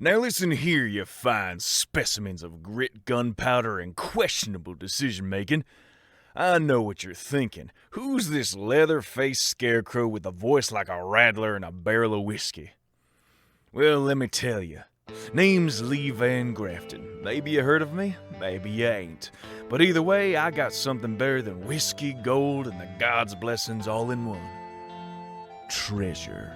Now listen here, you fine specimens of grit, gunpowder, and questionable decision-making. I know what you're thinking. Who's this leather-faced scarecrow with a voice like a rattler and a barrel of whiskey? Well, let me tell you. Name's Lee Van Grafton. Maybe you heard of me, maybe you ain't. But either way, I got something better than whiskey, gold, and the God's blessings all in one. Treasure.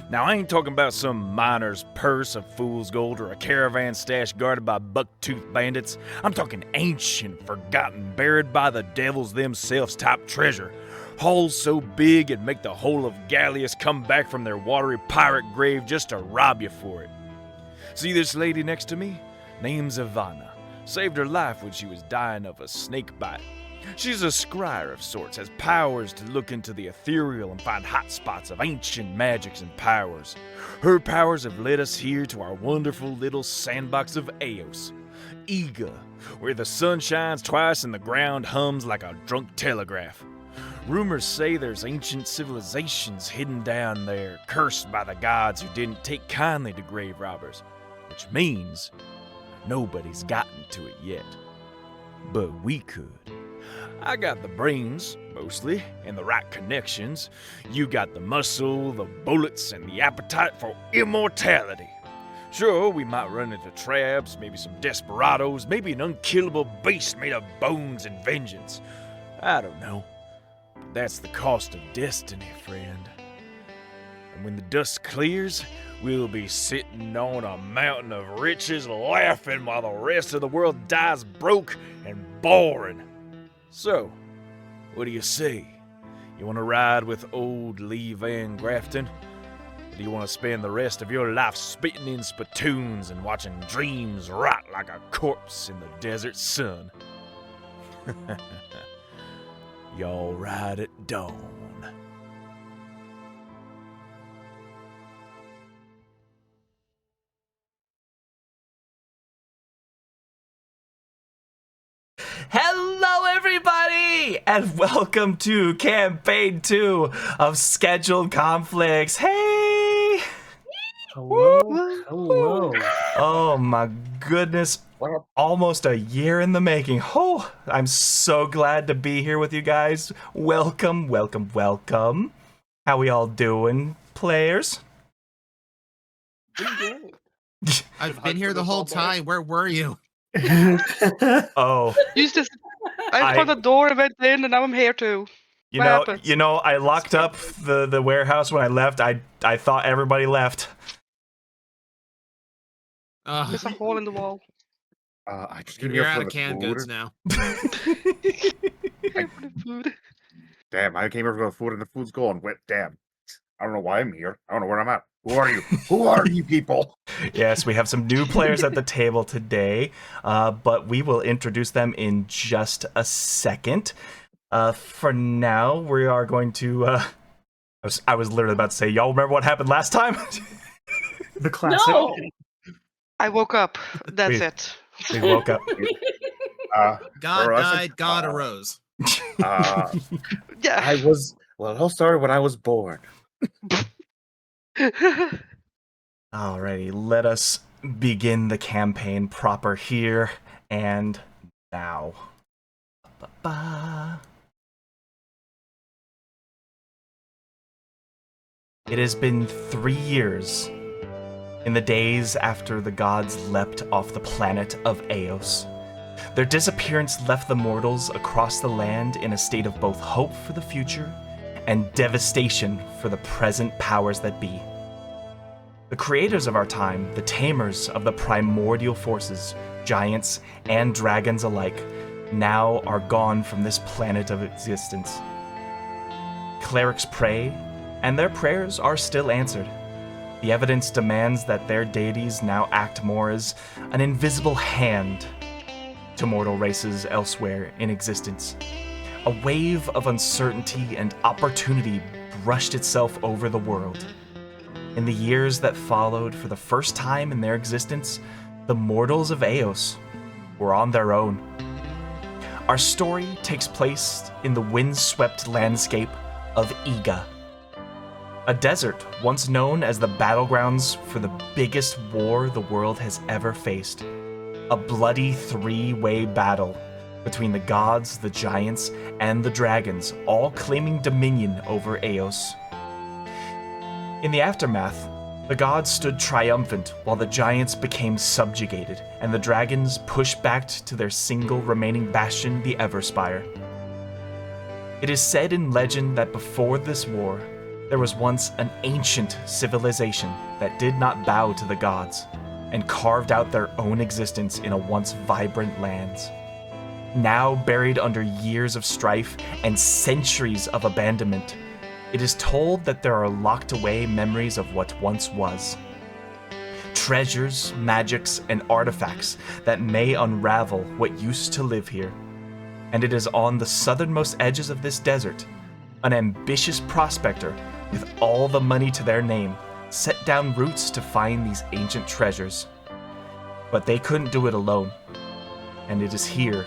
Now, I ain't talking about some miner's purse of fool's gold or a caravan stash guarded by buck-toothed bandits. I'm talking ancient, forgotten, buried by the devils themselves type treasure. Holes so big it'd make the whole of Gallius come back from their watery pirate grave just to rob you for it. See this lady next to me? Name's Ivana. Saved her life when she was dying of a snake bite. She's a scryer of sorts, has powers to look into the ethereal and find hot spots of ancient magics and powers. Her powers have led us here to our wonderful little sandbox of Eos, Ega, where the sun shines twice and the ground hums like a drunk telegraph. Rumors say there's ancient civilizations hidden down there, cursed by the gods who didn't take kindly to grave robbers, which means nobody's gotten to it yet. But we could. I got the brains, mostly, and the right connections. You got the muscle, the bullets, and the appetite for immortality. Sure, we might run into traps, maybe some desperados, maybe an unkillable beast made of bones and vengeance. I don't know. But that's the cost of destiny, friend. And when the dust clears, we'll be sitting on a mountain of riches, laughing while the rest of the world dies broke and boring. So, what do you say? You want to ride with old Lee Van Grafton? Or do you want to spend the rest of your life spitting in spittoons and watching dreams rot like a corpse in the desert sun? Y'all ride at dawn. Hello, everybody, and welcome to Campaign 2 of Scheduled Conflicts. Hey! Hello. Oh, my goodness. Almost a year in the making. Oh, I'm so glad to be here with you guys. Welcome, welcome, welcome. How we all doing, players? I've been here the whole time. Where were you? Oh, You just, I found the door and went in, and now I'm here too. you What know, happened? you know, I locked up the warehouse when I left. I thought everybody left. There's a hole in the wall. I just came You're here out for of the canned food. goods now. Here for the food. Damn, I came here for the food and the food's gone. Wait, damn. I don't know why I'm here. I don't know where I'm at. Who are you? Who are you people? Yes, we have some new players at the table today, but we will introduce them in just a second. For now, we are going to... I was literally about to say, y'all remember what happened last time? The classic. No. I woke up. That's Wait. it. We woke up. God or I died, think, God arose. Yeah. Well, it all started when I was born. Alrighty, let us begin the campaign proper here and now. Ba-ba. It has been 3 years in the days after the gods leapt off the planet of Eos. Their disappearance left the mortals across the land in a state of both hope for the future and devastation for the present powers that be. The creators of our time, the tamers of the primordial forces, giants and dragons alike, now are gone from this planet of existence. Clerics pray, and their prayers are still answered. The evidence demands that their deities now act more as an invisible hand to mortal races elsewhere in existence. A wave of uncertainty and opportunity brushed itself over the world. In the years that followed, for the first time in their existence, the mortals of Eos were on their own. Our story takes place in the windswept landscape of Ega. A desert once known as the battlegrounds for the biggest war the world has ever faced. A bloody three-way battle between the gods, the giants, and the dragons, all claiming dominion over Eos. In the aftermath, the gods stood triumphant while the giants became subjugated, and the dragons pushed back to their single remaining bastion, the Everspire. It is said in legend that before this war, there was once an ancient civilization that did not bow to the gods and carved out their own existence in a once vibrant land. Now buried under years of strife and centuries of abandonment, it is told that there are locked away memories of what once was. Treasures, magics, and artifacts that may unravel what used to live here. And it is on the southernmost edges of this desert, an ambitious prospector with all the money to their name set down roots to find these ancient treasures. But they couldn't do it alone, and it is here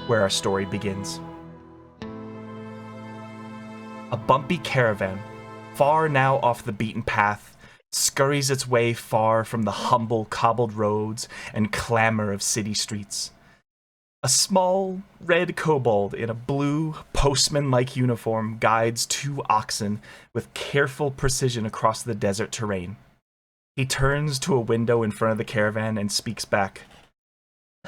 where our story begins. A bumpy caravan, far now off the beaten path, scurries its way far from the humble cobbled roads and clamor of city streets. A small, red kobold in a blue, postman-like uniform guides two oxen with careful precision across the desert terrain. He turns to a window in front of the caravan and speaks back.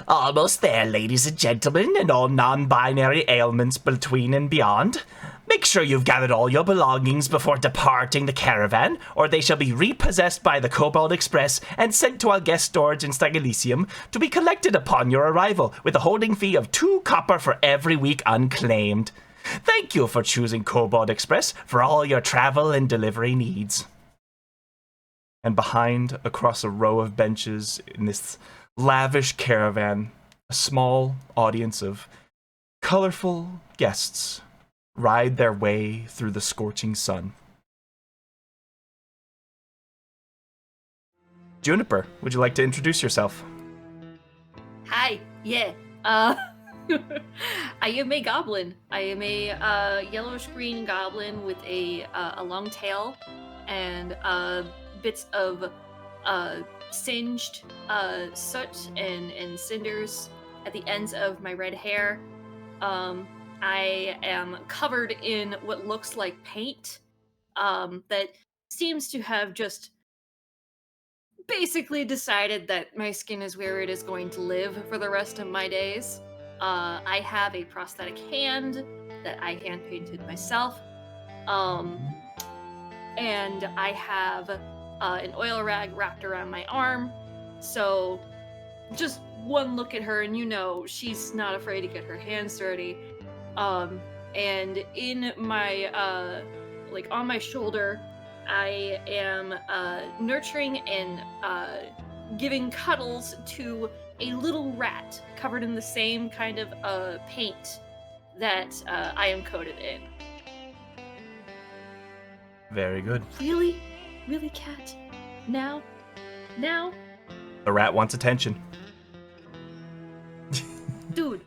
"Almost there, ladies and gentlemen, and all non-binary ailments between and beyond. Make sure you've gathered all your belongings before departing the caravan, or they shall be repossessed by the Kobold Express and sent to our guest storage in Stagelysium to be collected upon your arrival, with a holding fee of 2 copper for every week unclaimed. Thank you for choosing Kobold Express for all your travel and delivery needs." And behind, across a row of benches in this lavish caravan, a small audience of colorful guests ride their way through the scorching sun. Juniper, would you like to introduce yourself? Hi, yeah. I am a goblin. I am a yellowish-green goblin with a long tail and bits of singed soot and cinders at the ends of my red hair. I am covered in what looks like paint that seems to have just basically decided that my skin is where it is going to live for the rest of my days. I have a prosthetic hand that I hand painted myself. And I have an oil rag wrapped around my arm. So just one look at her and you know she's not afraid to get her hands dirty. And in my, like on my shoulder, I am nurturing and giving cuddles to a little rat covered in the same kind of paint that I am coated in. Very good. Really? Really, cat? Now? Now? The rat wants attention. Dude.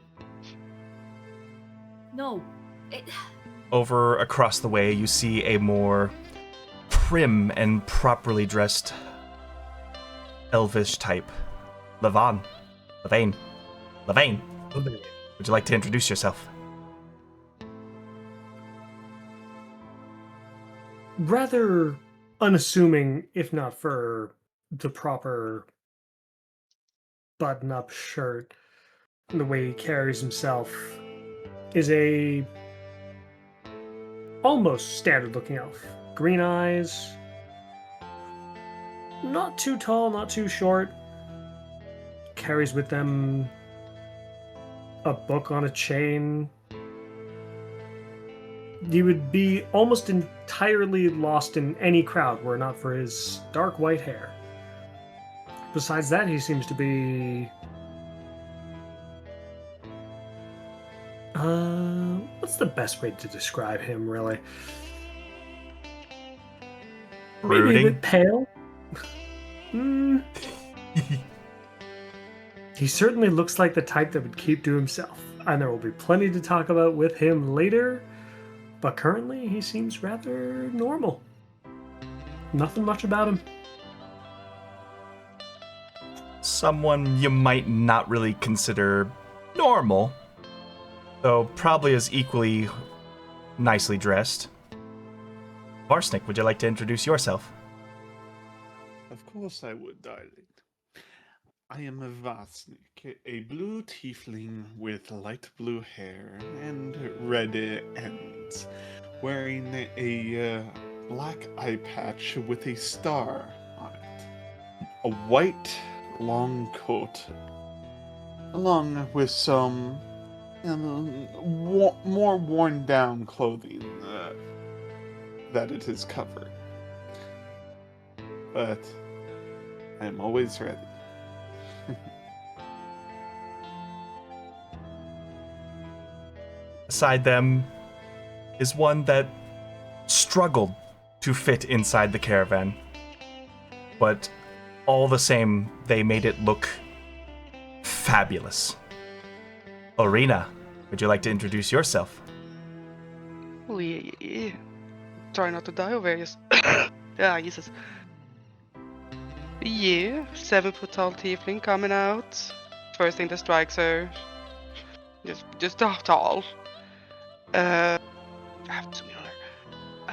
No. Over across the way, you see a more prim and properly dressed elvish type. Levane. Would you like to introduce yourself? Rather unassuming, if not for the proper button-up shirt and the way he carries himself, is a almost standard-looking elf. Green eyes, not too tall, not too short. Carries with them a book on a chain. He would be almost entirely lost in any crowd were it not for his dark white hair. Besides that, he seems to be... what's the best way to describe him, really? Brooding? Maybe a bit pale? He certainly looks like the type that would keep to himself, and there will be plenty to talk about with him later, but currently he seems rather normal. Nothing much about him. Someone you might not really consider normal, though probably is equally nicely dressed. Varsnik, would you like to introduce yourself? Of course I would, darling. I am a Vasnik, a blue tiefling with light blue hair and red ends, wearing a black eye patch with a star on it, a white long coat, along with some more worn down clothing that it is covered. But I am always ready. Beside them is one that struggled to fit inside the caravan, but all the same, they made it look fabulous. Orina, would you like to introduce yourself? Oh, yeah. Try not to die over here. Yeah, Jesus. Yeah, 7 foot tall tiefling coming out. First thing that strikes her. Just tall. I have to zoom in on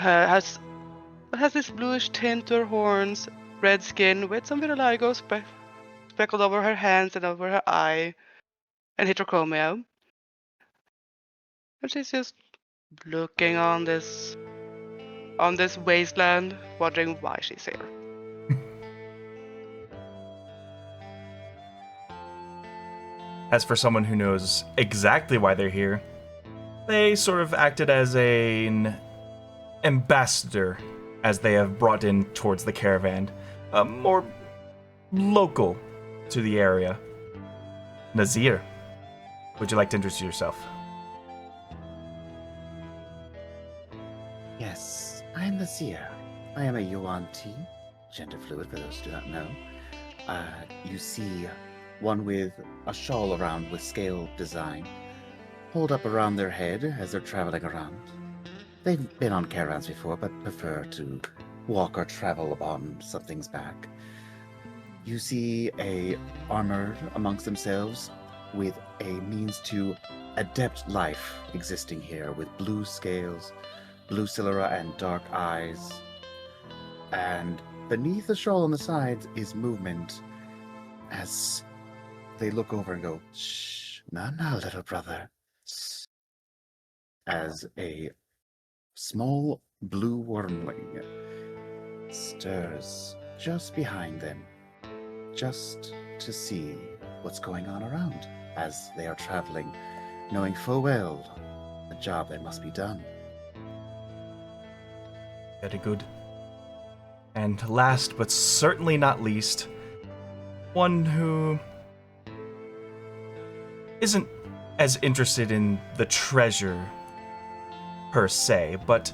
her. Has this bluish tint to her horns, red skin with some vitiligo speckled over her hands and over her eye, and heterochromia. And she's just looking on this wasteland, wondering why she's here. As for someone who knows exactly why they're here, they sort of acted as an ambassador as they have brought in towards the caravan, more local to the area. Nazir, would you like to introduce yourself? Yes, I am Nasir. I am a Yuan-Ti, gender fluid for those who do not know. You see one with a shawl around with scale design, hold up around their head as they're traveling around. They've been on caravans before, but prefer to walk or travel upon something's back. You see a armored amongst themselves with a means to adept life existing here with blue scales, blue sclera and dark eyes. And beneath the shawl on the sides is movement as they look over and go, "Shh, now, little brother." As a small blue wormling stirs just behind them, just to see what's going on around as they are traveling, knowing full well the job that must be done. Very good. And last but certainly not least, one who isn't as interested in the treasure per se, but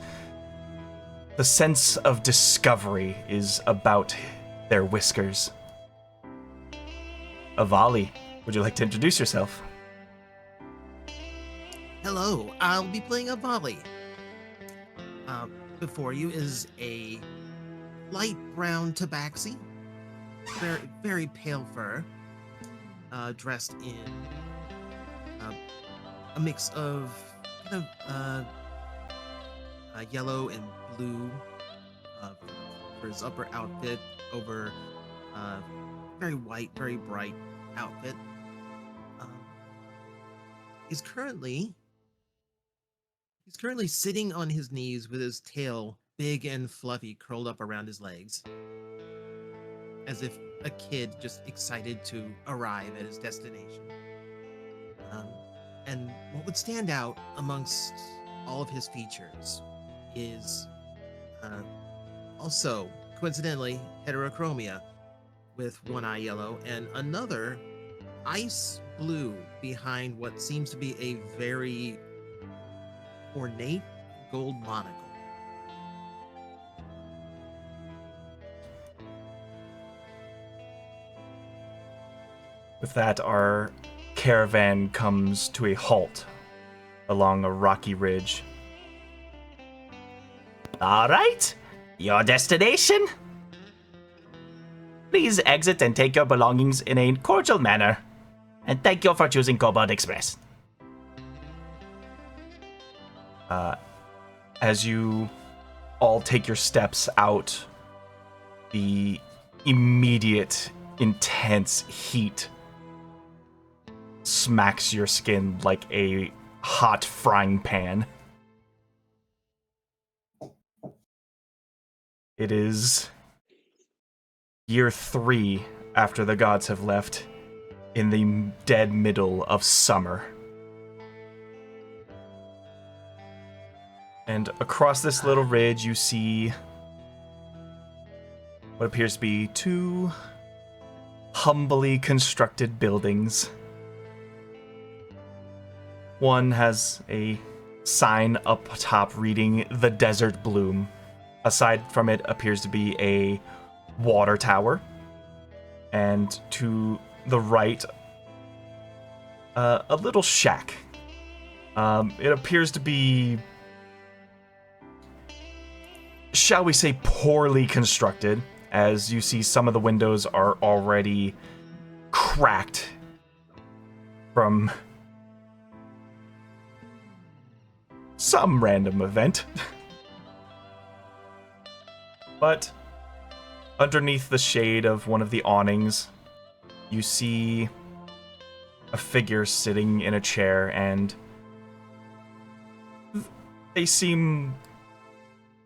the sense of discovery is about their whiskers. Avali, would you like to introduce yourself? Hello, I'll be playing a volley. Before you is a light brown tabaxi, very, very pale fur, dressed in a mix of kind of yellow and blue for his upper outfit over very white, very bright outfit. He's currently sitting on his knees with his tail big and fluffy curled up around his legs, as if a kid just excited to arrive at his destination. And what would stand out amongst all of his features is also, coincidentally, heterochromia, with one eye yellow and another ice blue behind what seems to be a very ornate gold monocle. With that, our caravan comes to a halt along a rocky ridge. All right, Your destination? Please exit and take your belongings in a cordial manner. And thank you for choosing Cobalt Express. As you all take your steps out, the immediate, intense heat smacks your skin like a hot frying pan. It is year 3 after the gods have left, in the dead middle of summer. And across this little ridge, you see what appears to be 2 humbly constructed buildings. One has a sign up top reading "The Desert Bloom." Aside from it appears to be a water tower. And to the right, a little shack. It appears to be, shall we say, poorly constructed, as you see some of the windows are already cracked from some random event. But underneath the shade of one of the awnings, you see a figure sitting in a chair, and they seem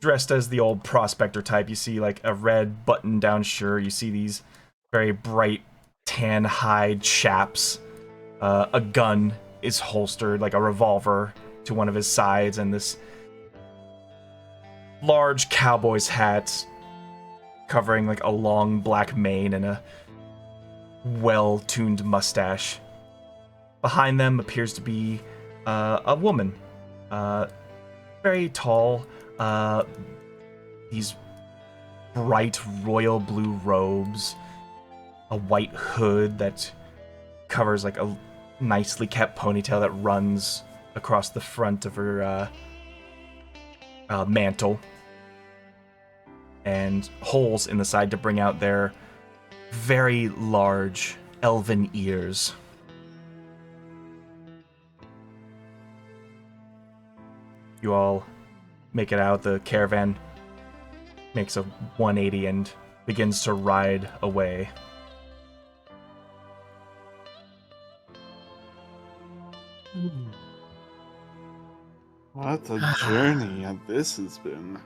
dressed as the old prospector type. You see like a red button-down shirt. You see these very bright tan hide chaps. A gun is holstered, like a revolver, to one of his sides, and this large cowboy's hat covering like a long black mane and a well-tuned mustache. Behind them appears to be a woman, very tall. These bright royal blue robes, a white hood that covers like a nicely kept ponytail that runs across the front of her mantle, and holes in the side to bring out their very large elven ears. You all make it out. The caravan makes a 180 and begins to ride away. What a journey this has been.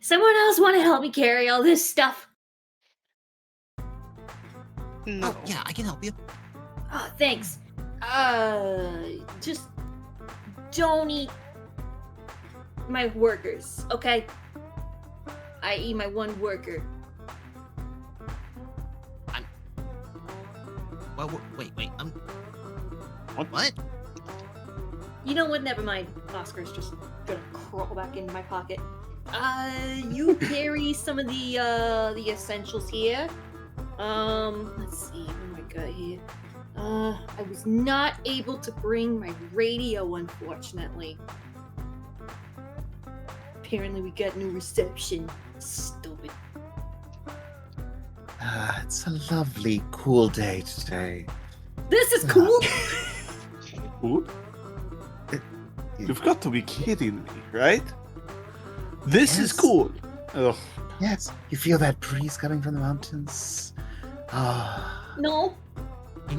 Someone else want to help me carry all this stuff? No. Oh, yeah, I can help you. Oh, thanks. Just don't eat my workers, okay? I.e. my one worker. Well, wait. What? You know what? Never mind. Oscar's just gonna crawl back into my pocket. You carry some of the essentials here. Let's see. What do I got here? I was not able to bring my radio, unfortunately. Apparently we got new reception. Stupid. It's a lovely, cool day today. This is cool! Ooh. You've got to be kidding me, right? This is Yes. cool. Ugh. Yes, you feel that breeze coming from the mountains? Ah, No.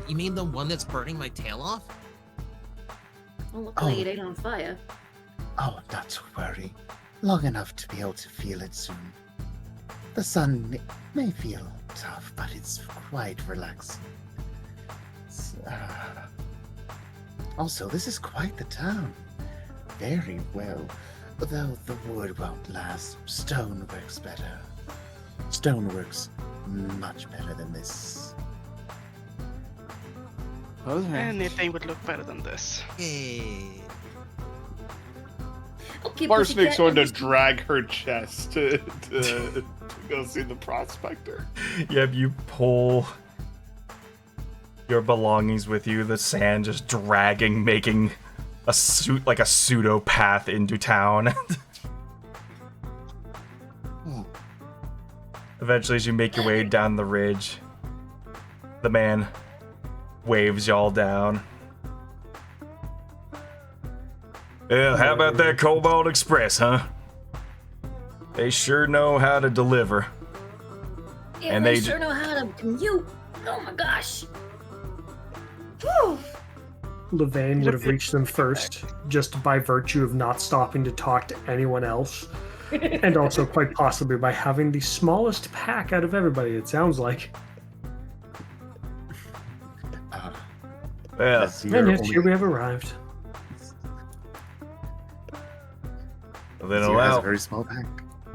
You mean the one that's burning my tail off? Don't look like it ain't on fire. oh, not to worry. Long enough to be able to feel it soon. The sun may feel tough, but it's quite relaxing. Also, this is quite the town. Very well. Though the wood won't last, stone works better. Stone works much better than this. Anything would look better than this. Hey. Okay, Arsenic pussycat, going to I'm just- drag her chest to go see the prospector. Yep, you pull your belongings with you, the sand just dragging, making a pseudo path into town. Eventually, as you make your way down the ridge, the man waves y'all down. Well, how about that Cobalt Express, huh? They sure know how to deliver. Yeah, And they they sure know how to commute. Oh my gosh. Whew. Levain would have reached them first, just by virtue of not stopping to talk to anyone else. And also quite possibly by having the smallest pack out of everybody, it sounds like. Well, As And you're yes, only- here we have arrived. then Zero has a allow. very small pack.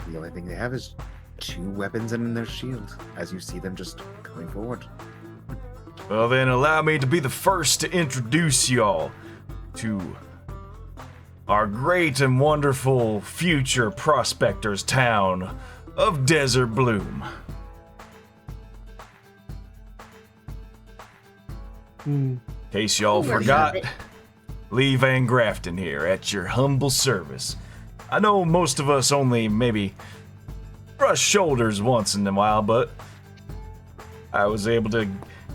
The only thing they have is 2 weapons and their shield, as you see them just coming forward. Well, then allow me to be the first to introduce y'all to our great and wonderful future prospectors town of Desert Bloom. In case y'all Who heard forgot, of it? Lee Van Grafton here at your humble service. I know most of us only maybe brush shoulders once in a while, but I was able to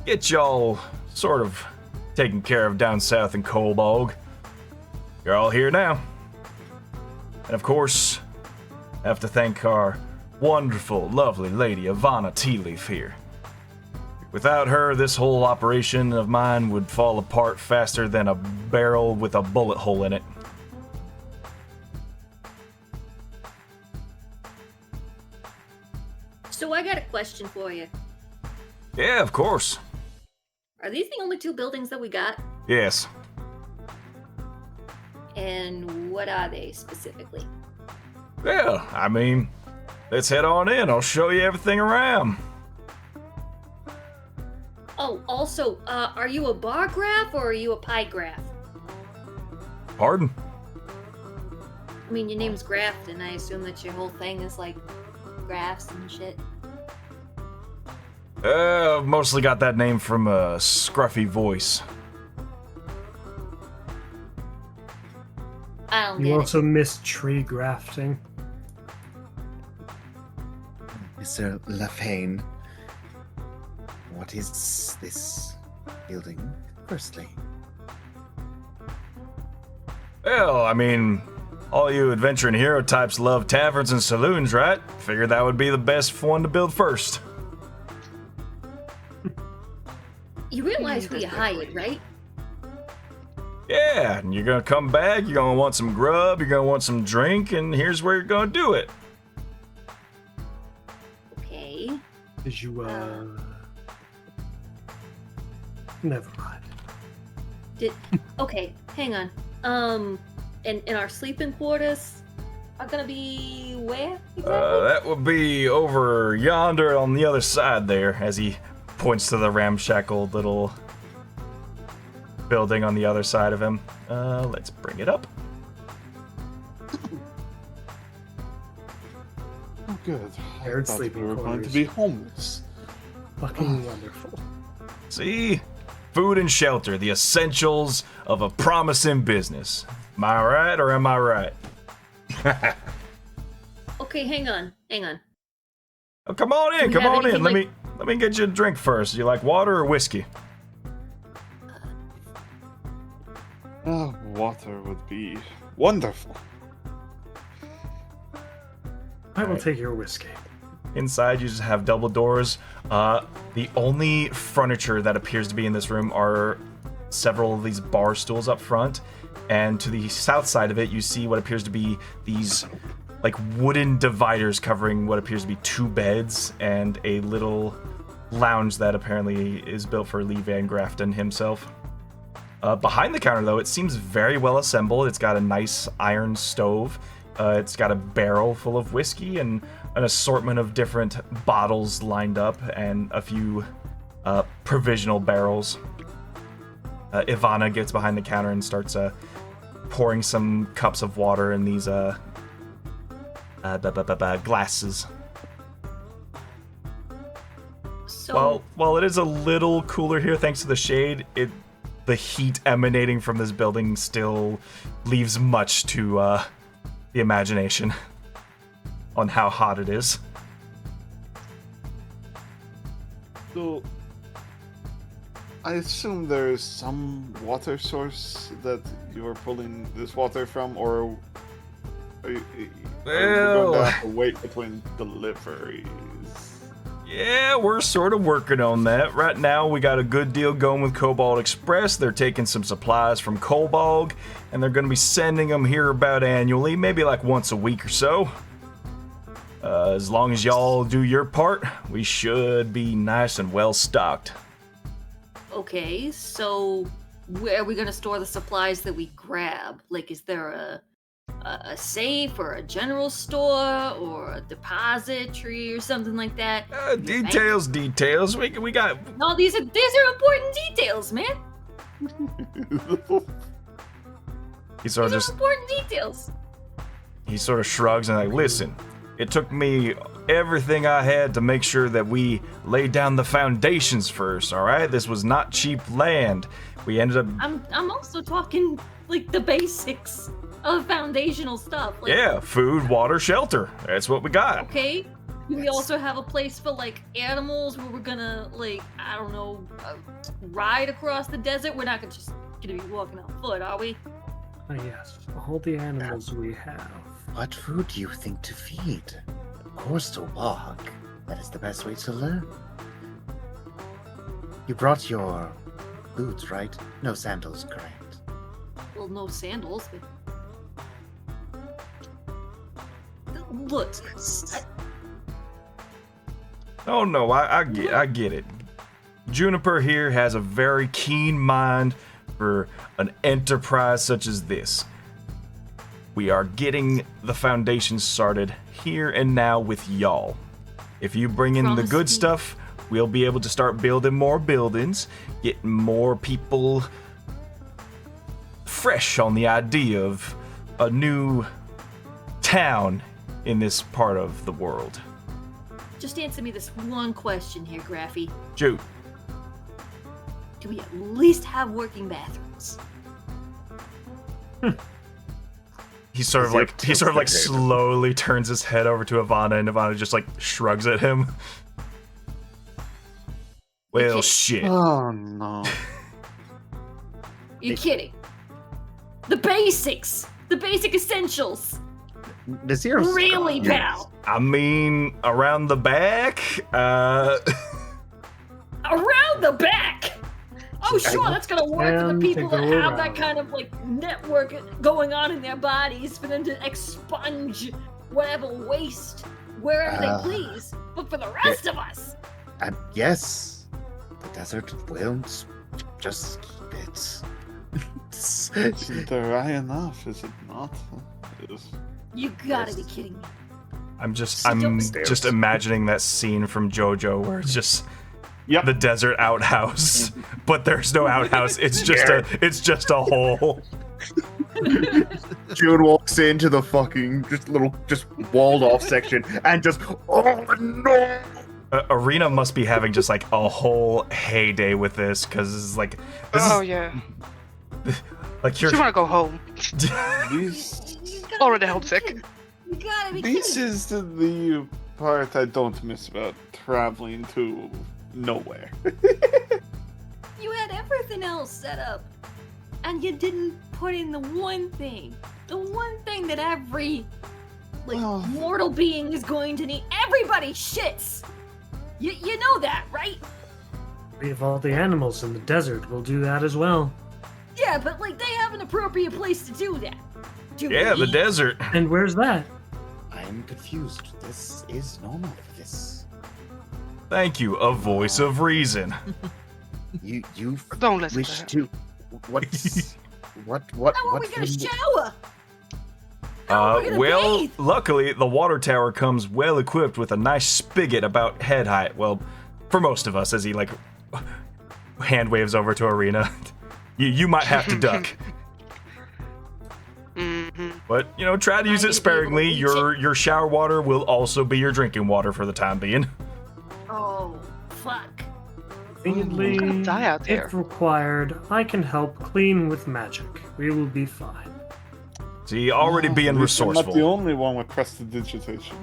get y'all sort of taken care of down south in Colbog. You're all here now. And of course, I have to thank our wonderful, lovely lady Ivana Tealeaf here. Without her, this whole operation of mine would fall apart faster than a barrel with a bullet hole in it. So I got a question for you. Yeah, of course. Are these the only 2 buildings that we got? Yes. And what are they specifically? Yeah, I mean, let's head on in. I'll show you everything around. Oh, also, are you a bar graph or are you a pie graph? Pardon? I mean, your name's Graft, and I assume that your whole thing is like graphs and shit. I've mostly got that name from a scruffy voice. I don't You get also missed tree grafting. Mr. Lafane, what is this building, firstly? Well, I mean, all you adventure and hero types love taverns and saloons, right? Figured that would be the best one to build first. it. You realize who you hired, right? Yeah, and you're gonna come back, you're gonna want some grub, you're gonna want some drink, and here's where you're gonna do it. Okay. Did you, Never mind. Okay, hang on. And our sleeping quarters are gonna be where exactly? That would be over yonder on the other side there, as he points to the ramshackle little building on the other side of him. Let's bring it up. Oh, good. I Aired thought we sleeping were going to quarters. be homeless. Fucking wonderful. See? Food and shelter, the essentials of a promising business. Am I right or am I right? Okay, hang on. Oh, come on in, we come have on in. anything Let me get you a drink first. You like water or whiskey? Water would be wonderful. I will take your whiskey. Inside, you just have double doors. The only furniture that appears to be in this room are several of these bar stools up front. And to the south side of it, you see what appears to be these like wooden dividers covering what appears to be 2 beds and a little lounge that apparently is built for Lee Van Grafton himself. Behind the counter, though, it seems very well assembled. It's got a nice iron stove. It's got a barrel full of whiskey and an assortment of different bottles lined up and a few provisional barrels. Ivana gets behind the counter and starts pouring some cups of water in these glasses. So While it is a little cooler here thanks to the shade, it the heat emanating from this building still leaves much to the imagination on how hot it is. So, I assume there's some water source that you're pulling this water from, or are you going to have to wait between deliveries? Yeah, we're sort of working on that. Right now, we got a good deal going with Cobalt Express. They're taking some supplies from Kobolg, and they're going to be sending them here about annually, maybe like once a week or so. As long as y'all do your part, we should be nice and well stocked. Okay, so where are we gonna store the supplies that we grab? Like, is there a safe or a general store or a depository or something like that? Details. We got. No, these are important details, man. He sort of These just. are important details. He sort of shrugs and like, listen. It took me everything I had to make sure that we laid down the foundations first, all right? This was not cheap land. We ended up... I'm also talking, like, the basics of foundational stuff. Like, yeah, food, water, shelter. That's what we got. okay. Do we also have a place for, like, animals where we're gonna, like, I don't know, ride across the desert? We're not just gonna be walking on foot, are we? Yes, all the animals we have. What food do you think to feed? Of course, to walk. That is the best way to learn. You brought your boots, right? No sandals, correct? Well, no sandals, but... Look, Oh, no, I get it. Juniper here has a very keen mind for an enterprise such as this. We are getting the foundation started here and now with y'all. If you bring in the good stuff, we'll be able to start building more buildings, getting more people fresh on the idea of a new town in this part of the world. just answer me this one question here, Graffy. Shoot. Do we at least have working bathrooms? He sort of like slowly turns his head over to Ivana, and Ivana just like shrugs at him. Well, shit. Oh no. You're kidding. The basics! The basic essentials! Nazir's Really, pal? I mean, around the back, Around the back! Oh, sure, that's gonna work for the people that have that kind of, like, network going on in their bodies for them to expunge whatever waste wherever they please. But for the rest of us... Yes, the desert won't just keep it. It's dry enough, is it not? You gotta be kidding me. I'm just imagining that scene from JoJo where it's just the desert outhouse, but there's no outhouse. It's just a hole. June walks into the fucking just walled off section and just, oh no! Arena must be having just like a whole heyday with this, because it's like Yeah. Like you're. She wanna go home. Already homesick. You gotta be This kidding me. is the part I don't miss about traveling to nowhere. You had everything else set up, and you didn't put in the one thing that every mortal being is going to need. Everybody shits. You know that, right? We have all the animals in the desert. We'll do that as well. Yeah, but they have an appropriate place to do that. The desert. And where's that? I am confused. This is normal for this. Thank you, a voice of reason. You Don't listen wish to to what How are we gonna shower? Well, bathe? luckily the water tower comes well equipped with a nice spigot about head height. Well, for most of us, as he hand waves over to Arena. You might have to duck. But, try to use it sparingly. Your shower water will also be your drinking water for the time being. Oh, fuck. Conveniently, gonna die out there. if required, I can help clean with magic. We will be fine. See, already Well, being at least I'm not the resourceful. only one with prestidigitation.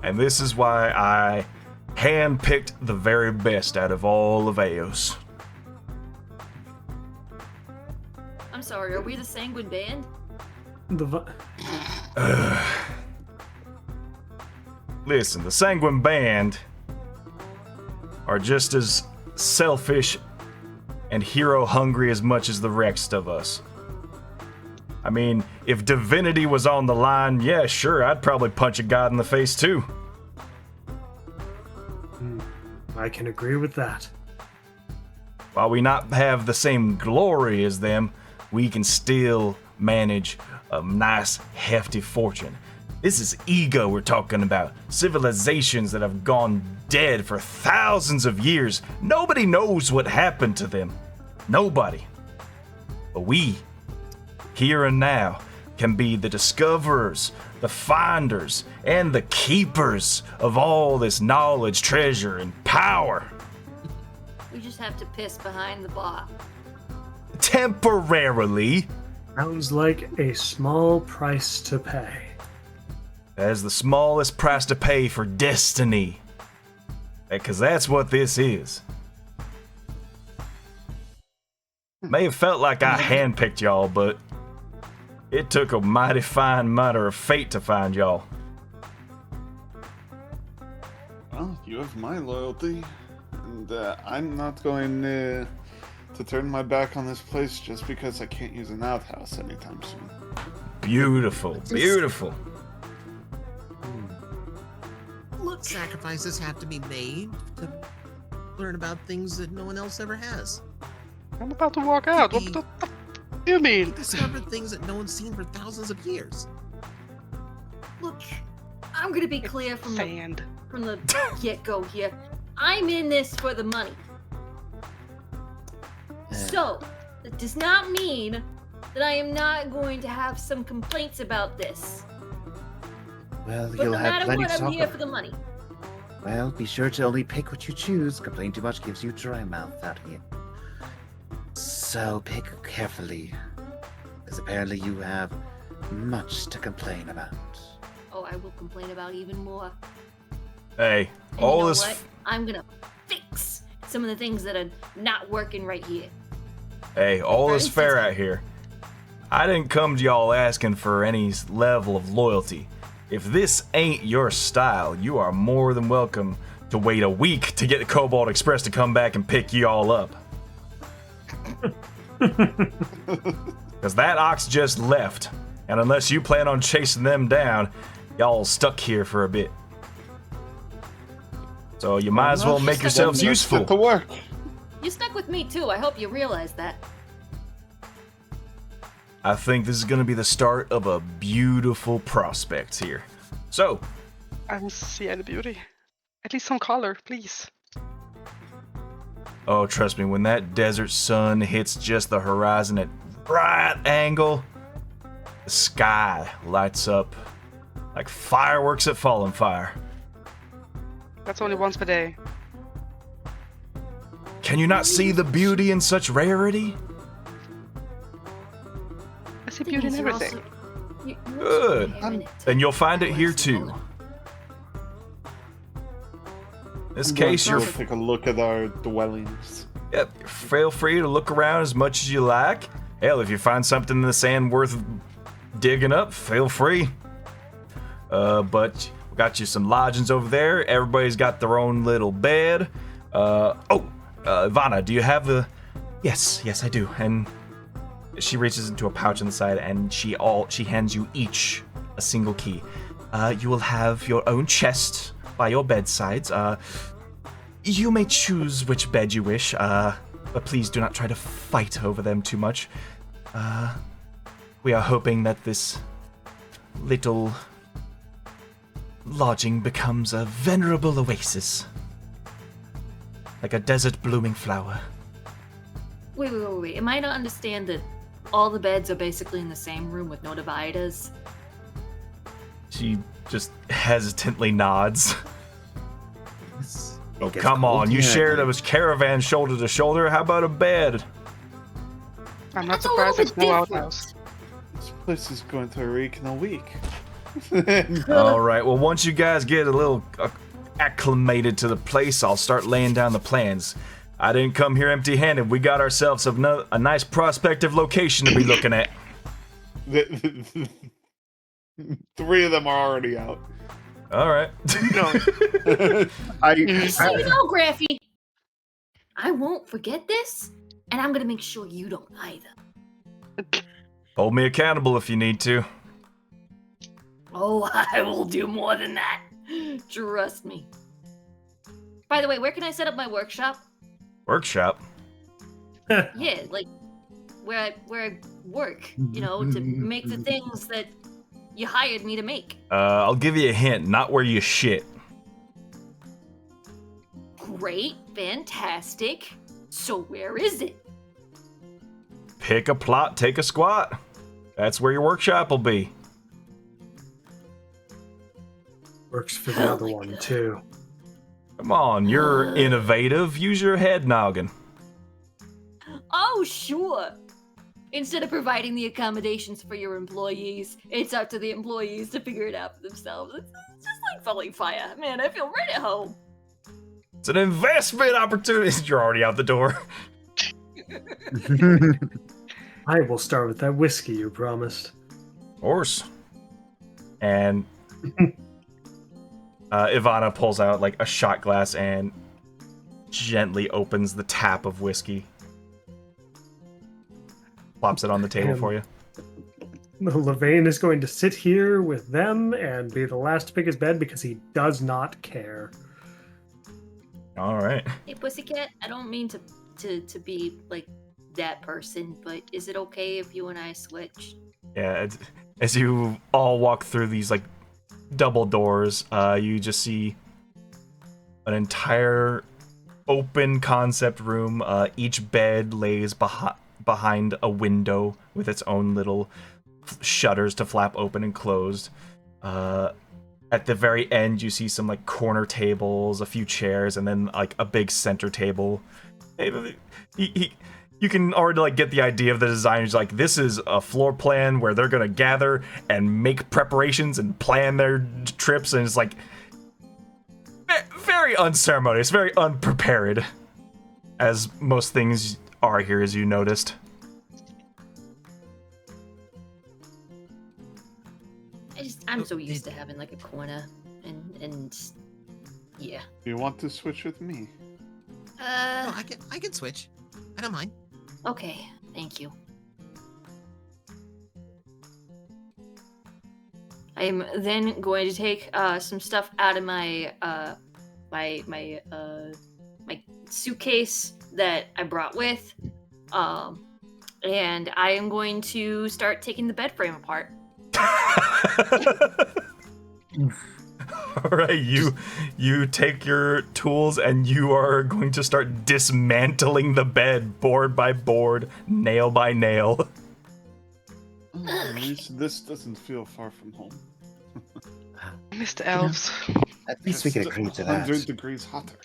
And this is why I handpicked the very best out of all of Eos. I'm sorry, are we the Sanguine Band? Listen, the Sanguine Band are just as selfish and hero hungry as much as the rest of us. I mean, if divinity was on the line, yeah, sure, I'd probably punch a god in the face too. I can agree with that. While we not have the same glory as them, we can still manage a nice, hefty fortune. This is ego we're talking about. Civilizations that have gone dead for thousands of years. Nobody knows what happened to them. Nobody. But we, here and now, can be the discoverers, the finders, and the keepers of all this knowledge, treasure, and power. We just have to piss behind the bar. Temporarily. Sounds like a small price to pay. As the smallest price to pay for destiny. Because that's what this is. May have felt like I handpicked y'all, but it took a mighty fine matter of fate to find y'all. Well, you have my loyalty, and I'm not going to turn my back on this place just because I can't use an outhouse anytime soon. Beautiful, beautiful. Look, sacrifices have to be made to learn about things that no one else ever has. I'm about to walk out. What do you We mean? discovered things that no one's seen for thousands of years. Look, I'm gonna be clear from the Sand. get-go here. I'm in this for the money. So, that does not mean that I am not going to have some complaints about this. Well, But you'll no have matter plenty what, to I'm talk here about. for the money. Well, be sure to only pick what you choose. Complain too much gives you dry mouth out here. So pick carefully, because apparently you have much to complain about. Oh, I will complain about even more. Hey, And all you know this. what? I'm gonna fix some of the things that are not working right here. Hey, all For is fair instance- out here. I didn't come to y'all asking for any level of loyalty. If this ain't your style, you are more than welcome to wait a week to get the Cobalt Express to come back and pick y'all up. Because that ox just left, and unless you plan on chasing them down, y'all stuck here for a bit. So you might as well make yourselves Then let's useful. get to work. You stuck with me too. I hope you realize that. I think this is going to be the start of a beautiful prospect here. So, I don't see any beauty. At least some color, please. oh, trust me, when that desert sun hits just the horizon at right angle, the sky lights up like fireworks at fallen fire. That's only once per day. Can you not see the beauty in such rarity? I see beauty in Things are everything. also- you're also Good. comparing it to Then you'll find it here West too. Poland. In this I'm going case, to you're go take a look at our dwellings. Yep, feel free to look around as much as you like. Hell, if you find something in the sand worth digging up, feel free. But we got you some lodgings over there. Everybody's got their own little bed. Ivana, do you have the... Yes, I do. And she reaches into a pouch on the side and she hands you each a single key. You will have your own chest by your bedsides. You may choose which bed you wish, but please do not try to fight over them too much. We are hoping that this little lodging becomes a venerable oasis. Like a desert blooming flower. Wait. Am I to understand that all the beds are basically in the same room with no dividers? She just hesitantly nods. Oh, It gets come cold on. You here at shared night. a caravan shoulder to shoulder. How about a bed? I'm not That's a little surprised there's bit no different. outhouse. This place is going to reek in a week. All right. Well, once you guys get a little acclimated to the place, I'll start laying down the plans. I didn't come here empty-handed. We got ourselves a nice prospective location to be looking at. Three of them are already out. All right. So you know, Graffy, I won't forget this, and I'm gonna make sure you don't either. Hold me accountable if you need to. Oh, I will do more than that. Trust me. By the way, where can I set up my workshop? Workshop. Yeah, like where I work, you know, to make the things that you hired me to make. I'll give you a hint. Not where you shit. Great, fantastic. So where is it? Pick a plot, take a squat. That's where your workshop will be. Works for the other one, too. Come on, you're innovative. Use your head noggin. Oh, sure. Instead of providing the accommodations for your employees, it's up to the employees to figure it out for themselves. It's just like Falling Fire. Man, I feel right at home. It's an investment opportunity. You're already out the door. I will start with that whiskey you promised. Horse. And Ivana pulls out like a shot glass and gently opens the tap of whiskey. Plops it on the table for you. Levain is going to sit here with them and be the last to pick his bed because he does not care. All right. Hey, Pussycat, I don't mean to be like that person, but is it okay if you and I switch? Yeah, as you all walk through these like double doors, you just see an entire open concept room. Each bed lays behind a window with its own little shutters to flap open and closed. At the very end, you see some like corner tables, a few chairs, and then like a big center table. You can already like get the idea of the designers. Like, this is a floor plan where they're gonna gather and make preparations and plan their trips, and it's like very unceremonious, very unprepared, as most things are here, as you noticed. I'm so used to having like a corner and yeah. You want to switch with me? No, I can switch. I don't mind. Okay, thank you. I am then going to take some stuff out of my my suitcase that I brought with, and I am going to start taking the bed frame apart. All right, you take your tools and you are going to start dismantling the bed, board by board, nail by nail. At least this doesn't feel far from home. Mr. Elves. At least we could agree to that. 100 degrees hotter.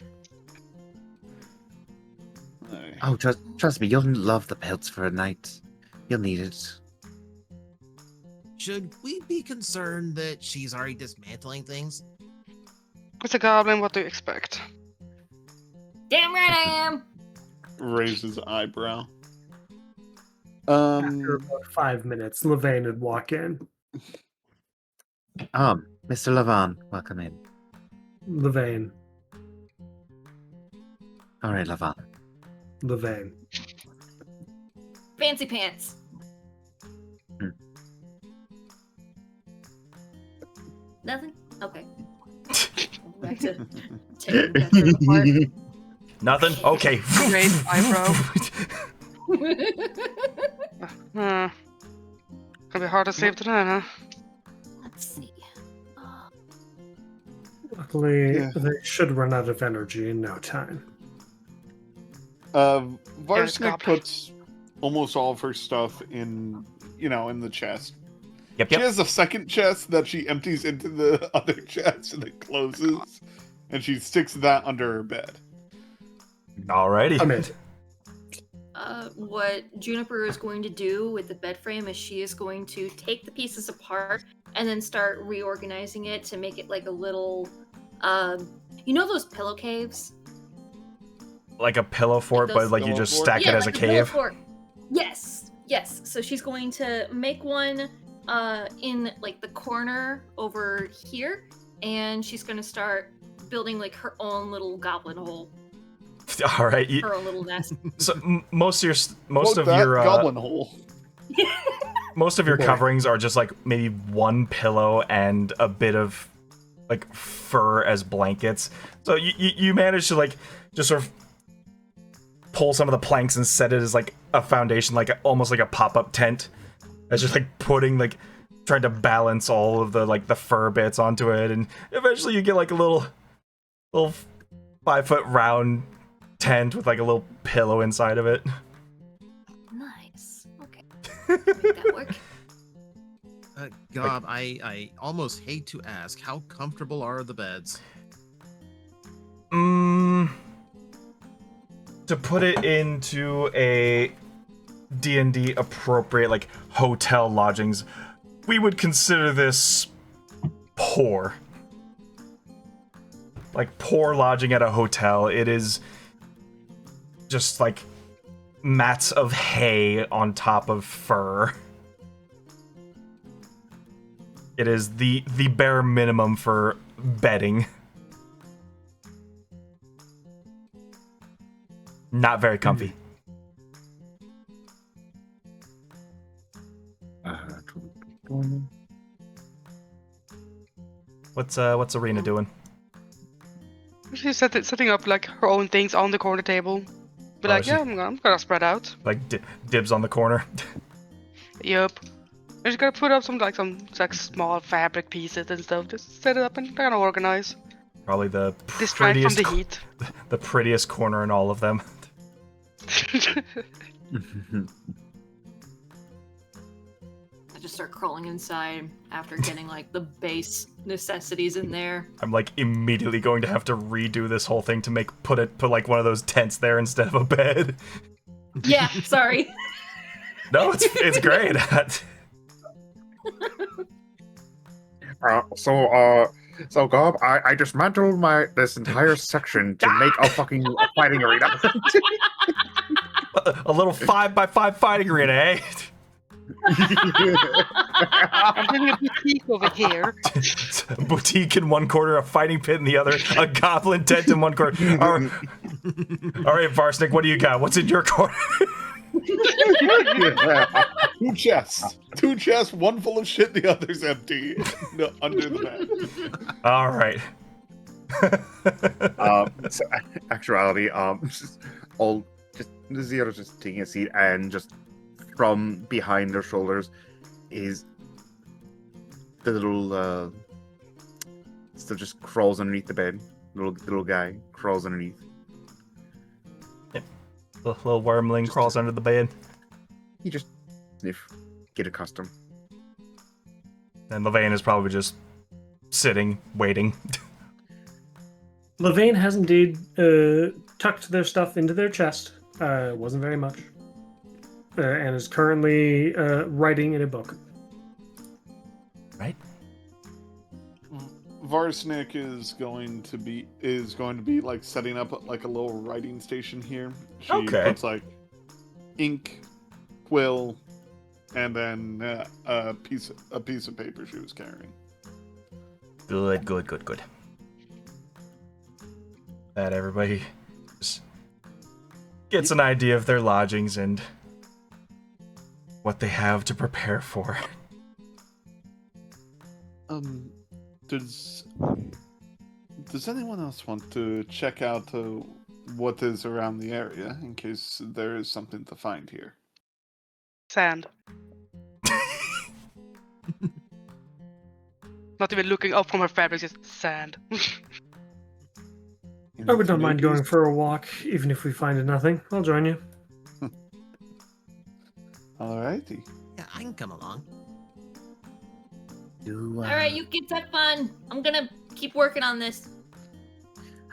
Aye. Oh, trust me, you'll love the pelts for a night. You'll need it. Should we be concerned that she's already dismantling things? It's a goblin, what do you expect? Damn right I am. Raises eyebrow. After about 5 minutes, Levain would walk in. Mr. Lavan, welcome in. Levain. All right, Lavan. Levain. Fancy pants. Nothing? Okay. Back to taking the bed apart. Nothing? Okay. Great eyebrow. Gonna be hard to sleep tonight, huh? Let's see. Luckily, Yeah. they should run out of energy in no time. Varsnick goblin. puts almost all of her stuff in the chest. Yep, She yep. has a second chest that she empties into the other chest and it closes. And she sticks that under her bed. Alrighty. I'm in. What Juniper is going to do with the bed frame is she is going to take the pieces apart and then start reorganizing it to make it like a little, you know those pillow caves? Like a pillow fort, Like those- but like you Pillow just fort? stack it as a like pillow cave. fort. Yes, yes. So she's going to make one in like the corner over here, and she's going to start building like her own little goblin hole, All right. her own little nest. So most of Quote that, your goblin hole. most of your Boy. coverings are just like maybe one pillow and a bit of like fur as blankets. So you manage to like just sort of pull some of the planks and set it as like a foundation, like almost like a pop-up tent. As just like putting like trying to balance all of the like the fur bits onto it, and eventually you get like a little 5-foot round tent with like a little pillow inside of it. Nice. Okay. Make that work. Gob, I almost hate to ask, how comfortable are the beds? To put it into a D&D appropriate like hotel lodgings, we would consider this poor. Like poor lodging at a hotel. It is just like mats of hay on top of fur. It is the bare minimum for bedding. Not very comfy. What's Arena doing? She's setting up like her own things on the corner table. Be Oh, like, she- yeah, I'm gonna spread out. Like dibs on the corner. Yup. I'm just gonna put up some like small fabric pieces and stuff. Just set it up and kind of organize. Probably the Distract from prettiest, the heat. the prettiest corner in all of them. I just start crawling inside after getting like the base necessities in there. I'm like immediately going to have to redo this whole thing to put like one of those tents there instead of a bed. Yeah, sorry. No, it's great. So Gob, I dismantled this entire section to make a fucking fighting arena. A little 5x5 fighting arena, eh? I'm doing a boutique over here. A boutique in one corner, a fighting pit in the other, a goblin tent in one corner. All right, Varsnick, what do you got? What's in your corner? Two chests, one full of shit, the other's empty. No, under the bed. All right. So actuality, Zero just taking a seat, and just from behind their shoulders is the little still just crawls underneath the bed. Little guy crawls underneath. The little wormling crawls under the bed. You just sniff, get accustomed. And Levain is probably just sitting, waiting. Levain has indeed tucked their stuff into their chest. Wasn't very much. And is currently writing in a book. Right? Varsnick is going to be like setting up like a little writing station here. She Okay. puts like ink, quill, and then a piece of paper she was carrying. Good. That everybody just gets an idea of their lodgings and what they have to prepare for. Does anyone else want to check out what is around the area in case there is something to find here? Sand. Not even looking up from her fabric, just sand. I would not mind going for a walk, even if we find nothing. I'll join you. Alrighty. Yeah, I can come along. All right, you kids have fun. I'm gonna keep working on this.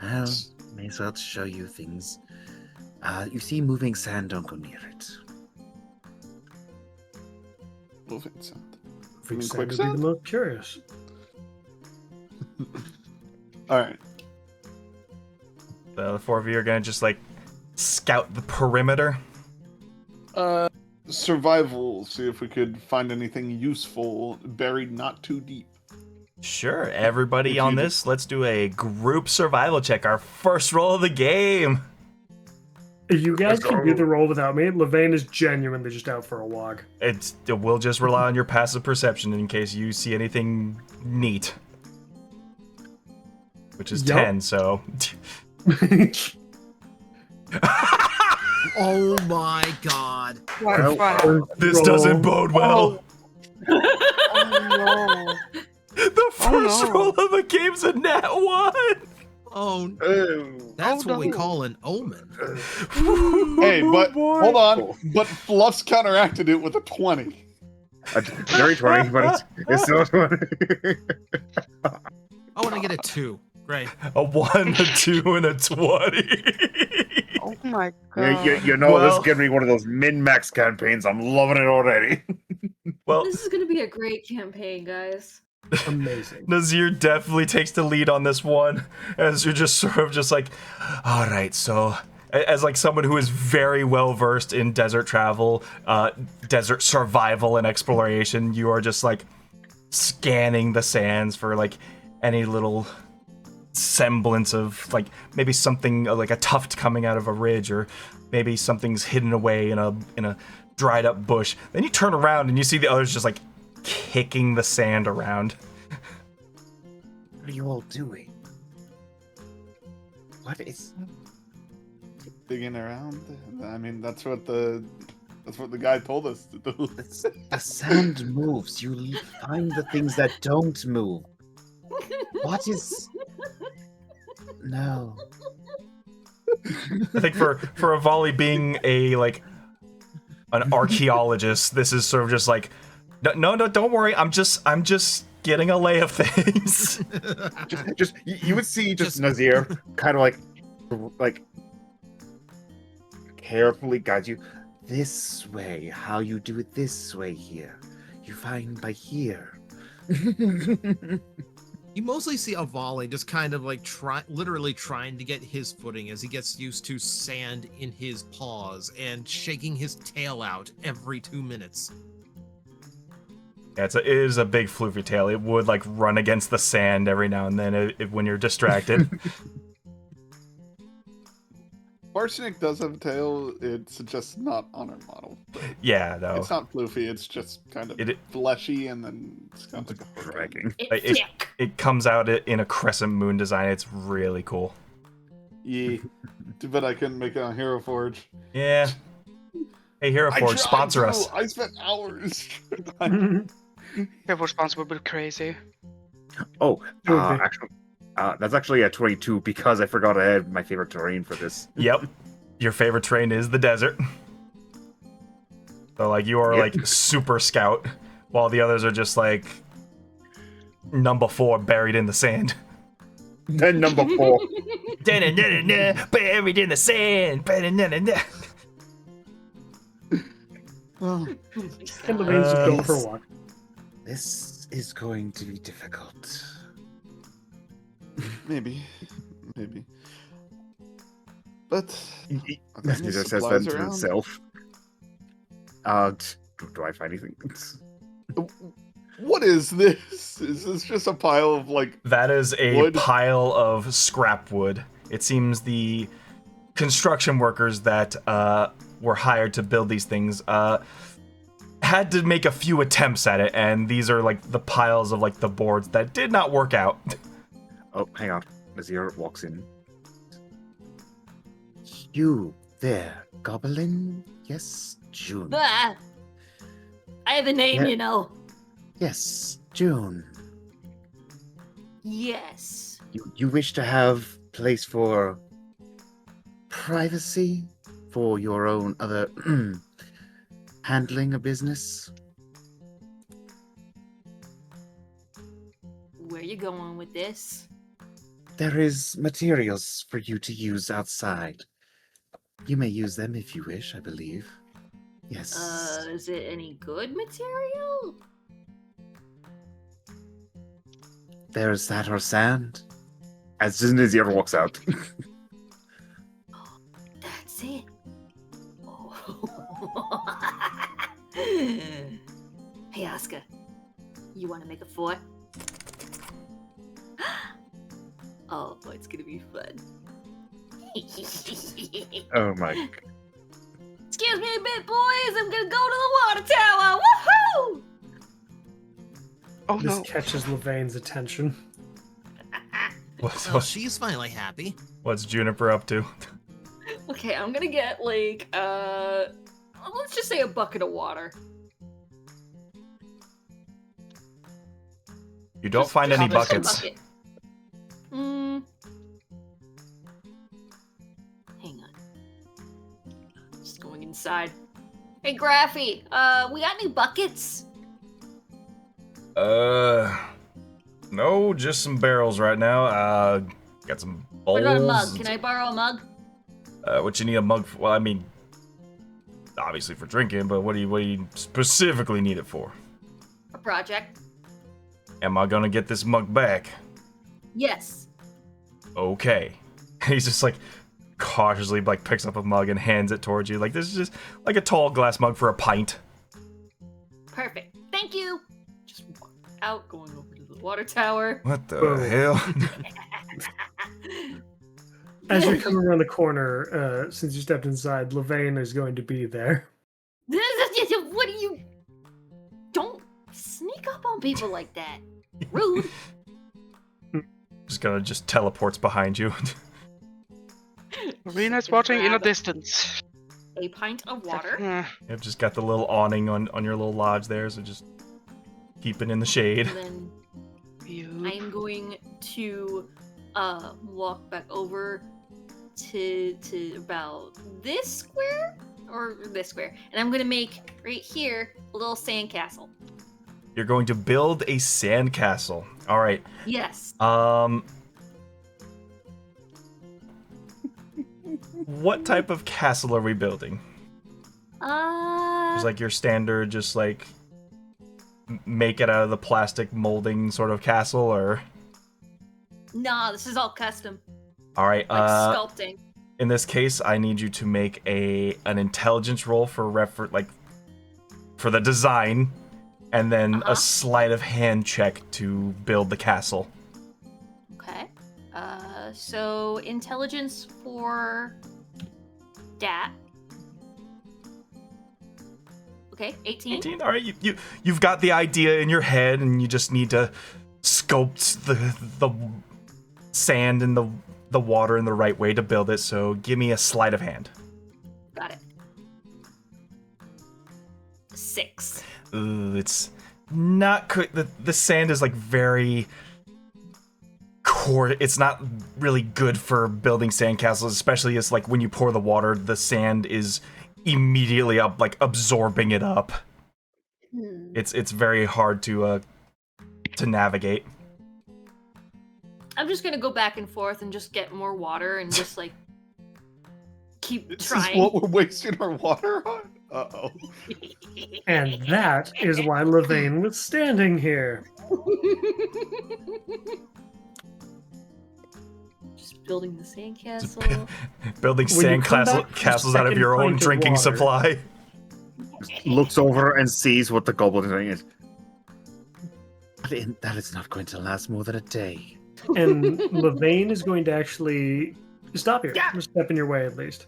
Well, may as well show you things. You see moving sand, don't go near it. Moving sound. I think mean Sand would be quicksand? the most curious. All right. The four of you are gonna just like scout the perimeter. Survival. See if we could find anything useful buried not too deep. Sure, everybody If on you this, let's do a group survival check. Our first roll of the game. You guys can do the roll without me. Levain is genuinely just out for a walk. We'll just rely on your passive perception in case you see anything neat. Which is Yup. 10, so. Oh my god. This doesn't bode well. Oh no. The first no. roll of the game's a nat 1. Oh, Oh. that's Oh, what we no. call an omen. Hey, but boy. hold on. But Fluff's counteracted it with a 20. A dirty 20, but it's still a 20. Oh, and I get a 2. Great. A 1, a 2, and a 20. Oh my god. You know, this Well- is going to be one of those min-max campaigns. I'm loving it already. Well, This is gonna be a great campaign, guys. Amazing. Nazir definitely takes the lead on this one, as you're just sort of just like, all right, so as like someone who is very well versed in desert travel, desert survival and exploration, you are just like scanning the sands for like any little semblance of like maybe something like a tuft coming out of a ridge, or maybe something's hidden away in a dried up bush. Then you turn around and you see the others just like kicking the sand around. What are you all doing? What is... Digging around. I mean, that's what the guy told us to do. The sand moves. You find the things that don't move. What is... No. I think for a volley being a like an archaeologist, this is sort of just like no, don't worry. I'm just getting a lay of things. You would see just Nazir kind of like carefully guide you This way. How you do it this way here. You find by here. You mostly see Avali just kind of like literally trying to get his footing as he gets used to sand in his paws and shaking his tail out every 2 minutes. Yeah, it is a big floofy tail. It would like run against the sand every now and then when you're distracted. Arsenic does have a tail. It's just not on our model. Yeah, no. It's not floofy. It's just kind of fleshy, and then it's kind of like a dragging. It comes out in a crescent moon design. It's really cool. Yeah. Too bad I couldn't make it on Hero Forge. Yeah. Hey, Hero I Forge, tried sponsor to. us. I spent hours. Your response would be crazy. Oh, Okay. actually, that's actually a 22 because I forgot I had my favorite terrain for this. Yep. Your favorite terrain is the desert. So like you are like super scout, while the others are just like number 4 buried in the sand. Then number 4. Buried in the sand. Oh, And Levain's just going for a walk. This is going to be difficult. maybe. But Nazir says that to himself. Do I find anything? What is this? Is this just a pile of like? That is a wood? pile of scrap wood. It seems the construction workers that were hired to build these things had to make a few attempts at it, and these are like the piles of like the boards that did not work out. Oh, hang on. Nazir walks in. You there, Goblin? Yes, June. Ah, I have a name, Yeah. you know. Yes, June. Yes. You wish to have place for privacy for your own other handling a business? Where you going with this? There is materials for you to use outside. You may use them if you wish, I believe. Yes. Is it any good material? There's that or sand. As soon as he ever walks out. That's it. Oh. Hey, Oscar. You want to make a fort? Oh, it's gonna be fun. Oh my. Excuse me a bit, boys. I'm gonna go to the water tower. Woohoo! Oh This no. catches Levain's attention. Oh, she's finally happy. What's Juniper up to? Okay, I'm gonna get like let's just say a bucket of water. You don't find any Just a buckets. bucket. Hang on. Just going inside. Hey, Graffy, we got any buckets? No, just some barrels right now. Got some bowls. What about a mug? Can I borrow a mug? What you need a mug for? Well, I mean, obviously for drinking, but what do you specifically need it for? A project. Am I gonna get this mug back? Yes. Okay. He's just like cautiously like picks up a mug and hands it towards you. Like this is just like a tall glass mug for a pint. Perfect. Thank you. Just walk out, going over to the water tower. What the Whoa. hell? As you're coming around the corner, since you stepped inside, Levain is going to be there. What do you? Don't sneak up on people like that. Rude. Just gonna just teleports behind you. Arena's watching in a Grab distance. A pint of water. You've just got the little awning on your little lodge there, so just keep it in the shade. And then You. I'm going to walk back over to about this square or this square, and I'm gonna make right here a little sandcastle. You're going to build a sandcastle. All right. Yes. What type of castle are we building? Is like your standard, just like make it out of the plastic molding sort of castle, or? Nah, this is all custom, All right. like sculpting. In this case, I need you to make an intelligence roll for for the design, and then a sleight of hand check to build the castle. Okay. So intelligence for dat. Okay, 18. 18. All right, you've got the idea in your head, and you just need to sculpt the sand and the water in the right way to build it. So give me a sleight of hand. Got it. 6. Ooh, it's not good. The sand is like very core. It's not really good for building sandcastles, especially as like when you pour the water, the sand is immediately up, like absorbing it up. It's very hard to navigate. I'm just gonna go back and forth and just get more water and just like keep This trying. is what we're wasting our water on? Uh-oh. And that is why Levain was standing here. Just building the sandcastle. Building When you come back for castles out of second your own pint of drinking water- supply. Just looks over and sees what the goblin is doing. Is That is not going to last more than a day. And Levain is going to actually stop here. Yeah. Step in your way at least.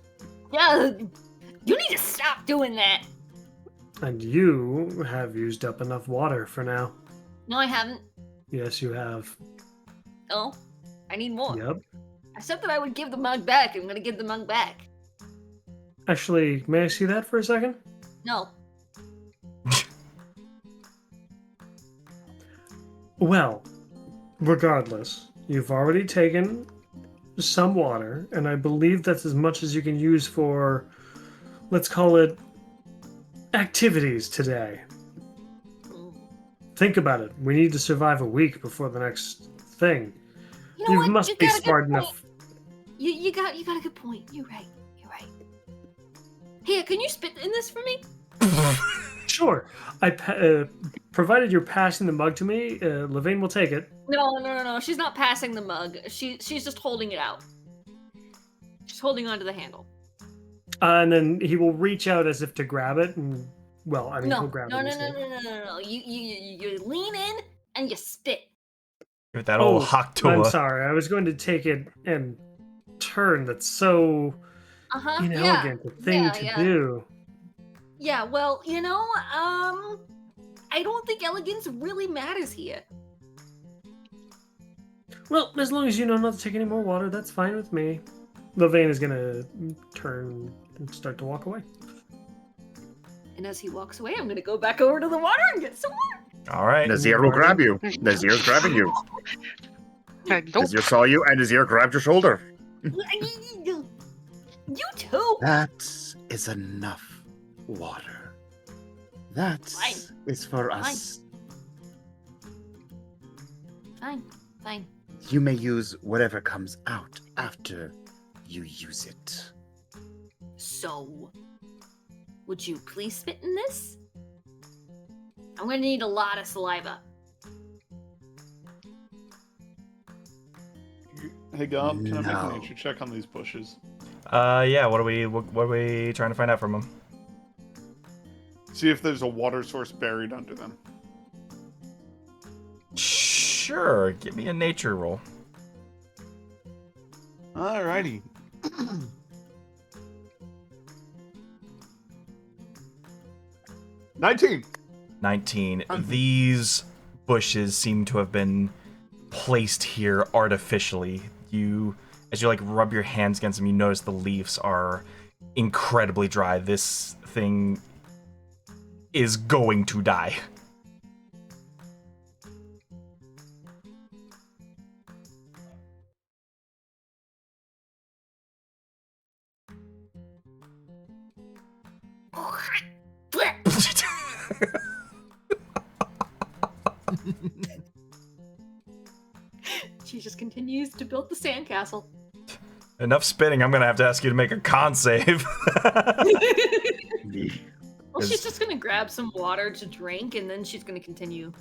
Yeah, you need to stop doing that. And you have used up enough water for now. No, I haven't. Yes, you have. Oh, I need more. Yep. I said that I would give the mug back. I'm gonna give the mug back. Actually, may I see that for a second? No. Well, regardless, you've already taken some water, and I believe that's as much as you can use for, let's call it, activities today. Think about it. We need to survive a week before the next thing. You know You what? must You be got a good smart point. enough. You got a good point. You're right. Here, can you spit in this for me? Sure. Provided you're passing the mug to me, Levine will take it. No. She's not passing the mug. She's just holding it out. She's holding onto the handle. And then he will reach out as if to grab it, and well, I mean, he'll No, grab no, it. no, in his no, hand. no. You lean in and you spit. Give it that old hawk to I'm her. sorry. I was going to take it and turn. That's so inelegant a thing to do. Yeah, well, I don't think elegance really matters here. Well, as long as you know not to take any more water, that's fine with me. Levine is gonna turn and start to walk away. And as he walks away, I'm gonna go back over to the water and get some more. All right. Nazir will grab you. Nazir's grabbing you. Nope. Nazir saw you, and Nazir grabbed your shoulder. You too. That is enough water. That is for us. Fine. You may use whatever comes out after you use it. So, would you please spit in this? I'm gonna need a lot of saliva. Hey, Gob, can I make No. a nature check on these bushes? Yeah. What are we trying to find out from him? See if there's a water source buried under them. Sure. Give me a nature roll. Alrighty. $19. 19. These bushes seem to have been placed here artificially. As you like rub your hands against them, you notice the leaves are incredibly dry. This thing is going to die. She just continues to build the sandcastle. Enough spitting. I'm gonna have to ask you to make a con save. Well, she's just gonna grab some water to drink, and then she's gonna continue.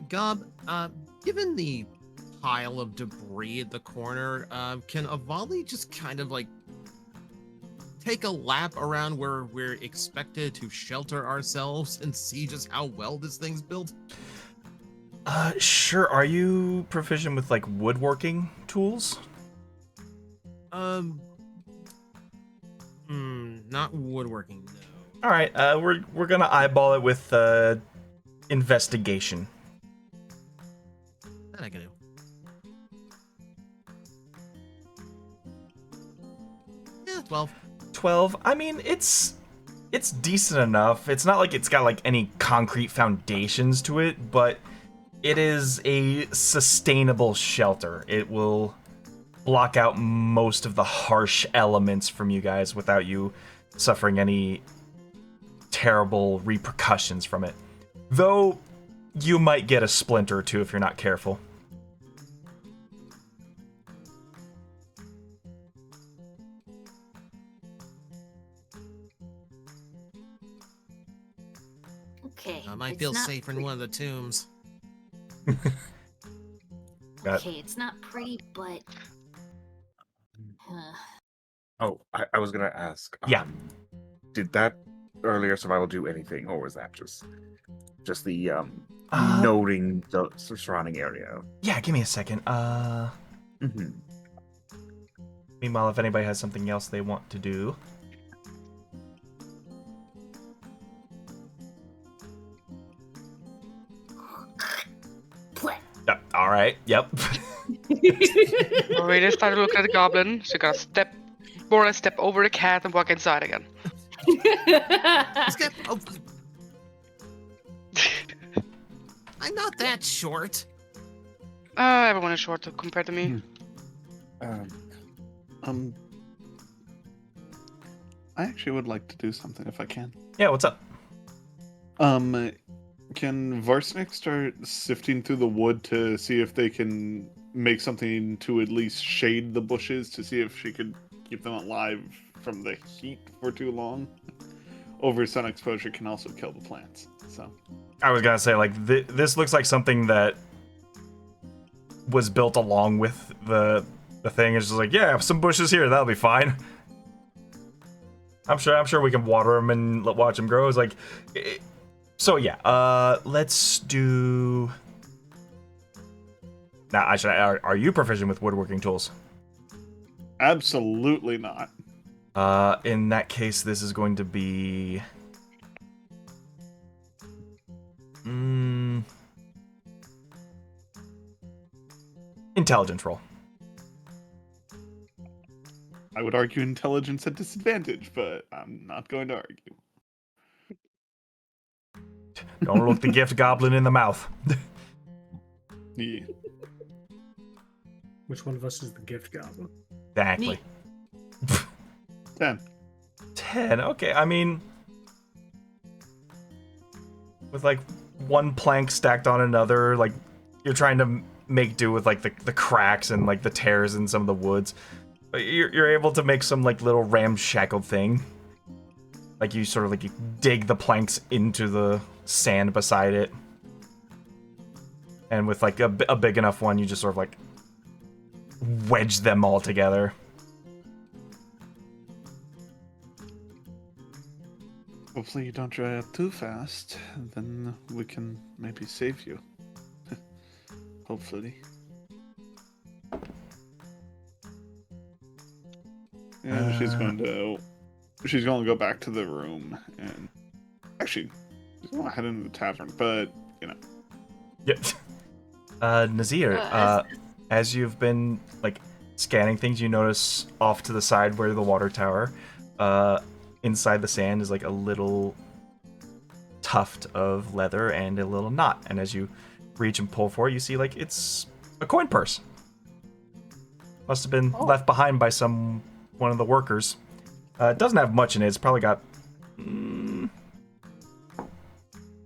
Gob, given the pile of debris at the corner, can Avali just kind of like take a lap around where we're expected to shelter ourselves and see just how well this thing's built? Sure. Are you proficient with like woodworking tools? Not woodworking, no. All right. We're gonna eyeball it with investigation. That I can do. Yeah, 12. 12. I mean, it's decent enough. It's not like it's got like any concrete foundations to it, but it is a sustainable shelter. It will block out most of the harsh elements from you guys without you suffering any terrible repercussions from it. Though you might get a splinter or two if you're not careful. Okay. I might it's feel not safer in one of the tombs. Okay, it's not pretty, but Oh, I was gonna ask. Yeah. Did that earlier survival do anything, or was that just the Uh, noting the surrounding area? Yeah, give me a second. Mm-hmm. Meanwhile, if anybody has something else they want to do. All right. Yep. Already started looking at the goblin, so you gotta more or less step over the cat and walk inside again. Oh. I'm not that short. Everyone is short compared to me. I actually would like to do something if I can. Yeah. What's up? Can Varsnick start sifting through the wood to see if they can make something to at least shade the bushes to see if she could keep them alive from the heat for too long? Over sun exposure can also kill the plants. So I was gonna say, like, this looks like something that was built along with the thing. It's just like, yeah, some bushes here, that'll be fine. I'm sure we can water them and watch them grow. It's like, so yeah. Let's do. Now, are you proficient with woodworking tools? absolutely not. In that case, this is going to be. Intelligence roll. I would argue intelligence at disadvantage, but I'm not going to argue. Don't look the gift goblin in the mouth. Yeah. Which one of us is the gift goblin? Exactly. Me. 10. 10. Okay, I mean, with like one plank stacked on another, like you're trying to make do with like the cracks and like the tears in some of the woods. But you're able to make some like little ramshackle thing. Like you sort of like you dig the planks into the sand beside it. And with like a big enough one, you just sort of like wedge them all together. Hopefully you don't dry up too fast, then we can maybe save you. Hopefully. Yeah, she's going to go back to the room and actually she's going to head into the tavern, but you know. Yep. Nazir, as you've been like scanning things, you notice off to the side where the water tower, inside the sand is like a little tuft of leather and a little knot. And as you reach and pull for it, you see like it's a coin purse. Must have been left behind by one of the workers. It doesn't have much in it. It's probably got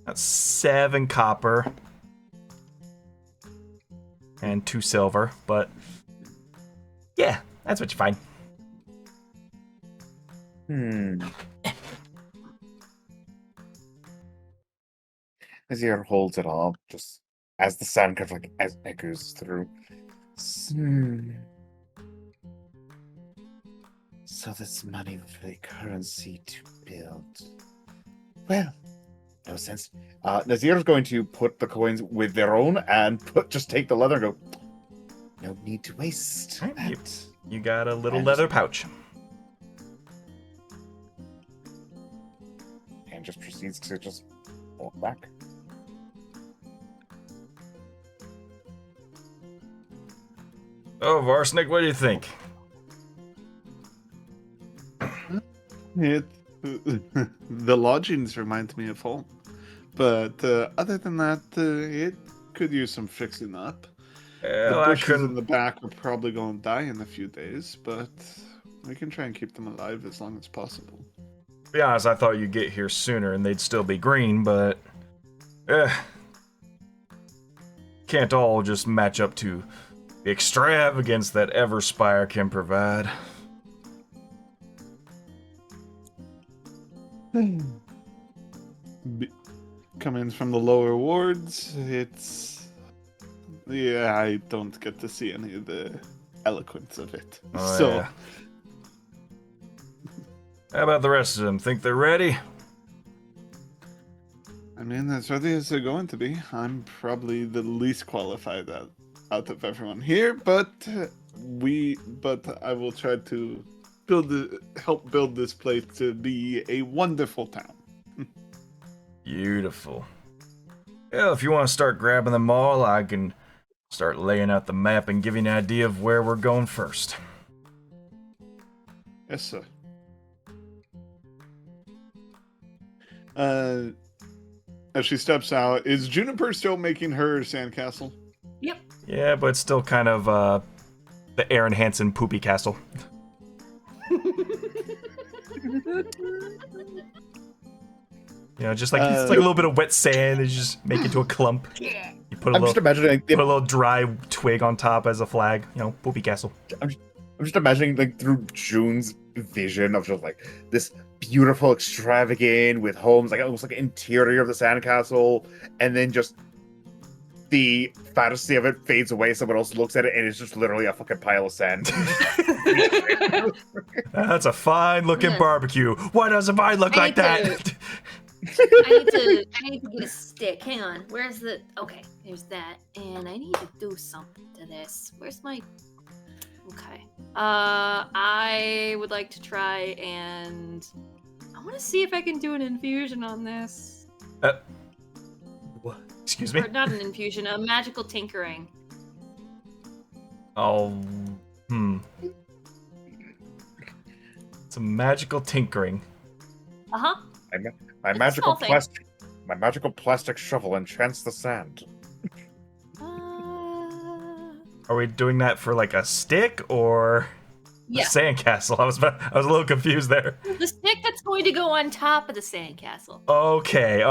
about 7 copper and 2 silver, but yeah, that's what you find. Azir holds it all, just as the sound kind of like as echoes through. So this money for the currency to build. Well, no sense. Nazir's going to put the coins with their own and just take the leather and go, no need to waste that. You got a little leather pouch. And just proceeds to just walk back. Oh, Varsnick, what do you think? The lodgings remind me of home, but other than that, it could use some fixing up. The bushes in the back are probably going to die in a few days, but we can try and keep them alive as long as possible. To be honest, I thought you'd get here sooner and they'd still be green, but can't all just match up to the extravagance that Everspire can provide. Coming from the lower wards, I don't get to see any of the eloquence of it. Yeah. How about the rest of them? Think they're ready? I mean, as ready as they're going to be. I'm probably the least qualified out of everyone here, but I will try to help build this place to be a wonderful town. Beautiful. Well, if you want to start grabbing them all, I can start laying out the map and give you an idea of where we're going first. Yes, sir. As she steps out, is Juniper still making her sandcastle? Yep. Yeah, but it's still kind of the Aaron Hansen poopy castle. You know, just like it's like a little bit of wet sand, and you just make it to a clump. You put a I'm just little imagining put a little dry twig on top as a flag. You know, Poopy Castle. I'm just imagining like through June's vision of just like this beautiful extravagant with homes, like almost like an interior of the sandcastle, and then just the fantasy of it fades away. Someone else looks at it, and it's just literally a fucking pile of sand. That's a fine looking barbecue. Why doesn't mine look like that? I need to get a stick. Hang on. Where's the... Okay, there's that. And I need to do something to this. Where's my... Okay. I would like to try and... I want to see if I can do an infusion on this. What? Excuse me? Or not an infusion, a magical tinkering. Oh, It's a magical tinkering. Uh-huh. My magical plastic shovel enchants the sand. Are we doing that for like a stick or Yeah. a sandcastle? I was a little confused there. The stick that's going to go on top of the sandcastle. Okay.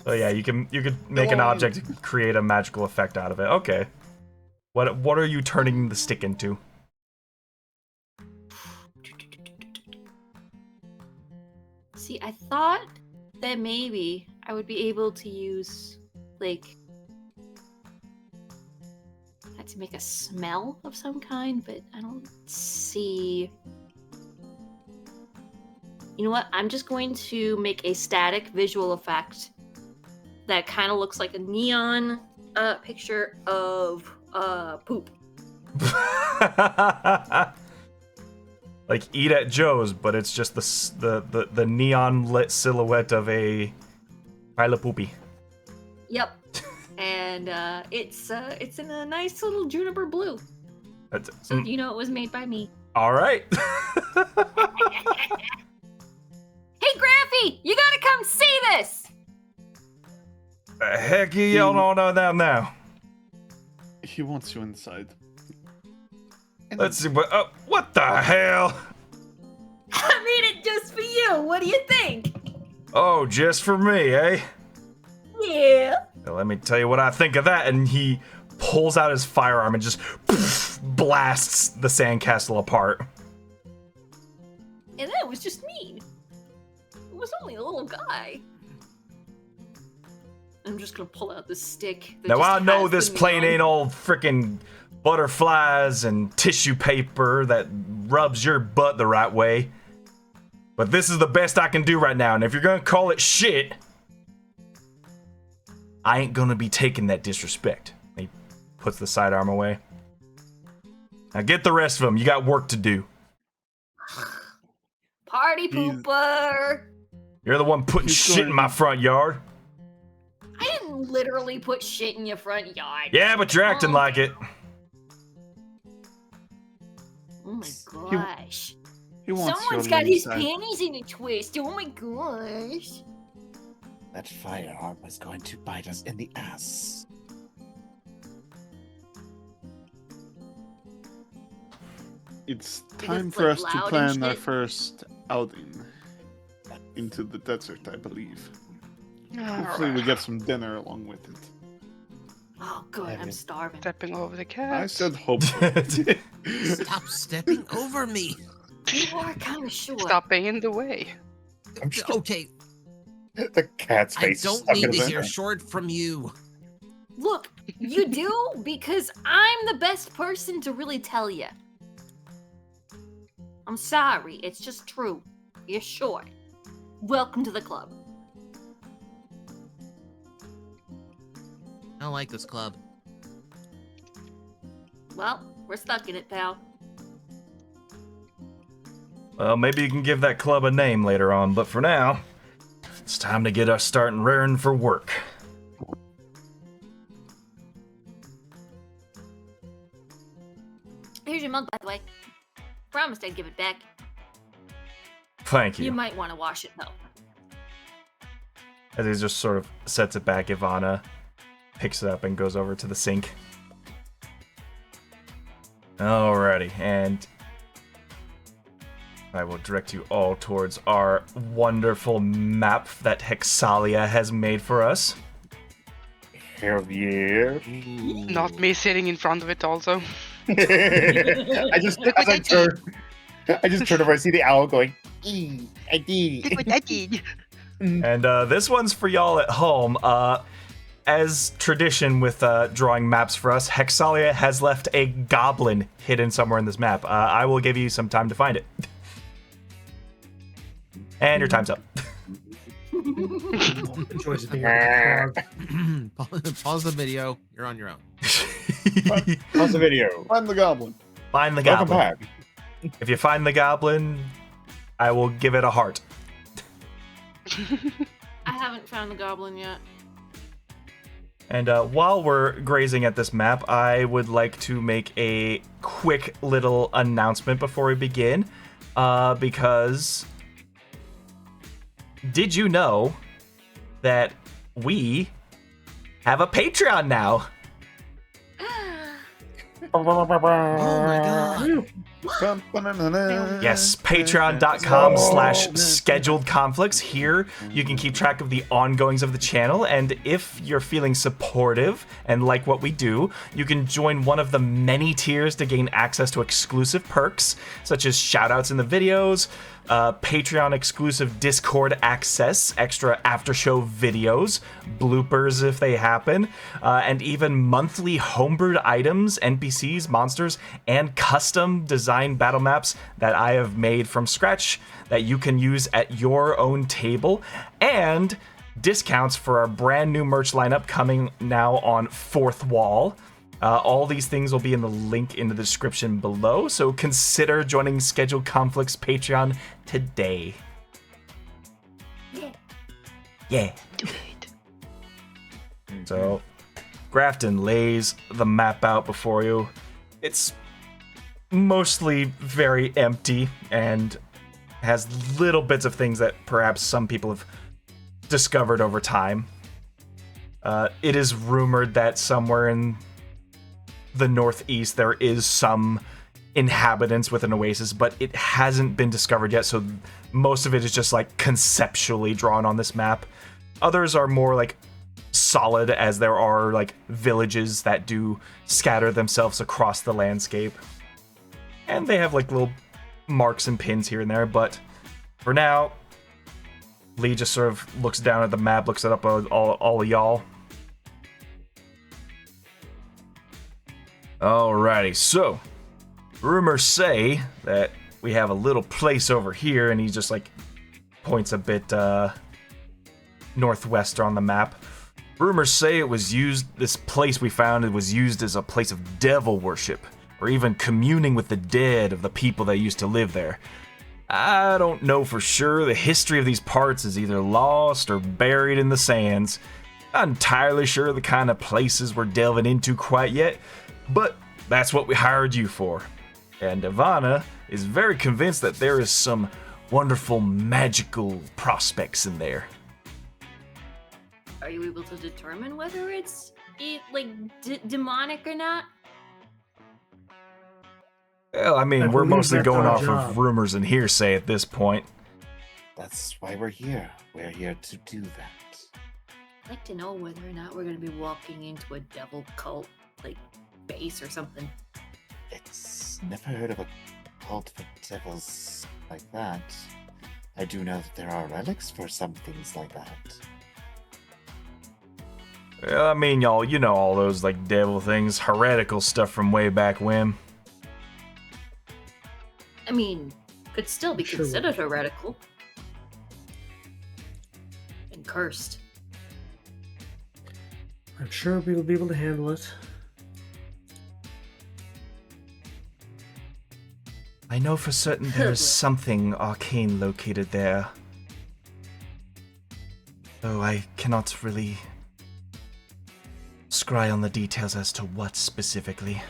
Oh yeah, you could make an object to create a magical effect out of it. Okay. What are you turning the stick into? See, I thought that maybe I would be able to use, like, that to make a smell of some kind, but I don't see... You know what? I'm just going to make a static visual effect that kind of looks like a neon picture of poop. Like Eat at Joe's, but it's just the neon lit silhouette of a pile of poopy. Yep. And it's in a nice little juniper blue. So you know it was made by me. All right. Hey, Graffy, you gotta come see this. The heck you yelling all down now? He wants you inside. Let's see what the hell? I made it just for you. What do you think? Oh, just for me, eh? Yeah. Well, let me tell you what I think of that. And he pulls out his firearm and just blasts the sandcastle apart. And that was just mean. It was only a little guy. I'm just gonna pull out this stick. Now I know this plane ain't all frickin' butterflies and tissue paper that rubs your butt the right way. But this is the best I can do right now, and if you're gonna call it shit, I ain't gonna be taking that disrespect. He puts the sidearm away. Now get the rest of them, you got work to do. Party pooper! You're the one putting shit in my front yard. I didn't literally put shit in your front yard. Yeah, but you're acting like it. Oh my gosh. He wants Someone's you got his inside. panties in a twist. Oh my gosh. That firearm was going to bite us in the ass. It's Because time it's, for like, us to loud and plan our shit. first outing into the desert, I believe. Hopefully we get some dinner along with it. Oh good, I'm starving. Stepping over the cat. I said hopefully. Stop stepping over me. You are kind of short. Stop being in the way. Okay, The cat's I face. don't stuck need in to his hear head. short from you. Look, you do because I'm the best person to really tell you. I'm sorry, it's just true. You're short. Welcome to the club. I don't like this club. Well, we're stuck in it, pal. Well, maybe you can give that club a name later on, but for now, it's time to get us starting raring for work. Here's your mug, by the way. Promised I'd give it back. Thank you. You might want to wash it, though. As he just sort of sets it back, Ivana picks it up and goes over to the sink. Alrighty, and I will direct you all towards our wonderful map that Hexalia has made for us. Hell yeah. Not me sitting in front of it also. I just Look what I did. I just turn over and see the owl going, I did. Look what I did. And this one's for y'all at home. As tradition with drawing maps for us, Hexalia has left a goblin hidden somewhere in this map. I will give you some time to find it. And your time's up. Enjoys being able to pause. Pause the video. You're on your own. Pause the video. Find the goblin. Find the Welcome goblin. back. If you find the goblin, I will give it a heart. I haven't found the goblin yet. And while we're grazing at this map, I would like to make a quick little announcement before we begin. Because did you know that we have a Patreon now? Oh my god. Yes, patreon.com/scheduled conflicts. Here, you can keep track of the ongoings of the channel, and if you're feeling supportive and like what we do, you can join one of the many tiers to gain access to exclusive perks, such as shoutouts in the videos, Patreon exclusive Discord access, extra after show videos, bloopers if they happen, and even monthly homebrewed items, NPCs, monsters, and custom design battle maps that I have made from scratch that you can use at your own table, and discounts for our brand new merch lineup coming now on Fourth Wall. All these things will be in the link in the description below, so consider joining Scheduled Conflicts Patreon today. Yeah. Do it. So, Grafton lays the map out before you. It's mostly very empty and has little bits of things that perhaps some people have discovered over time. It is rumored that somewhere in the northeast there is some inhabitants with an oasis, but it hasn't been discovered yet, so most of it is just like conceptually drawn on this map. Others are more like solid, as there are like villages that do scatter themselves across the landscape, and they have like little marks and pins here and there. But for now, Lee just sort of looks down at the map, looks it up all of y'all. Alrighty, so rumors say that we have a little place over here, and he just like points a bit northwest on the map. Rumors say it was used, this place we found, it was used as a place of devil worship, or even communing with the dead of the people that used to live there. I don't know for sure. The history of these parts is either lost or buried in the sands. Not entirely sure the kind of places we're delving into quite yet, but that's what we hired you for. And Ivana is very convinced that there is some wonderful magical prospects in there. Are you able to determine whether it's demonic or not? Well, I mean, I we're believe mostly that's going our off job. of rumors and hearsay at this point. That's why we're here. We're here to do that. I'd like to know whether or not we're going to be walking into a devil cult, like, base or something. It's never heard of a cult for devils like that. I do know that there are relics for some things like that. Well, I mean, y'all, you know all those, like, devil things, heretical stuff from way back when. I mean, could still be Sure considered heretical. And cursed. I'm sure we'll be able to handle it. I know for certain there is something arcane located there. Though I cannot really scry on the details as to what specifically.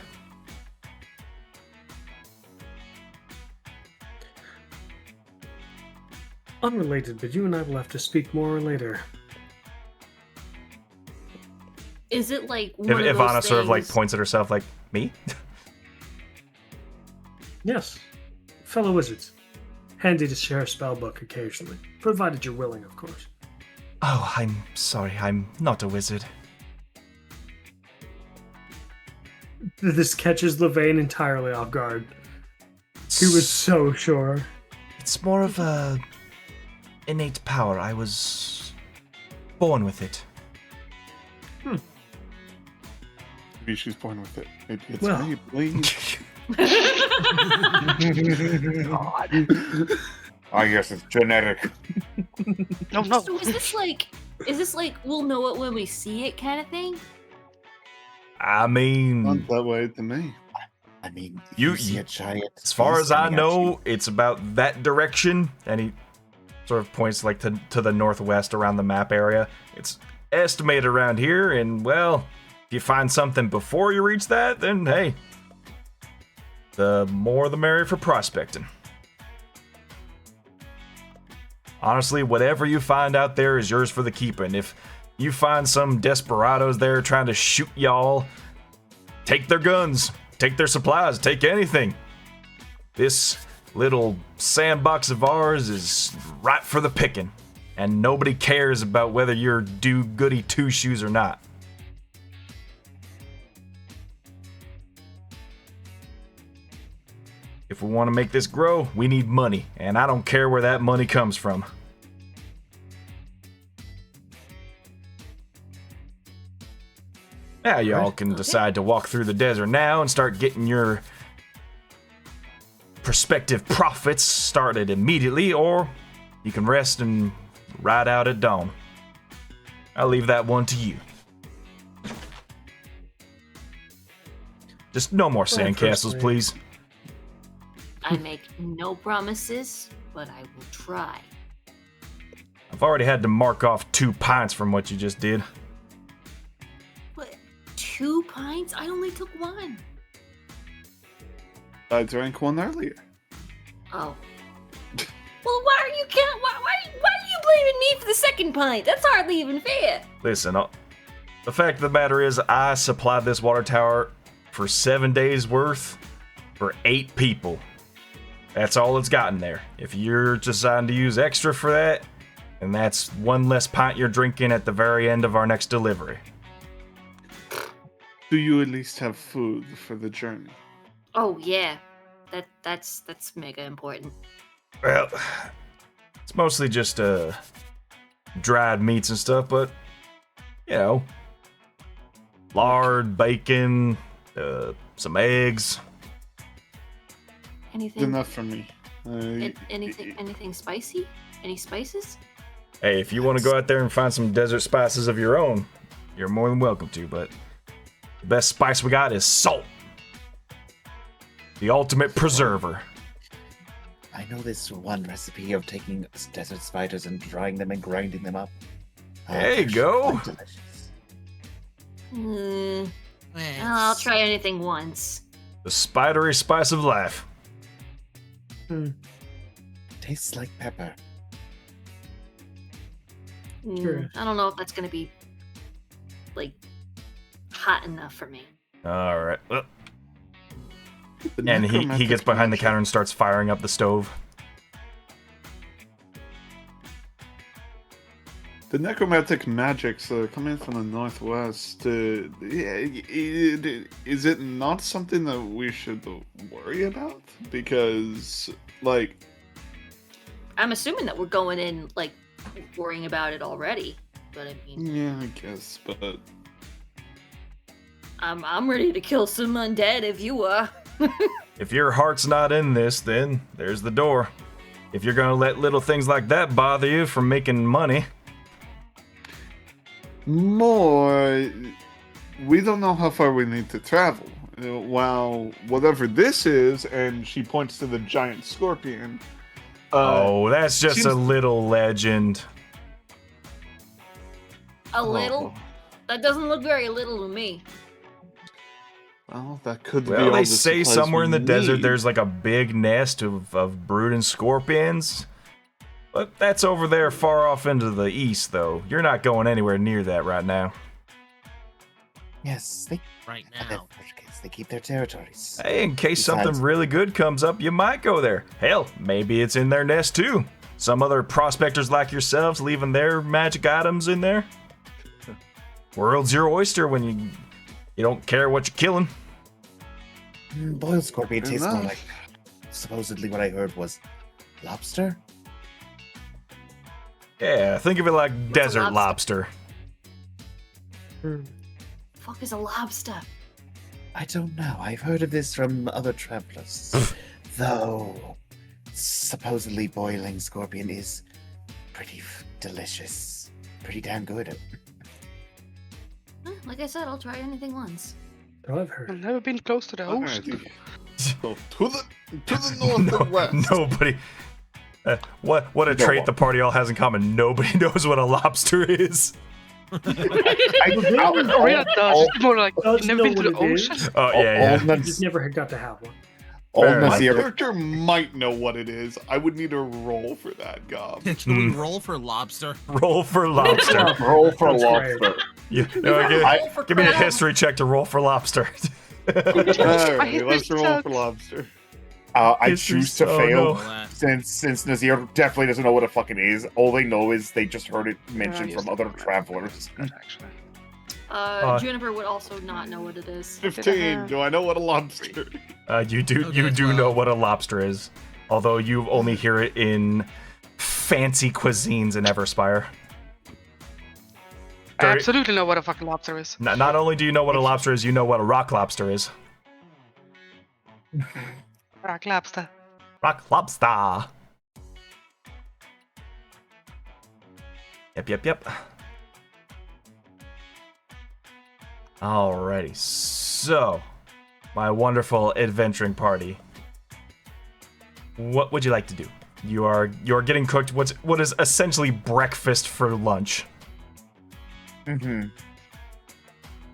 Unrelated, but you and I will have to speak more later. Is it like If one of Ivana those sort of like things- points at herself like, me? Yes. Fellow wizards. Handy to share a spellbook occasionally, provided you're willing, of course. Oh, I'm sorry, I'm not a wizard. This catches Levain entirely off guard. He was so sure. It's more of a innate power. I was born with it. Maybe she's born with it. Maybe it's Well. Maybelline. I guess it's genetic. No, no. So is this like we'll know it when we see it kind of thing? I mean, Not that way to me. I mean, if You- you see a giant. as far face as I coming at know, you, it's about that direction. And he sort of points like to the northwest around the map area. It's estimated around here, and well, if you find something before you reach that, then hey, the more the merrier for prospecting. Honestly, whatever you find out there is yours for the keeping. If you find some desperados there trying to shoot y'all, take their guns, take their supplies, take anything. This little sandbox of ours is right for the picking, and nobody cares about whether you're do-goody two-shoes or not. If we want to make this grow, we need money, and I don't care where that money comes from. Now y'all can decide to walk through the desert now and start getting your prospective profits started immediately, or you can rest and ride out at dawn. I'll leave that one to you. Just no more Well, sandcastles, personally- please. I make no promises, but I will try. I've already had to mark off 2 pints from what you just did. What? 2 pints? I only took 1. I drank one earlier. Oh. Well, why are you count? Why are you blaming me for the second pint? That's hardly even fair. Listen, the fact of the matter is, I supplied this water tower for 7 days worth for 8 people. That's all it's gotten there. If you're deciding to use extra for that, and that's 1 less pint you're drinking at the very end of our next delivery. Do you at least have food for the journey? Oh yeah, that's mega important. Well, it's mostly just dried meats and stuff, but you know, lard, bacon, some eggs. It's Anything? enough for me. Anything spicy? Any spices? Hey, if you want to go out there and find some desert spices of your own, you're more than welcome to, but the best spice we got is salt. The ultimate preserver. I know this one recipe of taking desert spiders and drying them and grinding them up. There you They're go. quite delicious. I'll try anything once. The spidery spice of life. Tastes like pepper. Sure. I don't know if that's gonna be like hot enough for me. All right. The And he necromantic gets behind the magic- counter and starts firing up the stove. The necromantic magics coming from the northwest. Is it not something that we should worry about? Because, like, I'm assuming that we're going in like worrying about it already. But I mean, yeah, I guess, but I'm ready to kill some undead if you are. If your heart's not in this, then there's the door. If you're gonna let little things like that bother you from making money, more, we don't know how far we need to travel. While whatever this is, and she points to the giant scorpion. oh, that's just seems- a little legend. A little? That doesn't look very little to me. Well, that could be Well, all they the say supplies somewhere we in the desert need. there's like a big nest of brooding scorpions. But that's over there far off into the east, though. You're not going anywhere near that right now. Yes, they right are now. they keep their territories. Hey, in case Besides- something really good comes up, you might go there. Hell, maybe it's in their nest too. Some other prospectors like yourselves leaving their magic items in there. World's your oyster when you don't care what you're killing. Boiled scorpion Fair tastes more enough. like, supposedly what I heard was lobster? Yeah, think of it like desert lobster? lobster. Fuck is a lobster? I don't know. I've heard of this from other travelers. Though, supposedly boiling scorpion is pretty delicious. Pretty damn good. Like I said, I'll try anything once. Oh, I've I've heard. never been close to the ocean. Alrighty. So to the north and west. Nobody. What a No. trait the party all has in common. Nobody knows what a lobster is. Rhea does. It's more like Does you've never know been to what the it is. ocean. Oh yeah, yeah. I just never got to have one. Old My Nazir. character might know what it is. I would need a roll for that, Gob. Can we roll for lobster? Roll for lobster. Roll for That's lobster. Give me a history check to roll for lobster. Alright, let's roll for lobster. I History- choose to oh, fail no. Roll that. since Nazir definitely doesn't know what it fucking is. All they know is they just heard it mentioned Yeah, from other travelers. Actually. Juniper would also not know what it is. 15. Do I know what a lobster? You do Okay, do well- know what a lobster is, although you only hear it in fancy cuisines in Everspire. I Very- absolutely know what a fucking lobster is. Not only do you know what a lobster is, you know what a rock lobster is. Rock lobster. Rock lobster. Yep. Alrighty, so my wonderful adventuring party. What would you like to do? You are getting cooked what is essentially breakfast for lunch. Mm-hmm.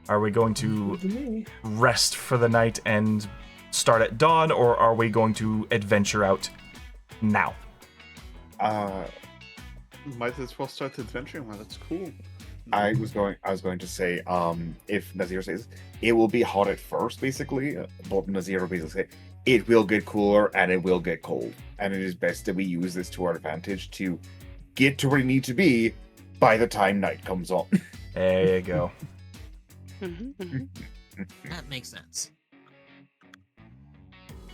Are we going to To me. rest for the night and start at dawn, or are we going to adventure out now? Might as well start adventuring while it's cool. I was going to say, if Nazir says it will be hot at first, basically, but Nazir will basically say it will get cooler and it will get cold, and it is best that we use this to our advantage to get to where we need to be by the time night comes on. There you go. That makes sense.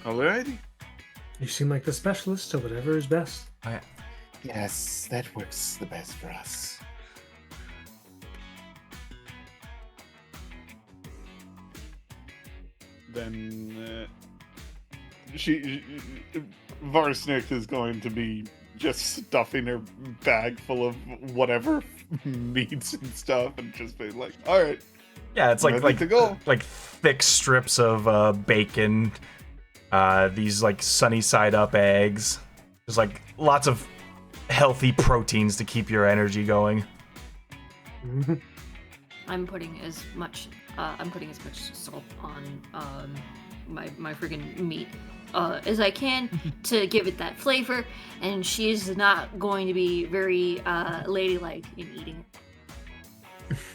Alrighty. You seem like the specialist, so whatever is best. Yes, that works the best for us. Then Varsnick is going to be just stuffing her bag full of whatever meats and stuff, and just be like, "All right, Yeah, it's ready to go." like thick strips of bacon, these like sunny side up eggs. There's like lots of healthy proteins to keep your energy going. I'm putting as much salt on my friggin' meat as I can to give it that flavor, and she's not going to be very ladylike in eating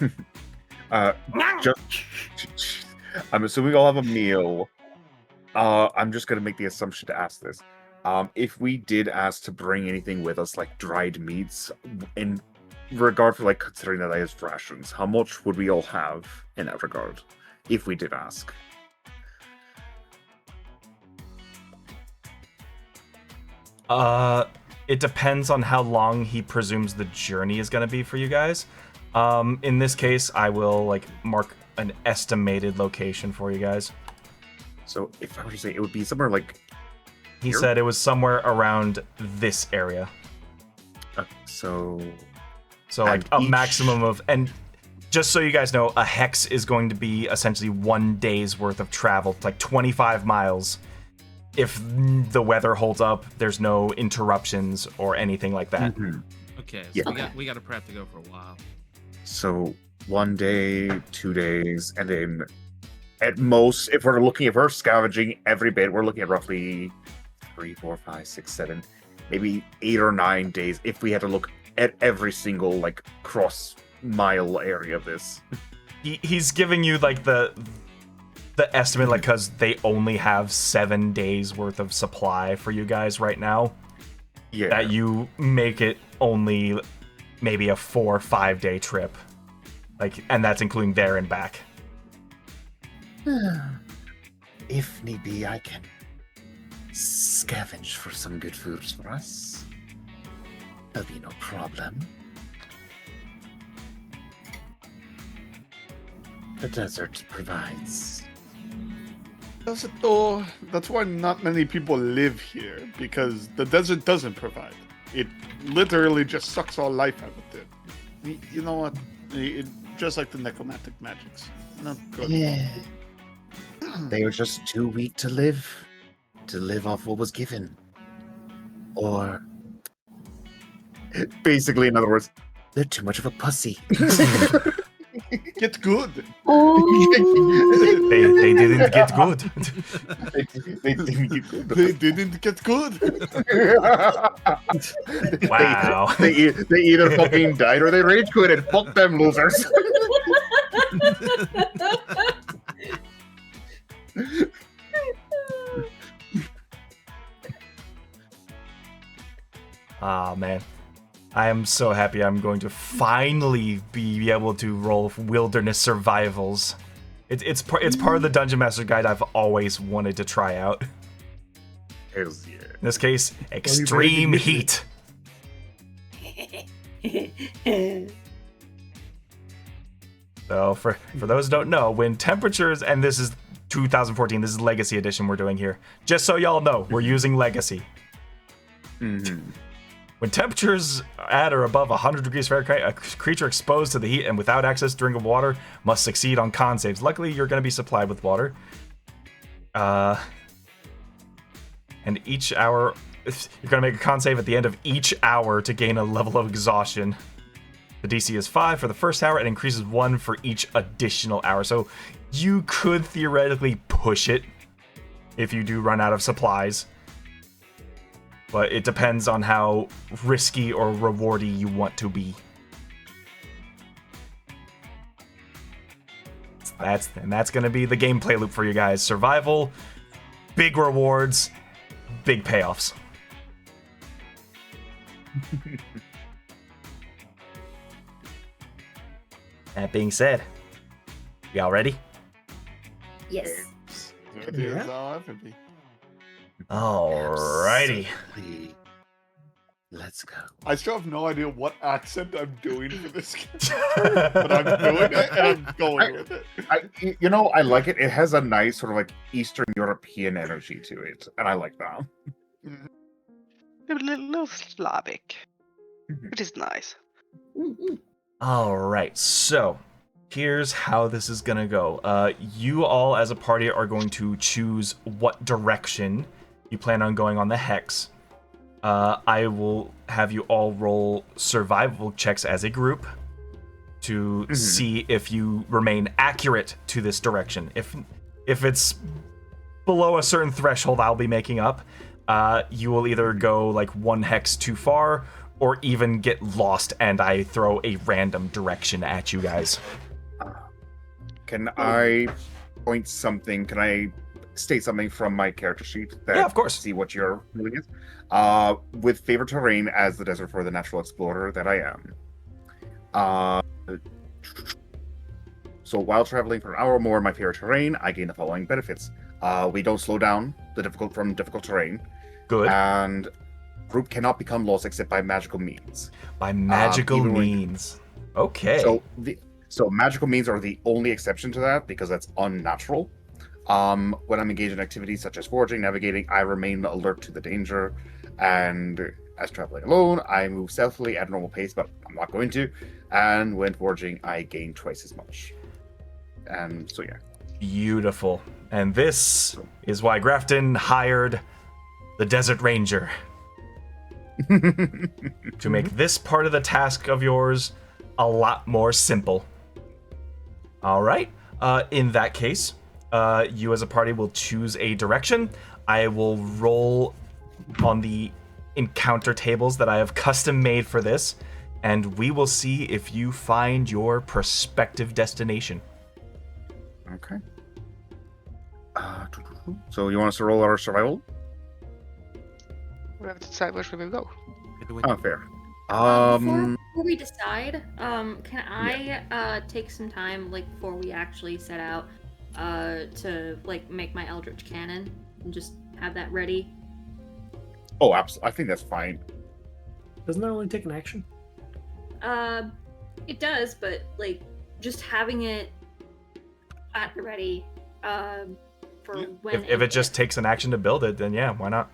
it. Just, I'm assuming I'll have a meal. I'm just gonna make the assumption to ask this. If we did ask to bring anything with us, like dried meats, in regard for like considering that as rations, how much would we all have in that regard? If we did ask. It depends on how long he presumes the journey is going to be for you guys. In this case, I will like mark an estimated location for you guys. So if I were to say, it would be somewhere like He Here? said it was somewhere around this area. So So like And a each- maximum of, and just so you guys know, a hex is going to be essentially 1 day's worth of travel, like 25 miles. If the weather holds up, there's no interruptions or anything like that. Okay, so Yeah. we got to prep to go for a while. So 1 day, 2 days, and then at most, if we're scavenging every bit, we're looking at roughly 3, 4, 5, 6, 7, maybe 8 or 9 days if we had to look at every single like cross mile area of this. he's giving you like the estimate, like, because they only have 7 days worth of supply for you guys right now. Yeah. That you make it only maybe a 4 or 5 day trip, like, and that's including there and back. If need be, I can scavenge for some good foods for us. There'll be no problem. The desert provides. Does it though? That's why not many people live here, because the desert doesn't provide. It literally just sucks all life out of it. You know what? Just like the necromantic magics. Not good. Yeah. They are just too weak to live off what was given. Or, Basically, in other words, they're too much of a pussy. Get good. They didn't get good. they didn't get good. They didn't get good. Wow. They either fucking died or they rage quit, and fuck them losers. Ah, man. I am so happy I'm going to finally be able to roll wilderness survivals. It's part of the Dungeon Master Guide I've always wanted to try out. Hells yeah. In this case, extreme heat. So for those who don't know, when temperatures, and this is 2014, this is Legacy Edition we're doing here. Just so y'all know, we're using Legacy. Mm-hmm. When temperatures at or above 100 degrees Fahrenheit, a creature exposed to the heat and without access to drinking water must succeed on con saves. Luckily, you're going to be supplied with water. And each hour, you're going to make a con save at the end of each hour to gain a level of exhaustion. The DC is 5 for the first hour and increases 1 for each additional hour. So you could theoretically push it if you do run out of supplies. But it depends on how risky or rewardy you want to be. That's going to be the gameplay loop for you guys. Survival, big rewards, big payoffs. That being said, y'all ready? Yes. It is all have to be. Alrighty. Absolutely. Let's go. I still have no idea what accent I'm doing for this game, but I'm doing it and I'm going with it. I like it. It has a nice sort of like Eastern European energy to it, and I like that. A little Slavic, which is nice. Alright, so here's how this is gonna go. You all as a party are going to choose what direction you plan on going on the hex. I will have you all roll survival checks as a group to see if you remain accurate to this direction. If it's below a certain threshold I'll be making up, you will either go like one hex too far or even get lost and I throw a random direction at you guys. Can I point something? Can I state something from my character sheet? Yeah, of course. See what your feeling is. With favorite terrain as the desert for the natural explorer that I am. So while traveling for an hour or more in my favorite terrain, I gain the following benefits. We don't slow down from difficult terrain. Good. And group cannot become lost except by magical means. By magical means. Okay. So magical means are the only exception to that because that's unnatural. When I'm engaged in activities such as foraging, navigating, I remain alert to the danger. And as traveling alone, I move stealthily at a normal pace, but I'm not going to. And when foraging, I gain twice as much. And so, yeah. Beautiful. And this is why Grafton hired the Desert Ranger. To make this part of the task of yours a lot more simple. Alright. In that case, you as a party will choose a direction. I will roll on the encounter tables that I have custom made for this, and we will see if you find your prospective destination. Okay. So you want us to roll our survival? We have to decide where should we go. Oh, fair. Before we decide, can I take some time, like, before we actually set out, to like make my Eldritch Cannon and just have that ready? Oh, absolutely. I think that's fine. Doesn't that only take an action? It does, but like just having it at the ready, for when If it just takes an action to build it, then yeah, why not?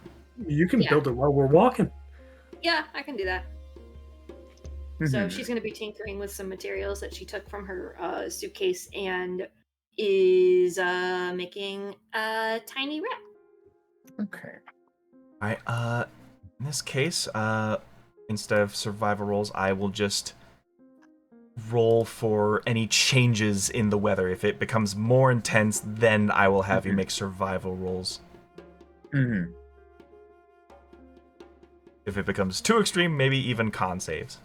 You can Yeah. build it while we're walking. Yeah, I can do that. So Mhm. she's going to be tinkering with some materials that she took from her suitcase and is making a tiny wrap. Okay. Alright, in this case, instead of survival rolls, I will just roll for any changes in the weather. If it becomes more intense, then I will have you make survival rolls. Mm-hmm. If it becomes too extreme, maybe even con saves.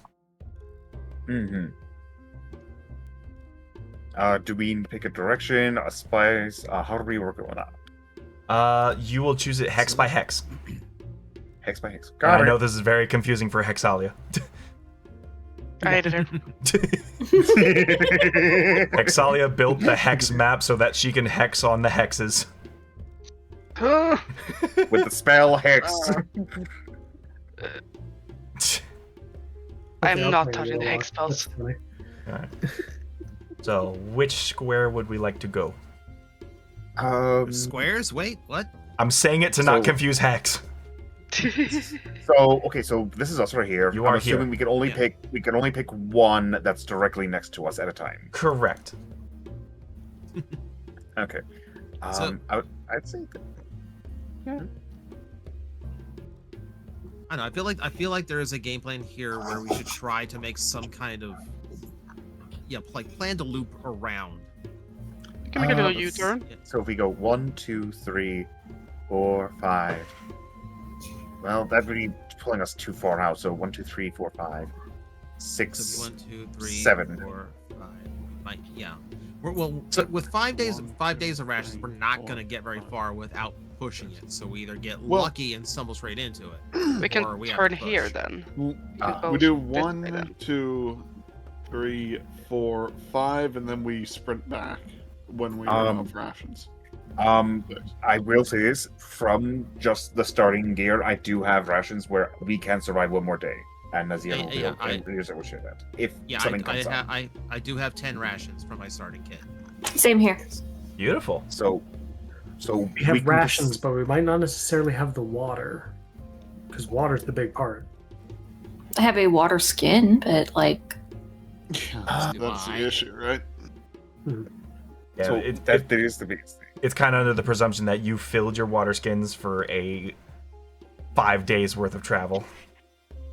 Mm-hmm. Do we pick a direction, a spice? How do we work on that? You will choose it hex by hex. Hex by hex. And Got I it. know this is very confusing for Hexalia. I hated her. Hexalia built the hex map so that she can hex on the hexes. With the spell hex. I'm Okay, I'll not play touching the Warlock. hex spells. That's funny. Alright. So, which square would we like to go? Squares? Wait, what? I'm saying it to not So- confuse hex. So okay, so this is us right here. You I'm are assuming here. we can only Yeah. pick one that's directly next to us at a time. Correct. Okay. So- I'd say I don't know. I feel like there is a game plan here where we should try to make some kind of plan to loop around. You can make a little let's- U-turn. so. If we go 1, 2, 3, 4, 5. Well, that would be pulling us too far out. So 1, 2, 3, 4, 5, 6. So 1, 2, 3, 7. 4, 5. Yeah. Well, So- with 5 days of rations, we're not gonna get very far without pushing it. So we either get Well- lucky and stumble straight into it. We can or we have turn to push. here then. We do This way 1, then. 2, 3, 4, 5, and then we sprint back when we run out of rations. I will say this from just the starting gear. I do have rations where we can survive one more day, and as Yeah, I will share that if Yeah, something comes up. I do have 10 rations from my starting kit. Same here. Beautiful. So We have can rations, just- but we might not necessarily have the water. Because water's the big part. I have a water skin, but like Yeah, that's the issue, right? Yeah, so it, that is the biggest thing. it's kind of under the presumption that you filled your water skins for a 5 days worth of travel.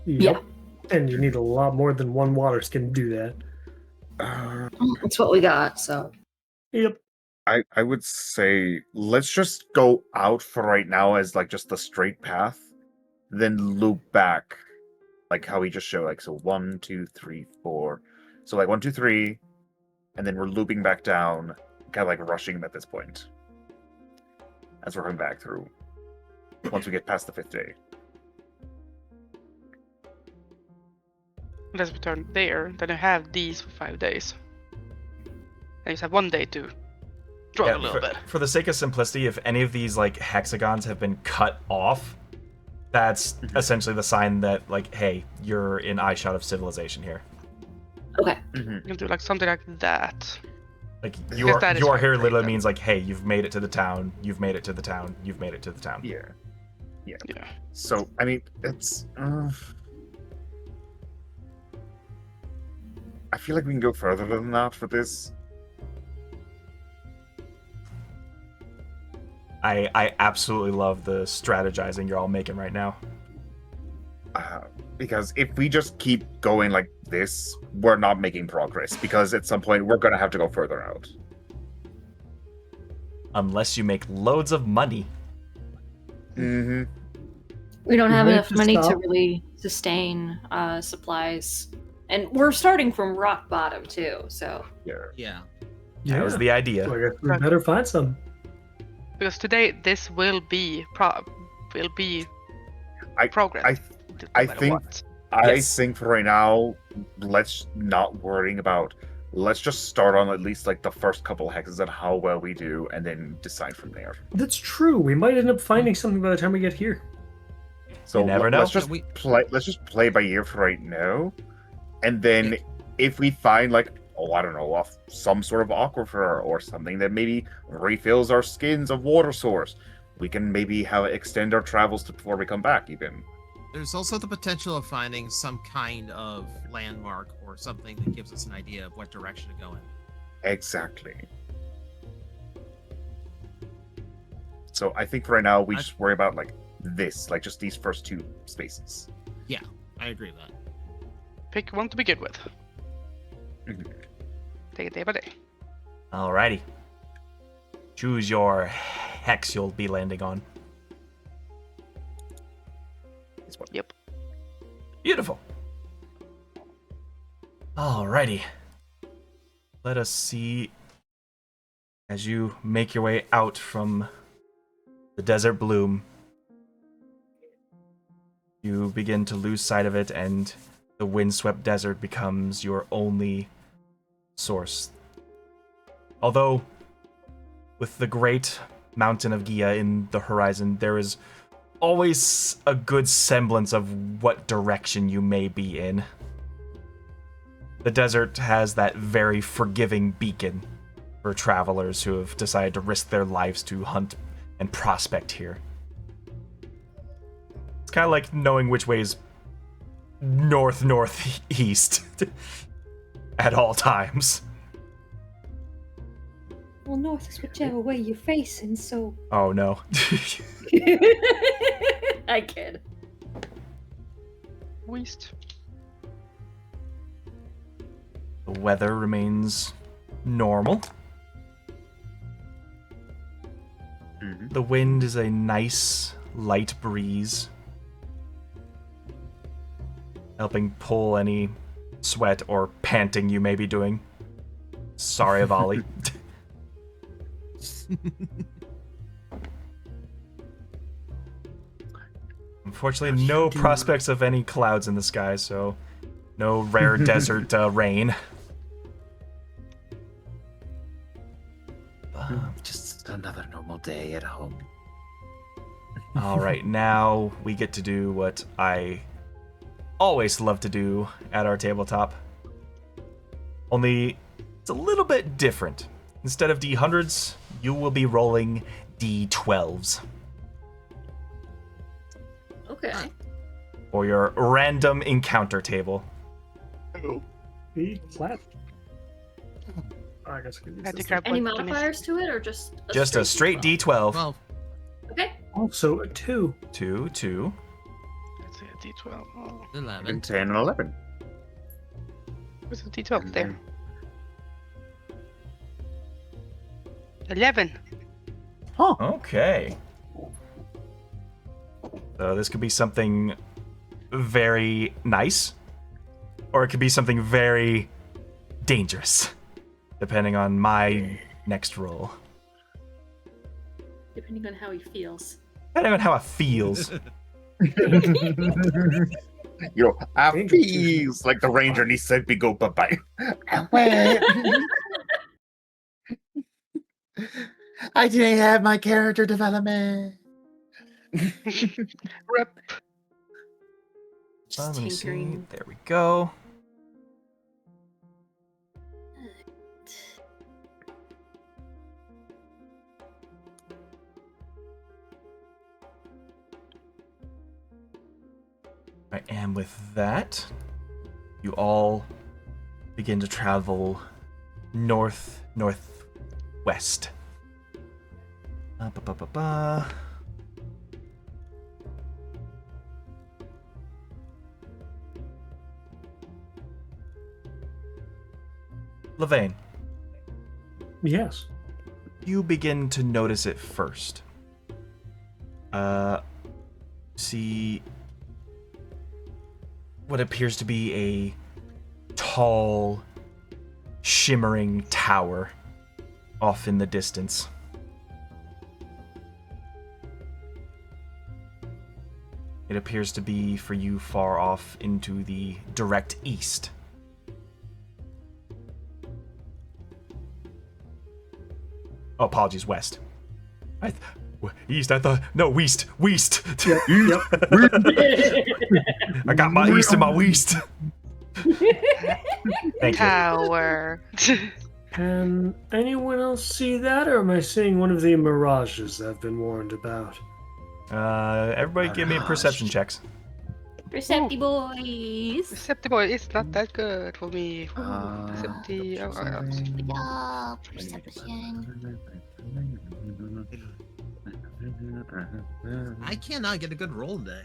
Yep. And you need a lot more than one water skin to do that. that's what we got. So Yep. I would say let's just go out for right now as like just the straight path, then loop back, like how we just showed. Like so, 1, 2, 3, 4. So like 1, 2, 3, and then we're looping back down, kind of like rushing at this point as we're coming back through. Once we get past the 5th day. Let's return there. Then I have these for 5 days. I just have 1 day to draw a little bit. For the sake of simplicity, if any of these like hexagons have been cut off, that's essentially the sign that like, hey, you're in eyeshot of civilization here. okay. You can do like something like that. Like If you are that is you are right, here right, literally then. means like, hey, you've made it to the town, you've made it to the town, you've made it to the town. Yeah. Yeah. So I mean, it's. I feel like we can go further than that for this. I absolutely love the strategizing you're all making right now. Because if we just keep going like this, we're not making progress. Because at some point, we're gonna have to go further out. Unless you make loads of money. Mm-hmm. We don't have might enough have to money to stop. really sustain supplies, and we're starting from rock bottom too. So Yeah. Yeah. That was the idea. So I guess we better find some. Because today this will be I- progress. no I matter think- what. I Yes. think for right now, let's not worrying about. Let's just start on at least like the first couple hexes and how well we do, and then decide from there. That's true. We might end up finding something by the time we get here. So You never know. let's just Yeah, we- play. Let's just play by ear for right now, and then if we find like, oh, I don't know, some sort of aquifer or something that maybe refills our skins of water source, we can maybe extend our travels before we come back. Even There's also the potential of finding some kind of landmark or something that gives us an idea of what direction to go in. exactly. So I think for right now we just worry about like this, like just these first two spaces. I agree with that. Pick one to begin with. Mhm. Take it day by day. Alrighty. Choose your hex you'll be landing on. This one. Yep. Beautiful. Alrighty. Let us see as you make your way out from the desert bloom. You begin to lose sight of it, and the windswept desert becomes your only source. Although, with the great mountain of Gia in the horizon, there is always a good semblance of what direction you may be in. The desert has that very forgiving beacon for travelers who have decided to risk their lives to hunt and prospect here. It's kind of like knowing which way is northeast at all times. Well, north is whichever way you're facing, so. Oh no. I kid. West. The weather remains normal. Mhm. The wind is a nice, light breeze, helping pull any sweat or panting you may be doing. Sorry, Avali. Unfortunately, no prospects of any clouds in the sky, so no rare desert rain. Just another normal day at home. All right, now we get to do what I always love to do at our tabletop. Only it's a little bit different. Instead of D100s, you will be rolling D12s Okay. for your random encounter table. B flat. I guess I could use Had to this grab Any one to miss. modifiers to it, or just Just a straight D12. 12. Okay. Also a 2. 2, 2. Let's see, a D12. Oh, 11. And 10 and 11. where's the D12? And There. then 11. Okay. So this could be something very nice, or it could be something very dangerous, depending on my next roll. Depending on how he feels. Depending on how it feels. You know, I Danger feels like the ranger needs to be go bye-bye. I didn't have my character development. Rep. Just Let me see. tinkering. There we go. And with that, you all begin to travel northwest. Ba-ba-ba-ba. Levain, Yes. you begin to notice it first. See what appears to be a tall, shimmering tower off in the distance. It appears to be for you far off into the direct east. Oh, apologies, west. East, I thought. No, west. Yep. I got my east and my west. Thank you. Tower. Can anyone else see that, or am I seeing one of the mirages I've been warned about? Everybody give me perception checks. Percepti boys. Perceptible, it's not that good for me. Percepti. Perception. I cannot get a good roll today.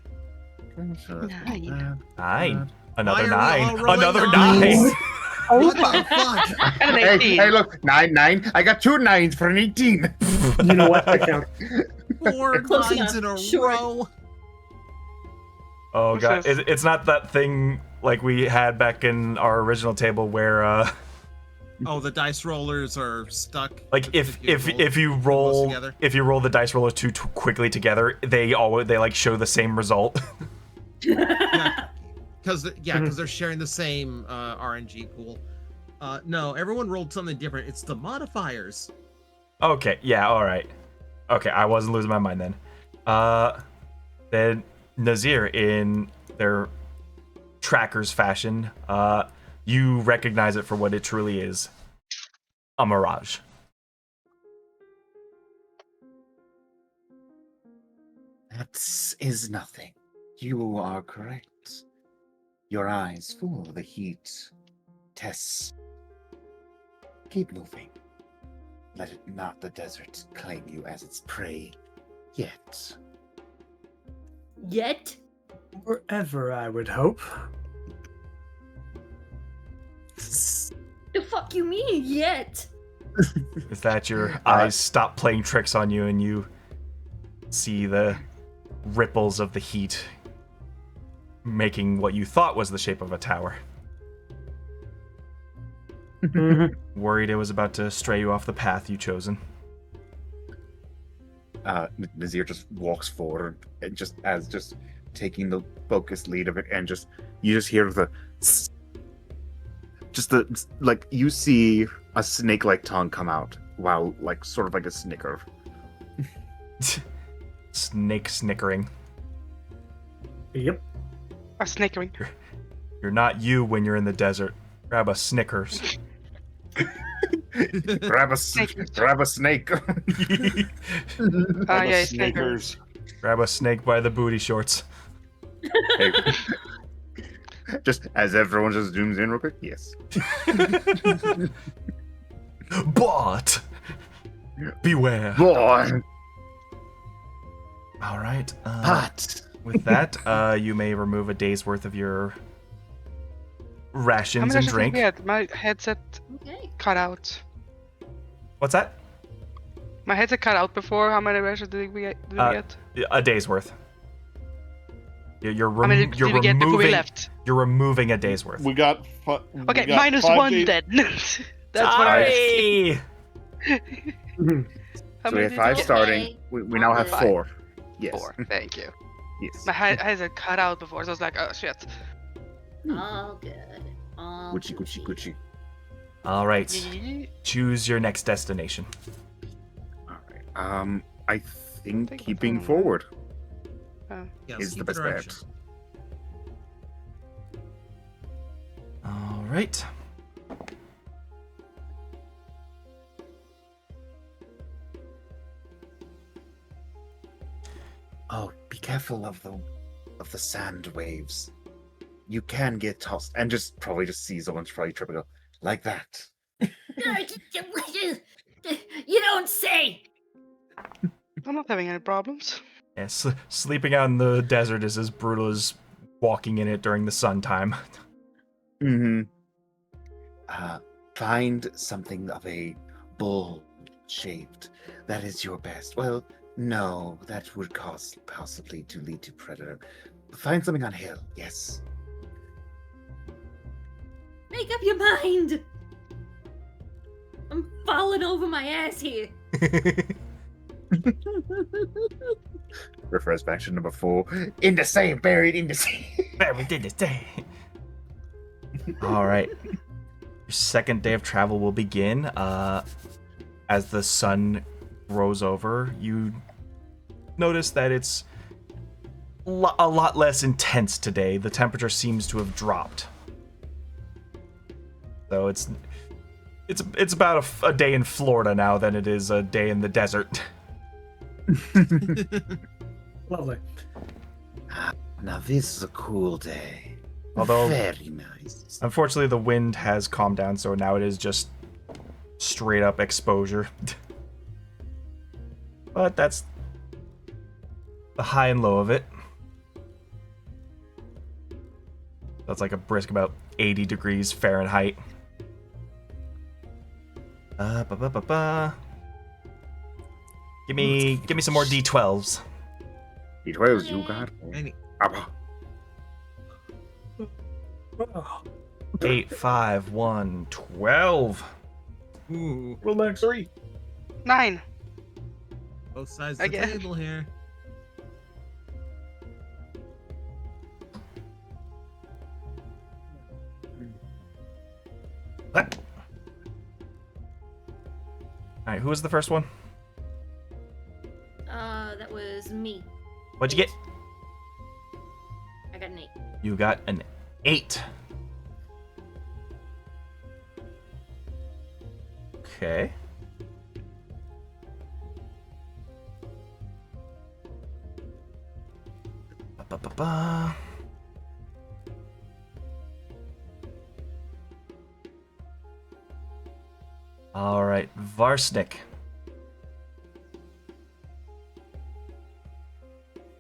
9. 9. Another Why are we 9. all rolling Another nines? 9. What the fuck? And an Hey, 18. hey, look, 9. I got 2 9s for an 18. You know what? I count. 4 Close nines enough. in a Sure. row. Oh god, Says- it's not that thing like we had back in our original table where Oh, the dice rollers are stuck. like if you close roll together. if you roll the dice rollers too quickly together, they like show the same result. Because they're sharing the same RNG pool. No, everyone rolled something different. It's the modifiers. Okay, yeah, all right. Okay, I wasn't losing my mind then. Then Nazir, in their trackers fashion, you recognize it for what it truly is: a mirage. That is nothing. You are correct. Your eyes fool the heat. Tess. Keep moving. Let it not the desert claim you as its prey. Yet. Yet? Forever, I would hope. The fuck you mean, yet? Is that your eyes stop playing tricks on you and you see the ripples of the heat making what you thought was the shape of a tower? Worried it was about to stray you off the path you chosen. Nazir just walks forward and just taking the focused lead of it, and you just hear you see a snake-like tongue come out while sort of like a snicker. Snake snickering. Yep. A snickering. You're not you when you're in the desert. Grab a Snickers. grab a snake. Ah, yeah, Snickers. Snickers. Grab a snake by the booty shorts. Hey. Just as everyone just zooms in real quick. Yes. But beware. Boy. All right. But With that, you may remove a day's worth of your How rations many and rations did we drink. get? My headset Okay. cut out. What's that? My headset cut out before. How many rations did we get? A day's worth. You're, How many did we get before we left? You're removing a day's worth. We got. Okay, minus 1 then. That's what I Aye! How So we many have did 5 you get? starting. We now have 4. Yes. 4. Thank you. Yes. My headset cut out before, so I was like, oh shit. All good. All Gucci. All right. Yeah. Choose your next destination. All right. I think Think keeping forward. forward Yes, is the keep best direction. bet. All right. oh, be careful of the sand waves. You can get tossed, and probably see someone's probably tripping up like that. You don't say. I'm not having any problems. Yes, sleeping out in the desert is as brutal as walking in it during the sun time. Mm-hmm. Find something of a bull shaped. That is your best. Well, no, that would cause possibly to lead to predator. Find something on hill. Yes. Make up your mind. I'm falling over my ass here. Refers back to number 4. In the same, buried in the same. Buried in the same. All right. Your second day of travel will begin. As the sun grows over, you notice that it's a lot less intense today. The temperature seems to have dropped. So it's about a day in Florida now than it is a day in the desert. Lovely. Now this is a cool day. Although, Very nice. unfortunately, the wind has calmed down, so now it is just straight up exposure. But that's the high and low of it. That's like a brisk about 80 degrees Fahrenheit. Give me some more D12s. D12s, you got. Any- Abba. 8, 5, 1, 12. Ooh, Roll max. 3. 9. both sides of the Again. table here. What? Alright, who was the first one? That was me. What'd you get? I got an 8. You got an 8. Okay. Ba-ba-ba-ba. All right, Varsnik.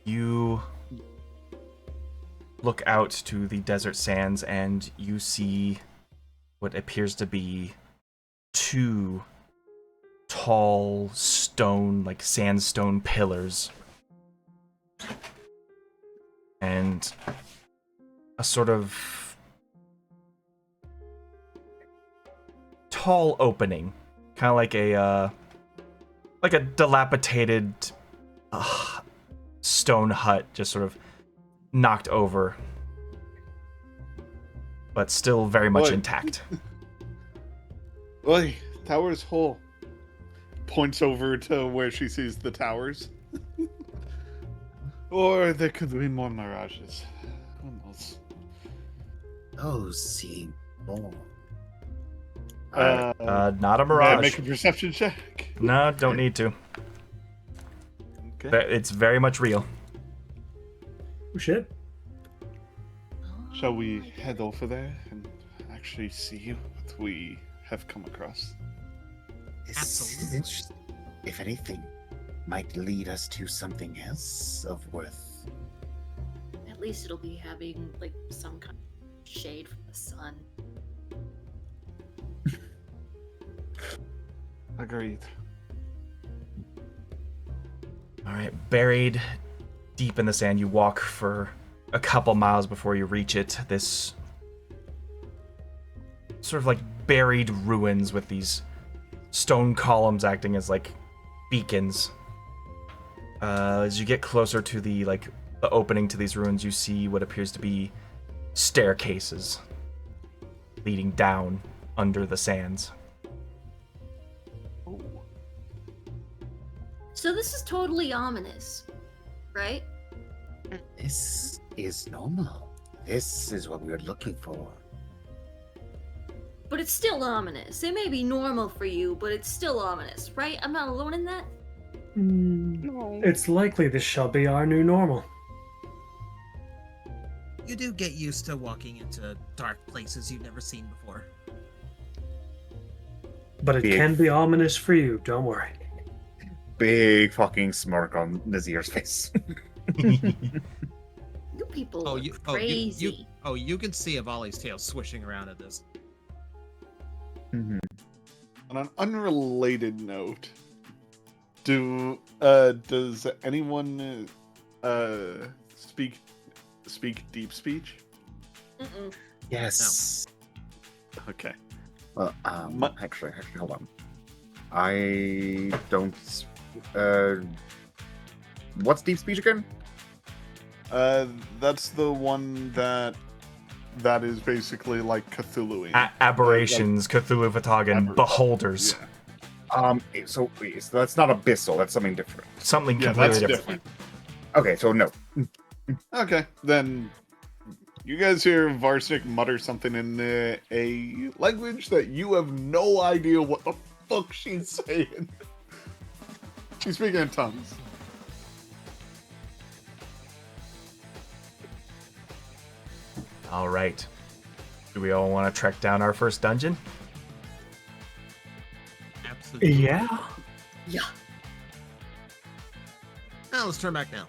You look out to the desert sands and you see what appears to be 2 tall stone, like sandstone pillars. And a sort of tall opening, kind of like a dilapidated stone hut, just sort of knocked over, but still very much Oi. intact. Oi, tower's whole. Points over to where she sees the towers. Or there could be more mirages. Who knows? Those seem more. Not a May I mirage. make a perception check? No, don't need to. Okay. It's very much real. Oh, shit. Shall we head over there and actually see what we have come across? This is Absolutely. interesting. If anything, might lead us to something else of worth. At least it'll be having like some kind of shade from the sun. Agreed. All right, buried deep in the sand, you walk for a couple miles before you reach it. This sort of like buried ruins with these stone columns acting as like beacons. As you get closer to the opening to these ruins, you see what appears to be staircases leading down under the sands. So this is totally ominous, right? This is normal. This is what we were looking for. But it's still ominous. It may be normal for you, but it's still ominous, right? I'm not alone in that. No. It's likely this shall be our new normal. You do get used to walking into dark places you've never seen before. But it Big. can be ominous for you, don't worry. Big fucking smirk on Nazir's face. You people Oh, are you crazy. you can see a volley's tail swishing around at this. Mhm. On an unrelated note, does anyone speak deep speech? Mm-mm. Yes. Okay. Well, My- actually, hold on. I don't. What's deep speech again? That's the one that is basically like Cthulhu. Aberrations, Cthulhu Fatagan, beholders. Yeah. So that's not abyssal. That's something different. Something Yeah, completely that's different. Okay, so no. Okay, then you guys hear Varsnik mutter something in a language that you have no idea what the fuck she's saying. She's speaking in tongues. All right. Do we all want to trek down our first dungeon? Absolutely. Yeah. Yeah. Now let's turn back now.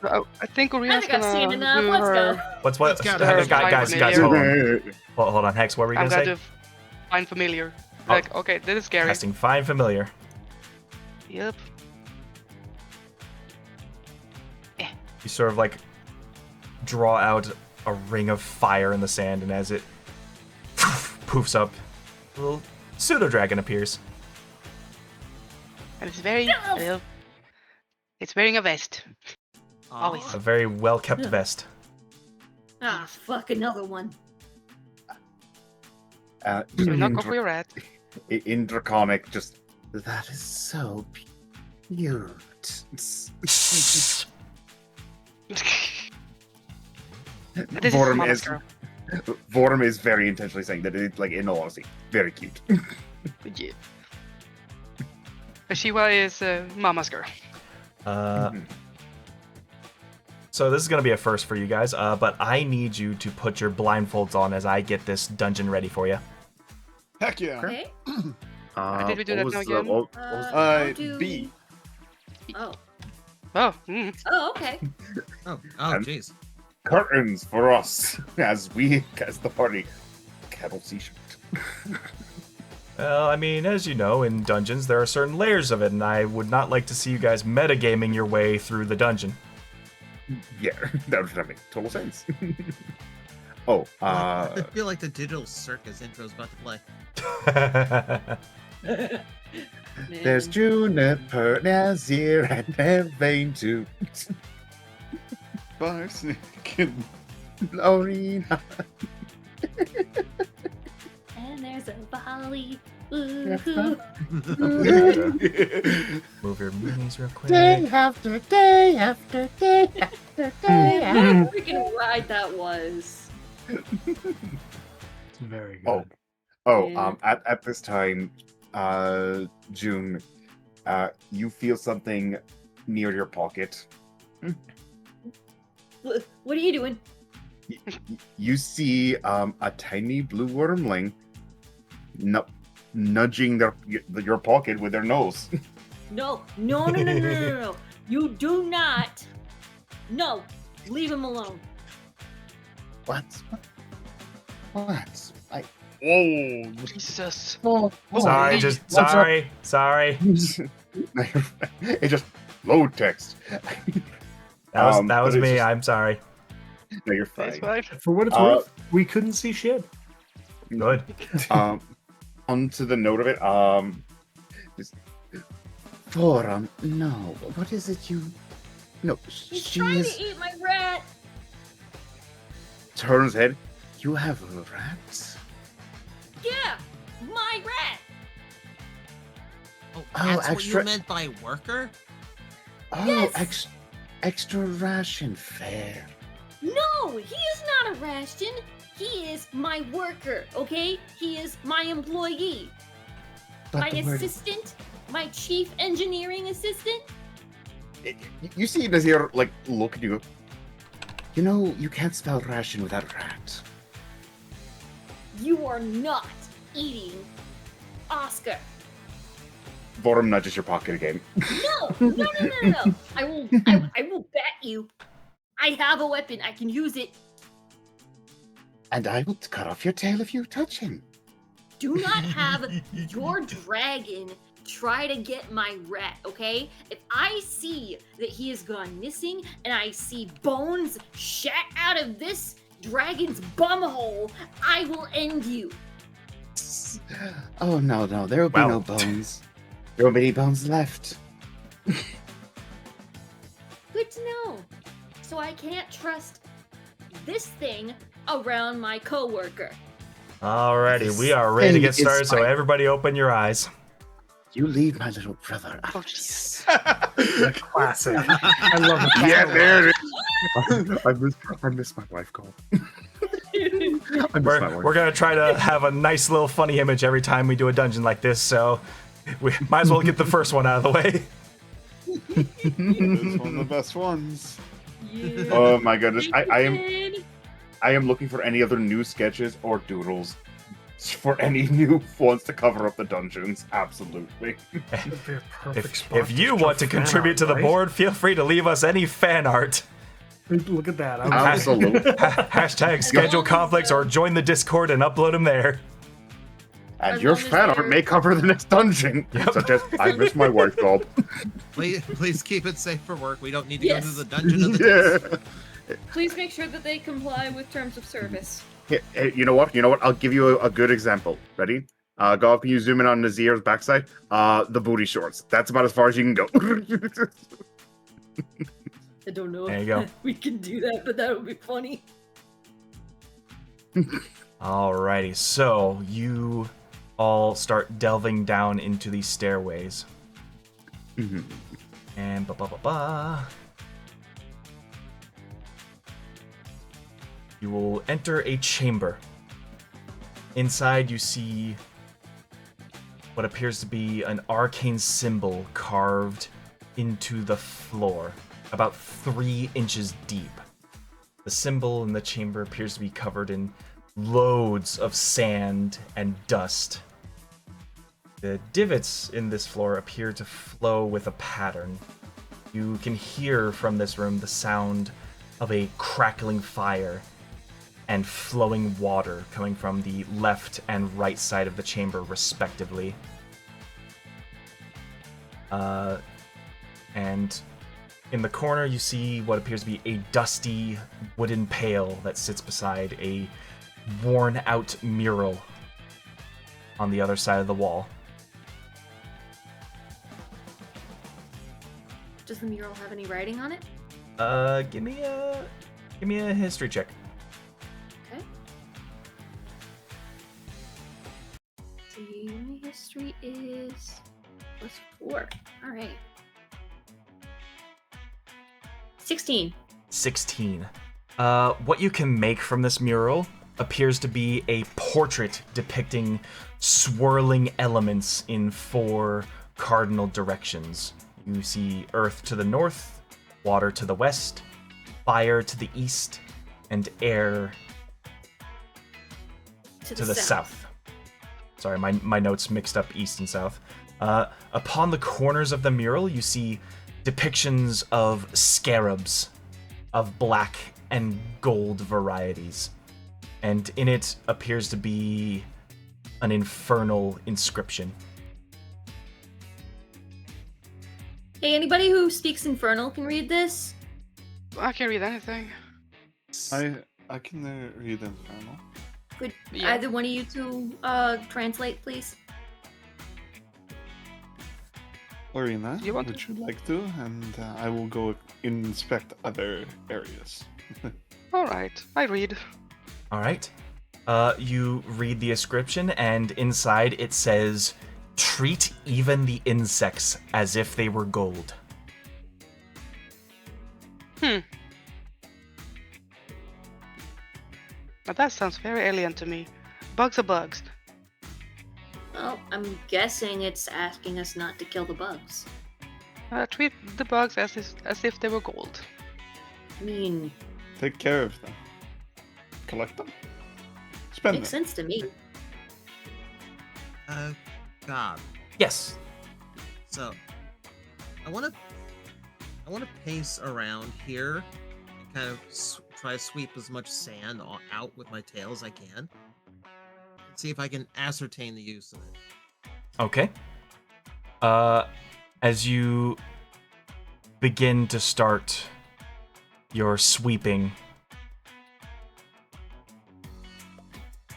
Oh, I think I Oria's think I've seen gonna enough. do Let's her. go. What? Let's go. Guys, hold on. Hold on, Hex. What were you I'm gonna going say? to find familiar. Oh. Like, okay, this is scary. Casting Find Familiar. Yep. You sort of like draw out a ring of fire in the sand, and as it poofs up, a little pseudo dragon appears. And it's very well. It's wearing a vest. Always. A very well kept vest. Ah, fuck, another one. So we knock off where you're at. In Draconic, just That is so cute. This is Vorum Mama's is girl. Vorum is very intentionally saying that it, like, in all honesty, very cute. Yeah. Shiva is Mama's girl. So this is going to be a first for you guys, but I need you to put your blindfolds on as I get this dungeon ready for you. Heck yeah. Okay. Did we do that what now was the- again? what was the- How do- B. Oh. Oh, Oh, okay. Oh, And- jeez. curtains for us as the party cannot see shit. Well, I mean, as you know, in dungeons there are certain layers of it, and I would not like to see you guys metagaming your way through the dungeon. Yeah, that makes total sense. Oh, I feel like the digital circus intro's about to play. there's Juniper, Nazir, and Evane too. Varsnik and Lorena. And there's a volley. Woohoo. Move your minis real quick. Day after day after day after day What after a freaking ride that was. It's very good. Oh, Yeah. at this time, June, you feel something near your pocket. What are you doing? You see a tiny blue wormling nudging your pocket with their nose. No. You do not. No. Leave him alone. What? What? whoa, Jesus. Sorry, sorry. It just load text. That was but me. it's just- I'm sorry. No, you're That's fine. fine. For what it's worth, we couldn't see shit. Good. Onto the note of it, Forum, no. What is it you... No, He's she trying is... to eat my rat. turns head. You have rats? Yeah, my rat. Oh, Oh, that's what extra- you meant by worker? Oh, Yes. extra ration fare. No, he is not a ration. He is my worker, okay? He is my employee. But My the word... assistant, my chief engineering assistant. You see Nazir like look at you. You know, you can't spell ration without rat. You are not eating Oscar. Vorum nudges your pocket again. No. I will bet you. I have a weapon. I can use it. And I will cut off your tail if you touch him. Do not have your dragon try to get my rat, okay? If I see that he has gone missing and I see bones shat out of this dragon's bumhole, I will end you. Oh, no, there will be Well. no bones. There won't be any bones left. Good to know. So I can't trust this thing around my coworker. Alrighty, we are ready to get This thing is started, so fine. everybody open your eyes. You leave my little brother out Oh, of this. Classic. I love it. Yeah, there it is. I miss my wife, Cole. I miss my wife. We're gonna try to have a nice little funny image every time we do a dungeon like this, so we might as well get the first one out of the way. It's one of the best ones. Yeah. Oh my goodness, I am Ethan. I am looking for any other new sketches or doodles for any new ones to cover up the dungeons. Absolutely. That'd be a perfect If, spot if you for want to fan contribute art, to the right? board, feel free to leave us any fan art. Look at that. Absolutely. Hashtag schedule long as conflicts or the- join the Discord and upload them there. And As your long as fan art they're- may cover the next dungeon. Yep. Such as I miss my wife, Gob. Please keep it safe for work. We don't need to go to Yes. the dungeon of the Yeah. Please make sure that they comply with terms of service. Hey, you know what? I'll give you a good example. Ready? Gob, can you zoom in on Nazir's backside? The booty shorts. That's about as far as you can go. I don't know There if you go. we can do that, but that would be funny. Alrighty, so you all start delving down into these stairways. Mhm. And ba. You will enter a chamber. Inside, you see what appears to be an arcane symbol carved into the floor, about 3 inches deep. The symbol in the chamber appears to be covered in loads of sand and dust. The divots in this floor appear to flow with a pattern. You can hear from this room the sound of a crackling fire and flowing water coming from the left and right side of the chamber, respectively. And in the corner, you see what appears to be a dusty wooden pail that sits beside a worn-out mural on the other side of the wall. Does the mural have any writing on it? Give me a history check. Okay. See, my history is +4. All right. 16. 16. What you can make from this mural appears to be a portrait depicting swirling elements in 4 cardinal directions. You see earth to the north, water to the west, fire to the east, and air to the south. Sorry, my notes mixed up east and south. Upon the corners of the mural, you see depictions of scarabs of black and gold varieties. And in it appears to be an infernal inscription. Hey, anybody who speaks Infernal can read this? I can't read anything. I can read Infernal. Could Yeah. either one of you two translate, please? Lorena, You want would to? you like to? And I will go inspect other areas. All right, I read. All right. You read the inscription, and inside it says, "Treat even the insects as if they were gold." Now that sounds very alien to me. Bugs are bugs. Well, I'm guessing it's asking us not to kill the bugs. Treat the bugs as if they were gold. I mean, Take care of them. Collect them. Spend makes them. sense to me. God. Yes. So, I want to pace around here and kind of try to sweep as much sand out with my tail as I can, and see if I can ascertain the use of it. Okay. As you begin to start your sweeping,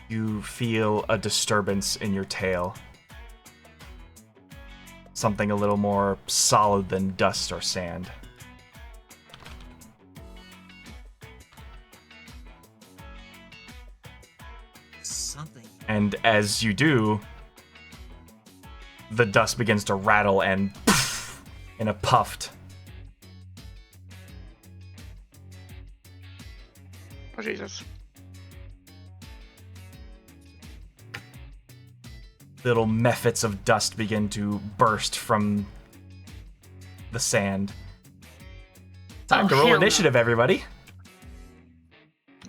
you feel a disturbance in your tail. Something a little more solid than dust or sand. Something. And as you do, the dust begins to rattle and in a puffed. Oh, Jesus. Little mephits of dust begin to burst from the sand. Time to roll hell initiative, everybody.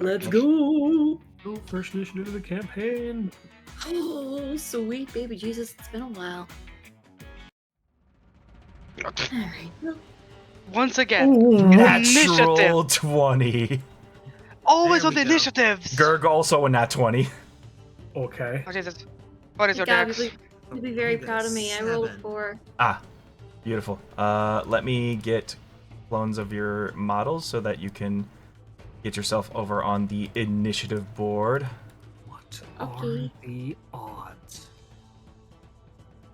Let's go. First initiative of the campaign. Oh, sweet baby Jesus, it's been a while. Alright, well, Once again, Ooh, Natural 20. always There on the we go. initiatives. Gerg also a nat 20. Okay. Oh, Jesus. What is your God, dex? you'll be very You got proud of me. I rolled a 7. 4. Ah, beautiful. Let me get clones of your models so that you can get yourself over on the initiative board. What Okay. are the odds?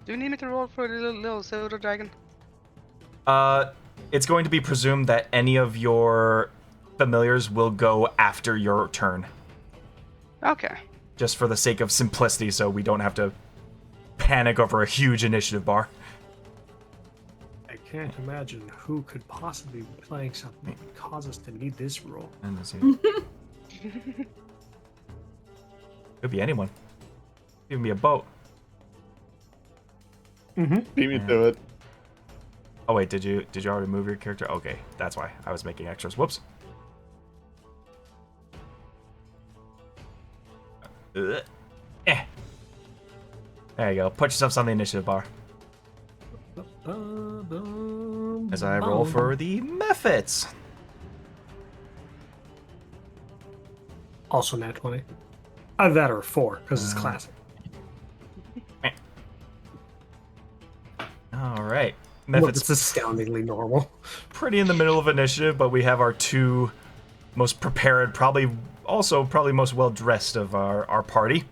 Do you need me to roll for the little silver dragon? It's going to be presumed that any of your familiars will go after your turn, Okay. just for the sake of simplicity, so we don't have to panic over a huge initiative bar. I can't imagine who could possibly be playing something that would cause us to need this roll. And let's see. Could be anyone. Could even be a boat. Mm-hmm. Beat me to it. Oh wait, did you already move your character? Okay, that's why I was making extras. Whoops. Eh. There you go. Put yourself on the initiative bar as I roll for the mephits. Also nat 20. Either that or a 4, because it's classic. All right. Look, Mephits it's astoundingly normal. pretty in the middle of initiative, but we have our two most prepared, probably most well dressed of our party.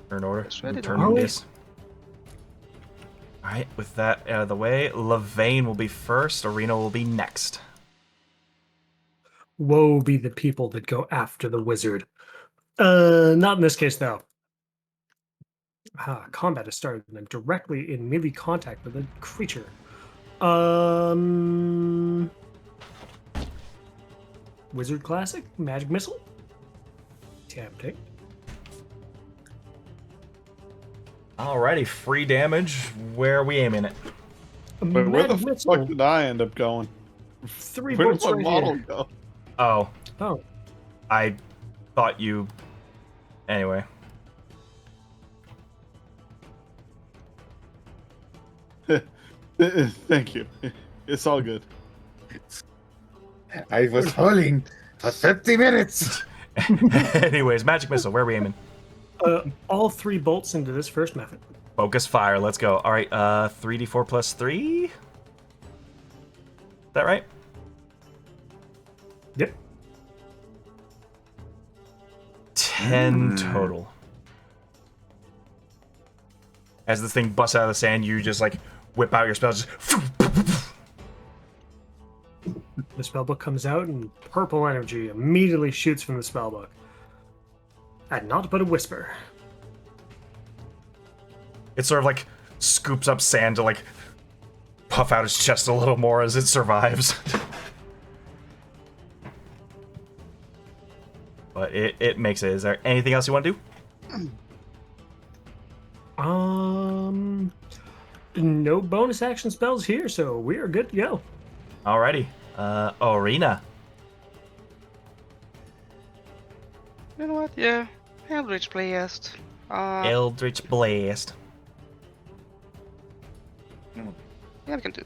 Turn order. That's ready to Turn roll. this. All right. With that out of the way, Levane will be first. Arena will be next. Woe be the people that go after the wizard. Not in this case, though. Combat has started and I'm directly in melee contact with a creature. Wizard Classic? Magic Missile? Tempting. Alrighty, free damage. Where are we aiming it? Wait, where the Magic Missile. fuck did I end up going? 3 Where did bolts my right model here. go? Oh, Oh, I thought you. Anyway. Thank you. It's all good. I was holding for 50 minutes. Anyways, magic missile. Where are we aiming? all 3 bolts into this first method. Focus fire. Let's go. All right. 3d4 plus 3. Is that right? Yep. 10 total. As this thing busts out of the sand, you just like whip out your spell. Just The spellbook comes out and purple energy immediately shoots from the spellbook. And not but a whisper. it sort of like scoops up sand to like puff out its chest a little more as it survives. But it makes it. Is there anything else you want to do? No bonus action spells here, so we are good to go. Alrighty. Arena. You know what? Yeah. Eldritch Blast. Eldritch Blast. Yeah, we can do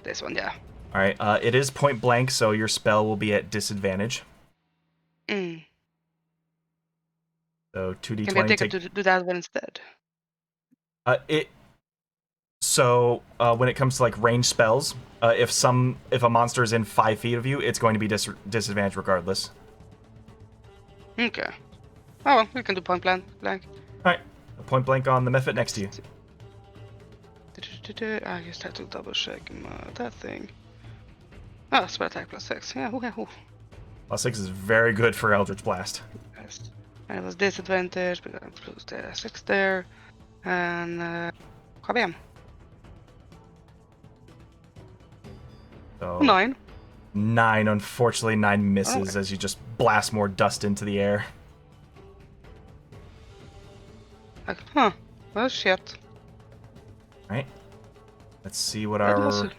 this one, yeah. Alright, it is point blank, so your spell will be at disadvantage. Mm. So 2d20 Can we take take... it to do that one instead? When it comes to like range spells, if a monster is in 5 feet of you, it's going to be disadvantaged regardless. Okay. Oh well, we can do point blank. Alright. Point blank on the Mephit next to you. I just have to double check that thing. Oh, spell attack +6. Yeah, ooh. +6 is very good for Eldritch Blast. Yes. And it was disadvantage, but I plus the 6 there. And kabam. So 9. 9, unfortunately, 9 misses as you just blast more dust into the air. Like, well, shit. Right. Let's see what That our... was-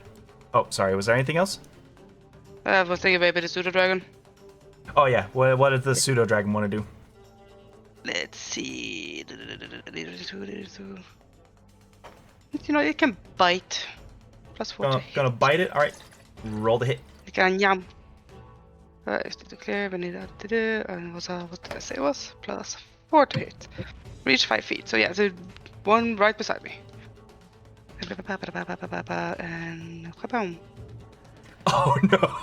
Oh, sorry, was there anything else? I was thinking maybe the pseudo dragon. Oh yeah, what does the pseudo-dragon want to do? Let's see. You know, it can bite. +4 to hit. Gonna bite it? Alright. Roll the hit. It can yum. Is to clear when it had to do. And what did I say it was? +4 to hit. Reach 5 feet. So yeah, the one right beside me. And kabam. Oh no!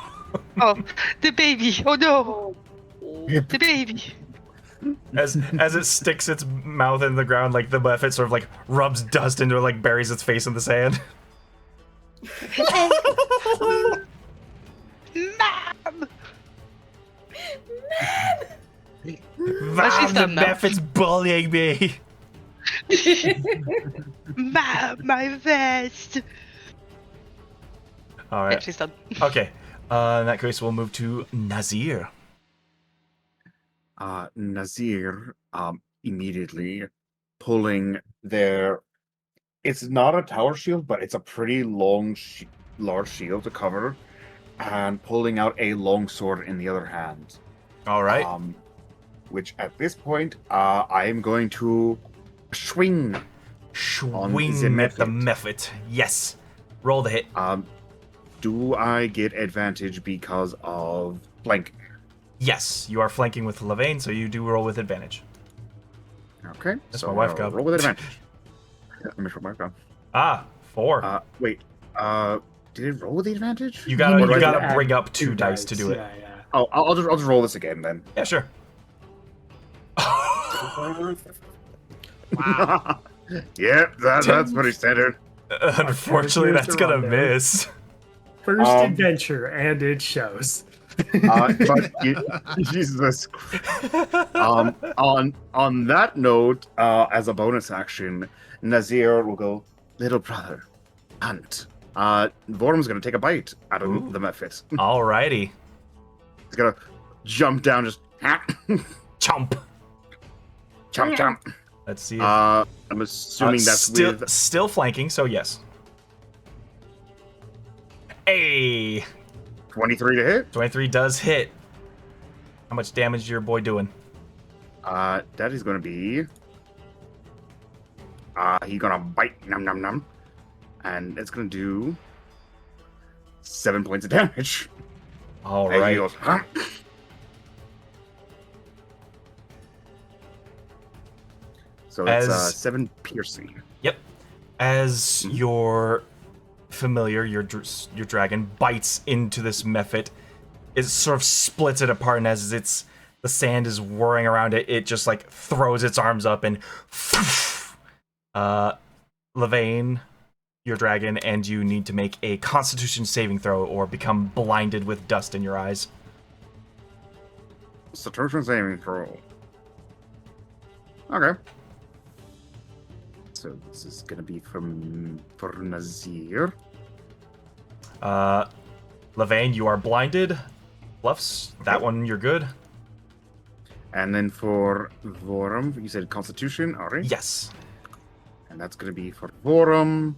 Oh, the baby! Oh no! The baby! As it sticks its mouth in the ground, like the Mephit sort of like rubs dust into it, like buries its face in the sand. Mom! Mom, she's the done now. Mephit's bullying me! Mom, my vest! Yeah, Alright. she's done. Okay. In that case, we'll move to Nazir. Nazir immediately pulling their. It's not a tower shield, but it's a pretty large shield to cover, and pulling out a long sword in the other hand. Alright. Which at this point, I am going to swing. Swing at the Mephit. Yes. Roll the hit. Do I get advantage because of flanking? Yes, you are flanking with Levane, so you do roll with advantage. Okay. That's so my wife I'll got. roll with advantage. Let me put my gun. Ah, 4. Wait. Did it roll with the advantage? You gotta Or do I gotta bring up 2 dice to do it. Yeah. Oh, I'll just roll this again then. Yeah, sure. Wow. Yep, that's pretty standard. Unfortunately, that's gonna Rondo. miss. First Um, adventure, and it shows. But Jesus. On that note, as a bonus action, Nazir will go, little brother, hunt. Vorm's gonna take a bite out Ooh. of the Mephit. Alrighty. He's gonna jump down, just Chomp. chomp. Let's see. If, I'm assuming that's with still flanking, so yes. Hey, 23 to hit. 23 does hit. How much damage is your boy doing? That is gonna be. He's gonna bite, num, and it's gonna do 7 points of damage. All And he right. goes, huh? So it's As- 7 piercing. Yep. As your familiar, your dragon bites into this Mephit, it sort of splits it apart, and as the sand is whirring around it, it just like throws its arms up and Levane, your dragon, and you need to make a Constitution saving throw or become blinded with dust in your eyes. Constitution saving throw. Okay. So this is gonna be for Nazir. Levane, you are blinded. Bluffs, that one you're good. And then for Vorum, you said Constitution, alright. Yes. And that's gonna be for Vorum.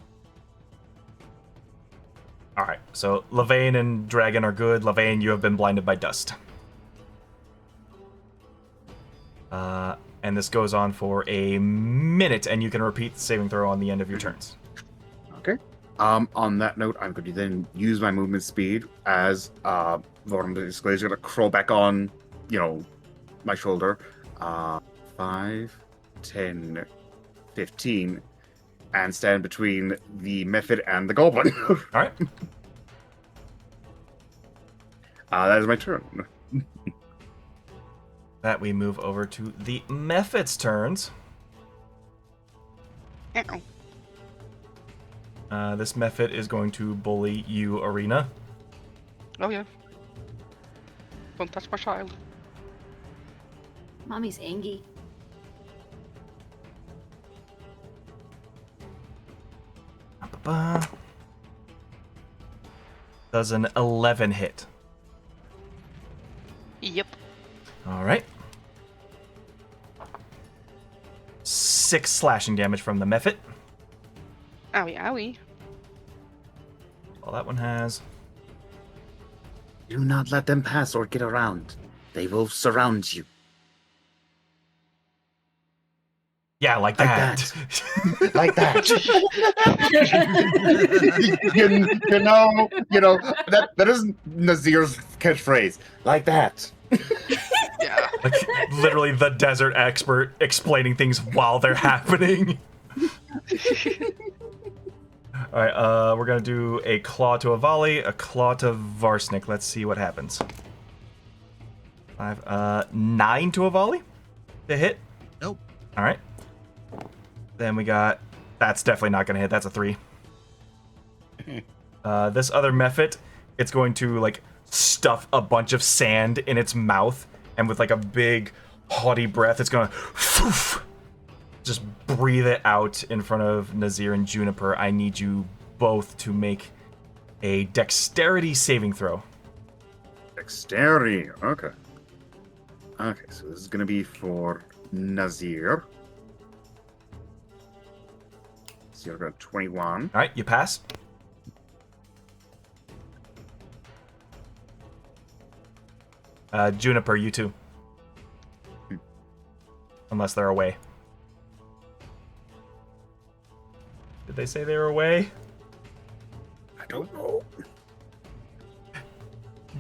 Alright, so Levane and Dragon are good. Levane, you have been blinded by dust. And this goes on for a minute, and you can repeat the saving throw on the end of your turns. Okay. On that note, I'm going to then use my movement speed as Vorum is going to crawl back on, my shoulder. 5, 10, 15, and stand between the Mephit and the Goblin. Alright. That is my turn. that, we move over to the Mephit's turns. This Mephit is going to bully you, Arena. Oh yeah. Don't touch my child. Mommy's angry. Ba-ba. Does an 11 hit. Yep. All right. 6 slashing damage from the Mephit. Owie, owie. All that one has. Do not let them pass or get around. They will surround you. Yeah, like Like that. Like that. That isn't Nazir's catchphrase. Like that. Yeah. Like, literally the desert expert explaining things while they're happening. Alright, we're gonna do a claw to a volley, a claw to Varsnik. Let's see what happens. 9 to a volley to hit. Nope. Alright. Then we got... That's definitely not gonna hit. That's a 3. This other Mephit, it's going to, like, stuff a bunch of sand in its mouth, and with, like, a big, haughty breath, it's gonna... just breathe it out in front of Nazir and Juniper. I need you both to make a dexterity saving throw. Dexterity. Okay. Okay, so this is going to be for Nazir. So you're got 21. All right, you pass. Juniper, you too. Unless they're away. Did they say they were away? I don't know.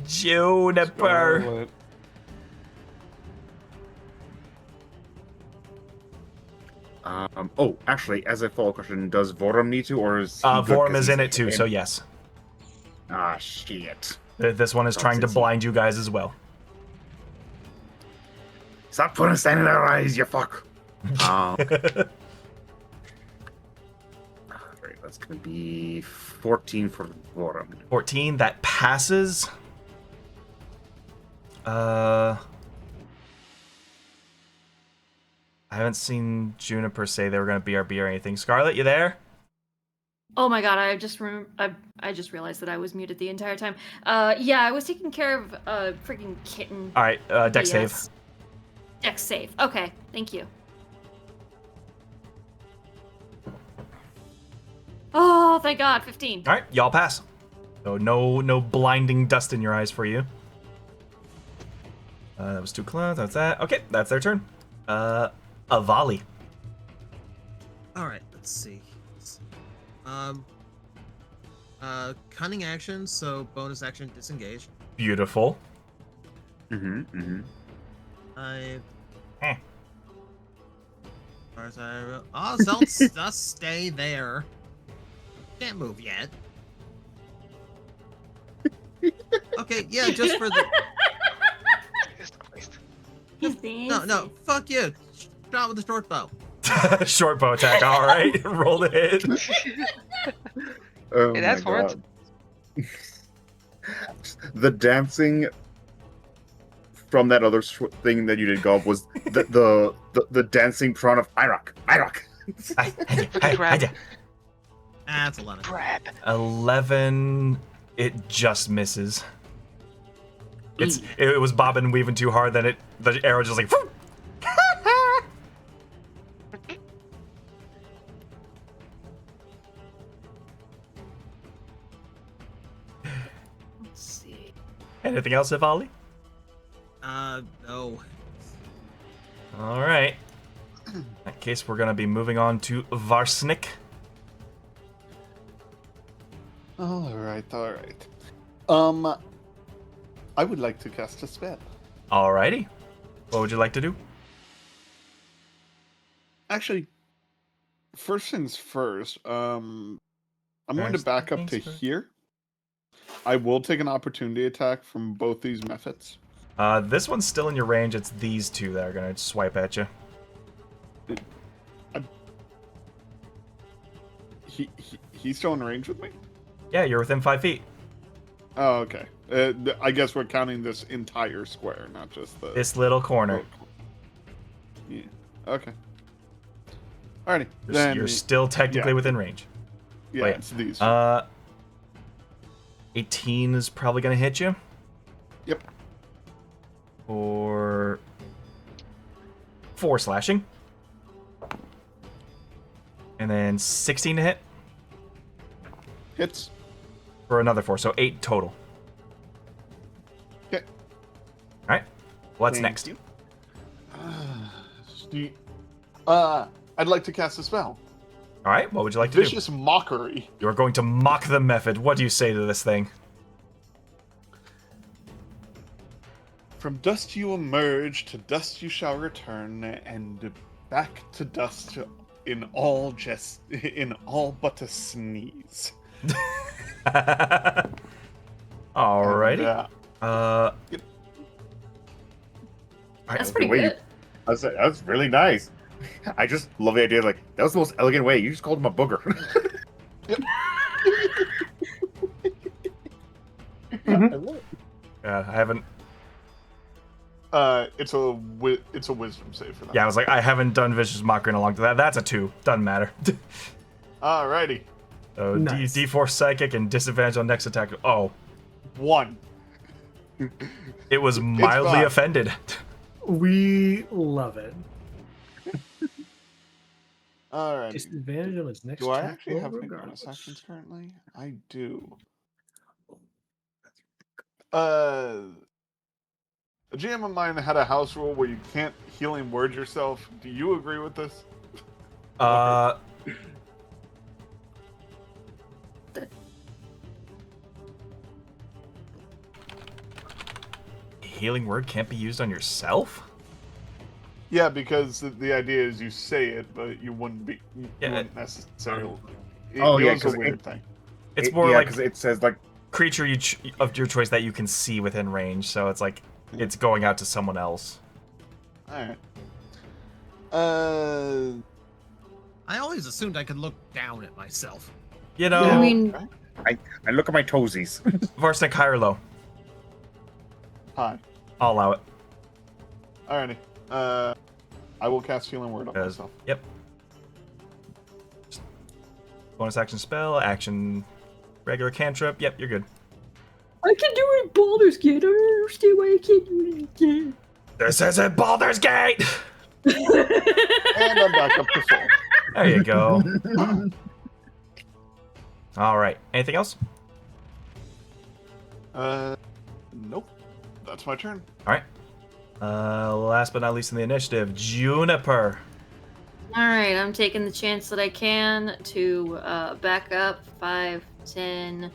Juniper. Scarlet. Oh, actually, as a follow-up question, does Vorum need to, or is he good Vorum 'cause is he's in it too, so yes. Ah, shit. This one is trying to blind you guys as well. Stop putting sand in our eyes, you fuck. Right, that's gonna be 14 for Vorum. 14, that passes. I haven't seen Juniper say they were going to BRB or anything. Scarlet, you there? Oh my god, I just realized that I was muted the entire time. Yeah, I was taking care of a freaking kitten. All right, dex save. Yes. Dex save. Okay, thank you. Oh, thank God, 15. All right, y'all pass. So no blinding dust in your eyes for you. That was too close. That's that. Okay, that's their turn. A volley. All right, let's see. Cunning action, so bonus action disengage. Beautiful. I. Eh. As I oh, don't just stay there. Can't move yet. Okay, yeah, just for the. He's dancing. No, fuck you. Shot with the short bow. Short bow attack. All right, roll the hit. Oh Hey, that's my for it. God. The dancing from that other thing that you did, Gob, was the dancing prawn of Iraq. That's 11. Crap. 11. It just misses. It was bobbing and weaving too hard. Then the arrow just like. Let's see. Anything else, Ivali? No. All right. In that case, we're gonna be moving on to Varsnik. All right. I would like to cast a spell. Alrighty. What would you like to do? Actually, first things first. I'm going to First back up things to first. here. I will take an opportunity attack from both these methods. This one's still in your range. It's these two that are gonna swipe at you. He's still in range with me? Yeah, you're within 5 feet. Oh, okay. I guess we're counting this entire square, not just the... This little corner. Yeah. Okay. Alrighty. You're still technically within range. Yeah, it's these. 18 is probably gonna hit you. Yep. Or 4 slashing. And then 16 to hit. Hits. For another 4, so 8 total. Okay. Alright. What's Thank next? you. I'd like to cast a spell. Alright, what would you like to do? Vicious Mockery. You're going to mock the method. What do you say to this thing? From dust you emerge, to dust you shall return, and back to dust in all but a sneeze. Alrighty. Yep. That's pretty way good. That's really nice. I just love the idea. Like, that was the most elegant way. You just called him a booger. I love it. I haven't. It's a wisdom save for that. Yeah, I was like, I haven't done vicious mockery in a long time. That's a 2. Doesn't matter. Alrighty. So Nice. D4 psychic and disadvantage on next attack. Oh, 1. it was mildly fine. offended. We love it. Alright. Disadvantage on his next Do I attack actually roll have any regardless. bonus actions currently? I do. A GM of mine had a house rule where you can't healing word yourself. Do you agree with this? Healing word can't be used on yourself? Yeah, because the idea is you say it, but you wouldn't be. You Yeah, wouldn't necessarily. Oh, yeah, it's a 'cause weird thing. It's more like because it says like creature of your choice that you can see within range, so it's like it's going out to someone else. Alright. I always assumed I could look down at myself. You know, I mean, I look at my toesies. Varsnick high or low? Hi. I'll allow it. Alrighty. I will cast healing word on myself. Yep. Bonus action spell, action, regular cantrip. Yep, you're good. I can do it in Baldur's Gate. I don't understand why I can't do it again. This isn't Baldur's Gate! And I'm back up to full. There you go. Alright, anything else? Nope. That's my turn. Alright. Last but not least in the initiative, Juniper. Alright, I'm taking the chance that I can to back up 5, 10,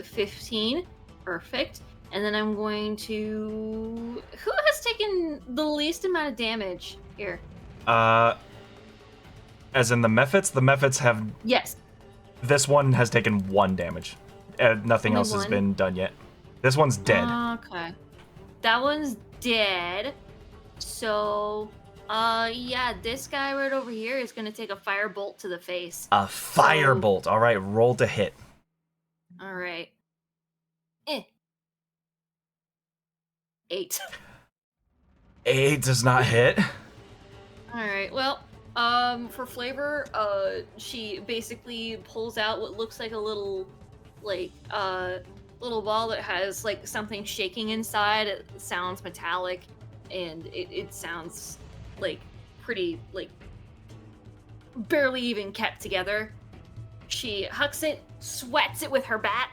15. Perfect. And then I'm going to... Who has taken the least amount of damage here? As in the Mephits? The Mephits have... Yes. This one has taken 1 damage. Nothing Only else has one? been done yet. This one's dead. Okay. That one's dead. So, yeah, this guy right over here is going to take a firebolt to the face. A firebolt. Alright, roll to hit. Alright. 8. 8 does not hit. Alright, well, for flavor, she basically pulls out what looks like a little, little ball that has, like, something shaking inside. It sounds metallic, and it sounds, like, pretty, like, barely even kept together. She hucks it, sweats it with her bat,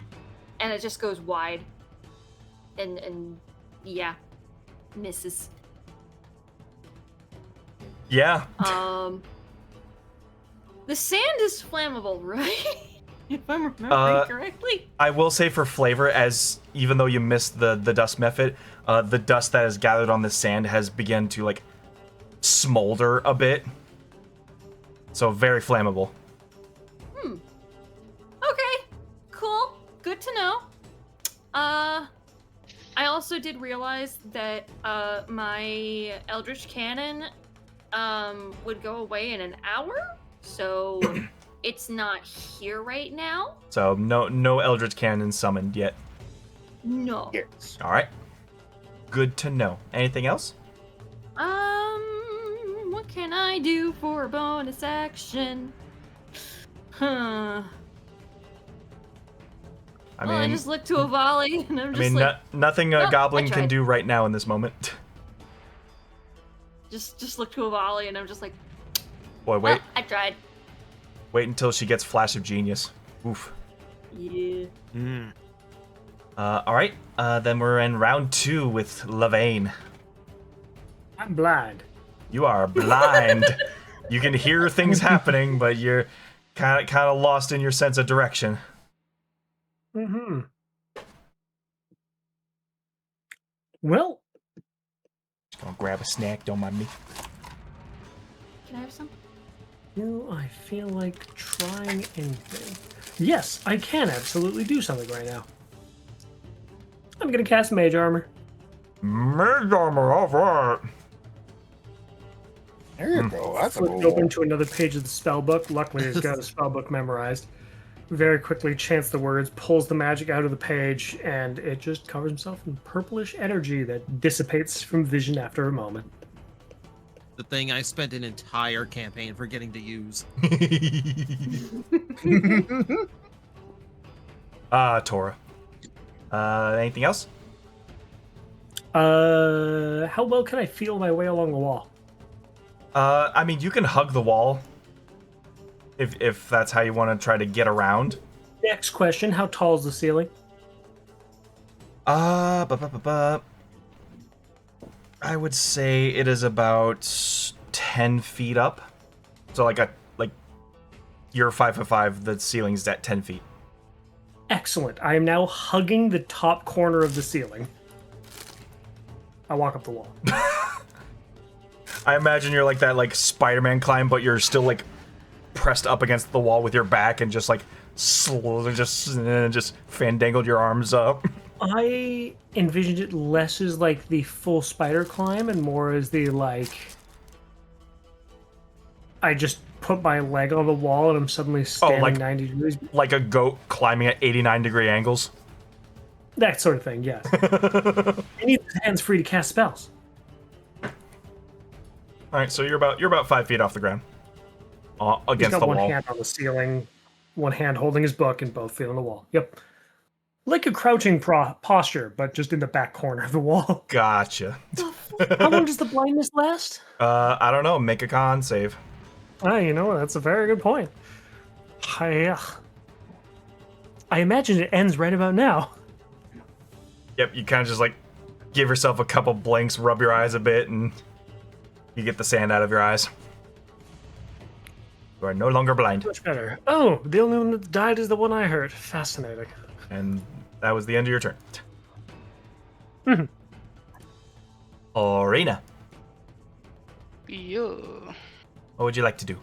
and it just goes wide. And yeah, misses. Yeah. The sand is flammable, right? If I'm remembering correctly. I will say for flavor, as even though you missed the dust method, the dust that has gathered on the sand has begun to like smolder a bit. So very flammable. Okay, cool. Good to know. I also did realize that my Eldritch Cannon would go away in an hour, so it's not here right now. So no Eldritch Cannon summoned yet. No. Yes. All right. Good to know. Anything else? What can I do for a bonus action? Huh. I I mean, just look to a volley and I'm just nothing a Nope, goblin I can tried. do right now in this moment. just look to a volley and I'm just like, Boy, wait, well, I tried. wait until she gets Flash of Genius. Oof. Yeah. All right. Then we're in round 2 with Lavaine. I'm blind. You are blind. You can hear things happening, but you're kind of lost in your sense of direction. Mm-hmm. Well, Just gonna grab a snack. Don't mind me. Can I have some? I feel like trying anything. Yes, I can absolutely do something right now. I'm gonna cast Mage Armor. Mage armor, all right. There you go. That's a Flipped move. open to another page of the spellbook. Luckily, he's got a spellbook memorized. Very quickly chants the words, pulls the magic out of the page, and it just covers himself in purplish energy that dissipates from vision after a moment. The thing I spent an entire campaign forgetting to use. Tora. Anything else? How well can I feel my way along the wall? I mean, you can hug the wall. If that's how you want to try to get around. Next question, how tall is the ceiling? I would say it is about 10 feet up. So like you're 5'5", the ceiling's at 10 feet. Excellent. I am now hugging the top corner of the ceiling. I walk up the wall. I imagine you're like that Spider-Man climb, but you're still like pressed up against the wall with your back and just like slowly just fandangled your arms up. I envisioned it less as like the full spider climb and more as the I just put my leg on the wall and I'm suddenly standing like- 90 degrees. Like a goat climbing at 89-degree angles. That sort of thing, yes. I need his hands free to cast spells. All right, so you're about 5 feet off the ground, He's against got the one wall. hand on the ceiling, one hand holding his book, and both feet on the wall. Yep. Like a crouching posture, but just in the back corner of the wall. Gotcha. How long does the blindness last? I don't know. Make a con save. You know, that's a very good point. I imagine it ends right about now. Yep, you kind of just like give yourself a couple blinks, rub your eyes a bit, and you get the sand out of your eyes. You are no longer blind. Much better. Oh, the only one that died is the one I heard. Fascinating. And that was the end of your turn. Mhm. Arena, Yeah. what would you like to do?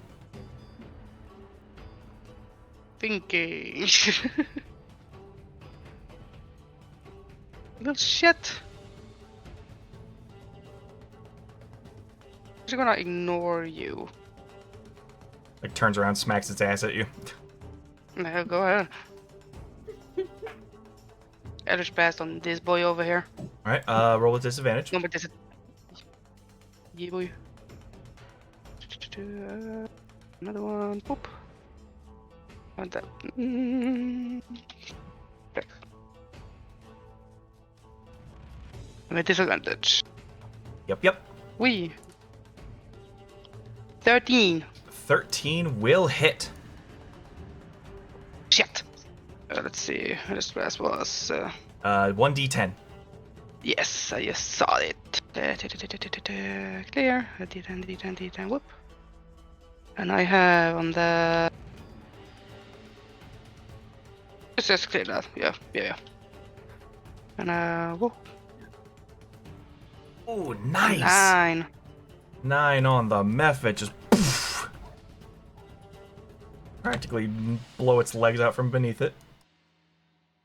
Thinking. Little shit. I'm just gonna ignore you. Like turns around, smacks its ass at you. No, go ahead. Eldritch Blast on this boy over here. All right, roll with disadvantage. No, but this is. Yeah, boy. Another one. Poop. Want that. Okay. I'm at disadvantage. Yep. We. 13. 13 will hit. Shit. Let's see. This blast was. 1d10. Yes, I just saw it. Clear. D10, whoop. And I have on the. Just clear that. Yeah. And whoop. Oh, nice. 9. 9 on the method, just poof, practically blow its legs out from beneath it,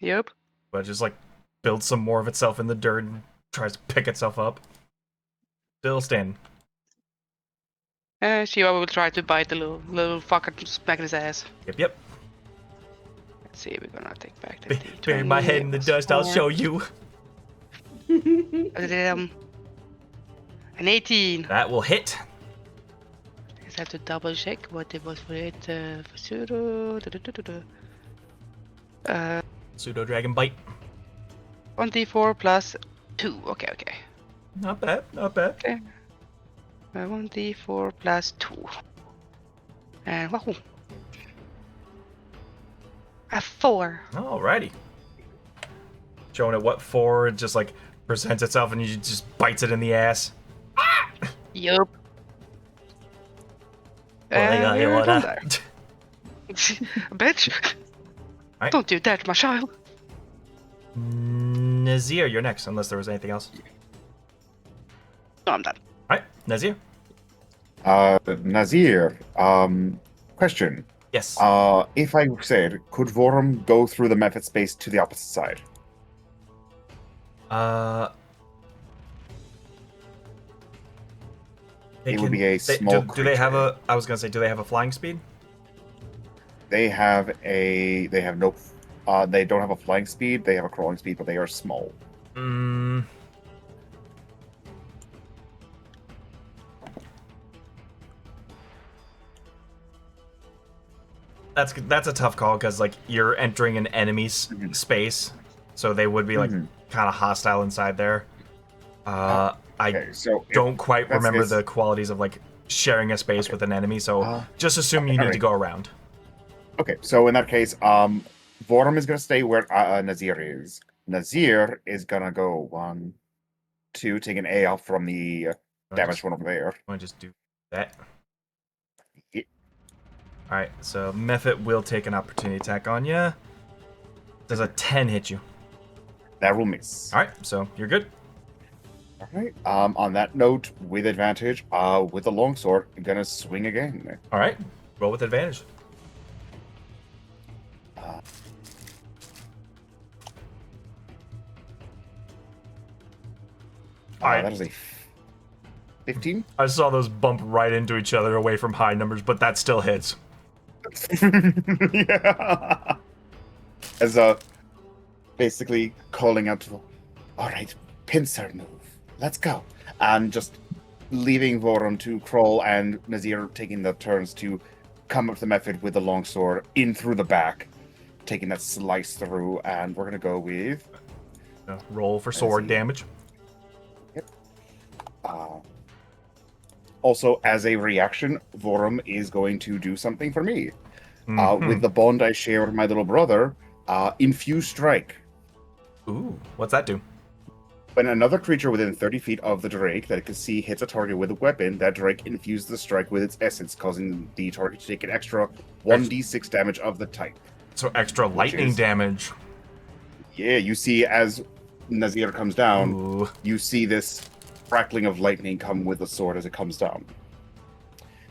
Yep. but just like builds some more of itself in the dirt and tries to pick itself up. Still standing. Shiva will try to bite the little fucker to smack his ass. Yep. Let's see, we're gonna take back the Bury my head in the dust, I'll show you. An 18. That will hit. Just have to double check what it was for it. For pseudo. Pseudo dragon bite. 1d4 plus 2. Okay. Not bad. Okay. 1d4 plus 2. And wahoo! A 4. Alrighty. Showing it what for, it just like presents itself and you just bites it in the ass. Yup. What done there. Bitch! Right. Don't do that, my child. Nazir, you're next, unless there was anything else. No, I'm done. Alright, Nazir. Nazir, question. Yes. If I said, could Vorum go through the method space to the opposite side? It would be a small do they have creature. I was gonna say, do they have a flying speed? They don't have a flying speed, they have a crawling speed, but they are small. That's a tough call because like you're entering an enemy's space, so they would be like kind of hostile inside there. I don't quite remember the qualities of like sharing a space with an enemy, so just assume you need to go around. Okay, so in that case, Vorum is gonna stay where Nazir is. Nazir is gonna go 1, 2, take an A off from the damage one over there. I just do that. Yeah. Alright, so Mephit will take an opportunity attack on you. Does a 10 hit you? That will miss. Alright, so you're good. Alright, on that note, with advantage, with the longsword, I'm gonna swing again. Alright, roll with advantage. That is a 15. I saw those bump right into each other away from high numbers, but that still hits. Yeah. As basically calling out to, all right, pincer move, let's go, and just leaving Vorum to crawl and Nazir taking the turns to come up to the method with the longsword in through the back, taking that slice through, and we're gonna go with roll for sword damage. Yep. Also, as a reaction, Vorum is going to do something for me. With the bond I share with my little brother, Infuse Strike. Ooh, what's that do? When another creature within 30 feet of the Drake that it can see hits a target with a weapon, that Drake infuses the strike with its essence, causing the target to take an extra 1d6 damage of the type. So extra lightning damage. Yeah, you see as Nazir comes down, you see this crackling of lightning come with the sword as it comes down.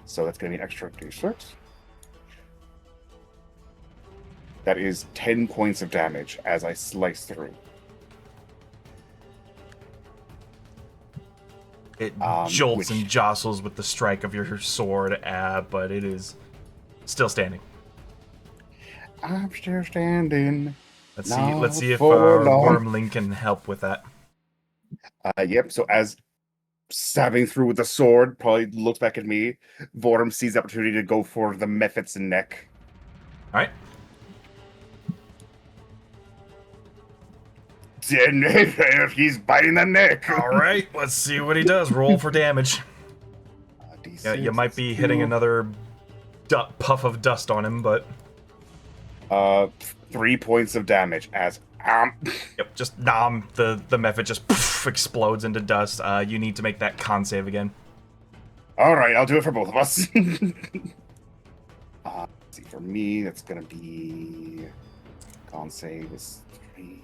So that's going to be an extra d6. That is 10 points of damage as I slice through. It jolts and jostles with the strike of your sword, but it is still standing. I'm still standing. Let's see if Wormling can help with that. Yep, so as stabbing through with the sword, probably looks back at me, Vorum sees the opportunity to go for the Mephit's neck. Alright. He's biting the neck. Alright, let's see what he does. Roll for damage. Yeah, you might be hitting another puff of dust on him, but... 3 points of damage as... Yep, just the Mephit just explodes into dust. You need to make that con save again. Alright, I'll do it for both of us. Let's see, for me, that's gonna be... Con save is 3...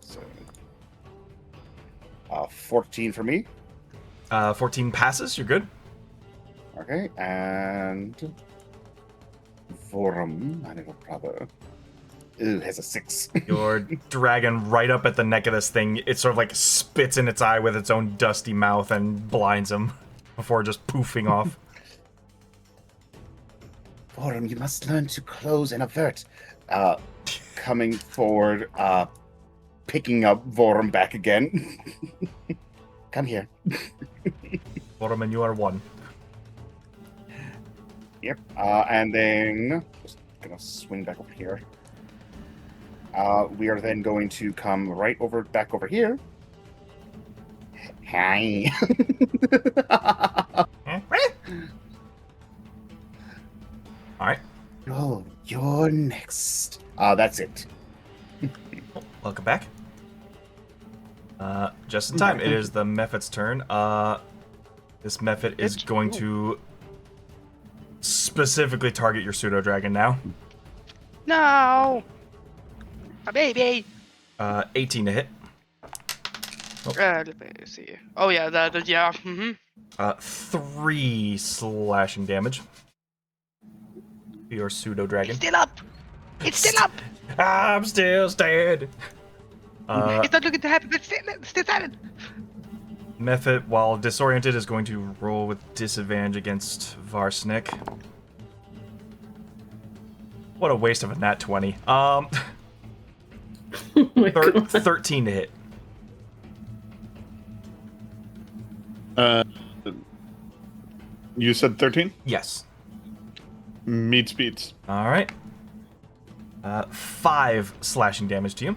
So, 14 for me. 14 passes, you're good. Okay, and Vorum, my little brother, Ooh, has a 6. Your dragon right up at the neck of this thing. It sort of like spits in its eye with its own dusty mouth and blinds him before just poofing off. Vorum, you must learn to close and avert. Coming forward, picking up Vorum back again. Come here. Waterman, you are 1. Yep. And then just gonna swing back over here. We are then going to come back over here. Hi. Alright. Oh, you're next. That's it. Welcome back. Just in time. It is the Mephit's turn. This Mephit is going to specifically target your pseudo dragon now. No! My baby! 18 to hit. Let me see. Oh yeah, yeah. 3 slashing damage. Your pseudo dragon. It's still up! It's still up! I'm still standing. It's not looking to happen, but still standing! Mephit, while disoriented, is going to roll with disadvantage against Varsnick. What a waste of a nat 20. Oh my God. 13 to hit. You said 13? Yes. Meets beats. All right. 5 slashing damage to you.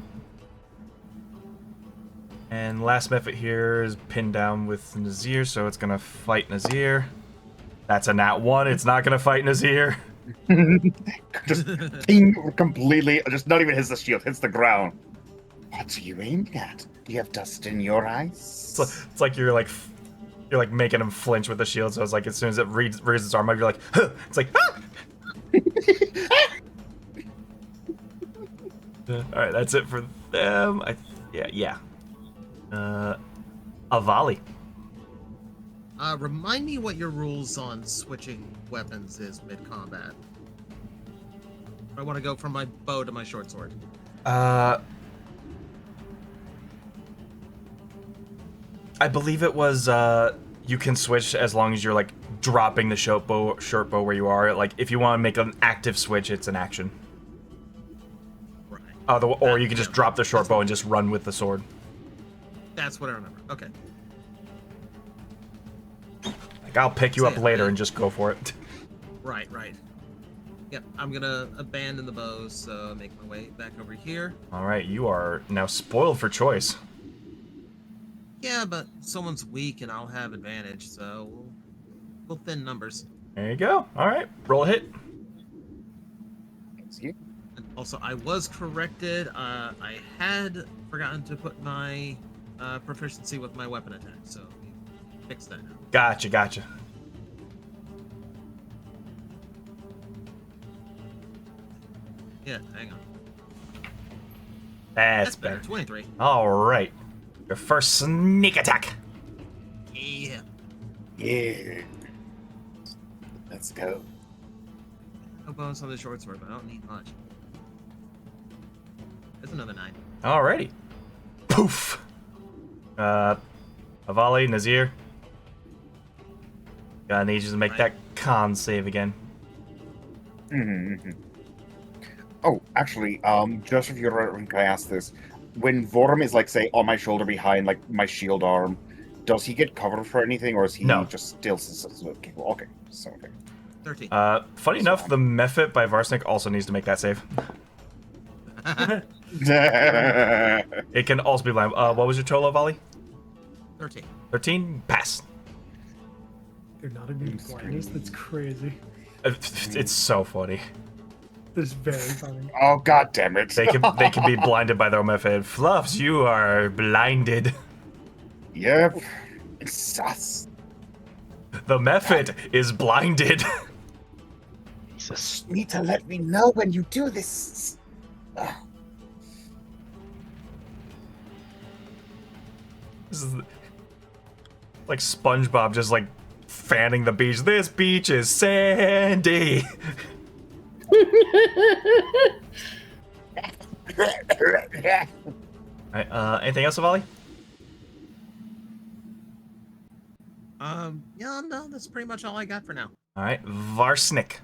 And last Mephit here is pinned down with Nazir, so it's gonna fight Nazir. That's a nat 1. It's not gonna fight Nazir. Just ping completely. Just not even hits the shield. Hits the ground. What are you aiming at? Do you have dust in your eyes? It's like you're like making him flinch with the shield. So it's like as soon as it raises its arm up, you're like, huh! It's like, ah! All right, that's it for them. Yeah. Avali. Remind me what your rules on switching weapons is mid-combat. I want to go from my bow to my short sword. I believe it was you can switch as long as you're like dropping the short bow where you are. Like if you want to make an active switch, it's an action. Right. Or you can just drop the short bow and just run with the sword. That's what I remember. Okay. Like I'll pick you up later and just go for it. Right. Yep, I'm gonna abandon the bow, so make my way back over here. All right, you are now spoiled for choice. Yeah, but someone's weak and I'll have advantage, so we'll thin numbers. There you go. All right, roll a hit. And also, I was corrected. I had forgotten to put my proficiency with my weapon attack, so fix that now. Gotcha. Yeah, hang on. That's better. 23. All right, your first sneak attack. Yeah. Yeah. Let's go. No bonus on the short sword, but I don't need much. That's another 9. Alrighty. Poof. Avali, Nazir. Gotta need you to make that con save again. Mm-hmm. Oh, actually, just if you're can I ask this? When Vorum is like, say, on my shoulder behind like my shield arm, does he get covered for anything, or is he just still capable? Okay, so okay. 13. Funny enough, the Mephit by Varsnick also needs to make that save. It can also be blind. What was your total, Avali? 13. 13? Pass. They're not immune to blindness. That's crazy. It's so funny. That's very funny. Oh, god damn it. They can be blinded by their Mephit. Fluffs, you are blinded. Yep. It's sus. The Mephit is blinded. You need to let me know when you do this. This is like SpongeBob just like fanning the beach. This beach is sandy. Alright, anything else, Avali? Yeah, no, that's pretty much all I got for now. Alright, Varsnik.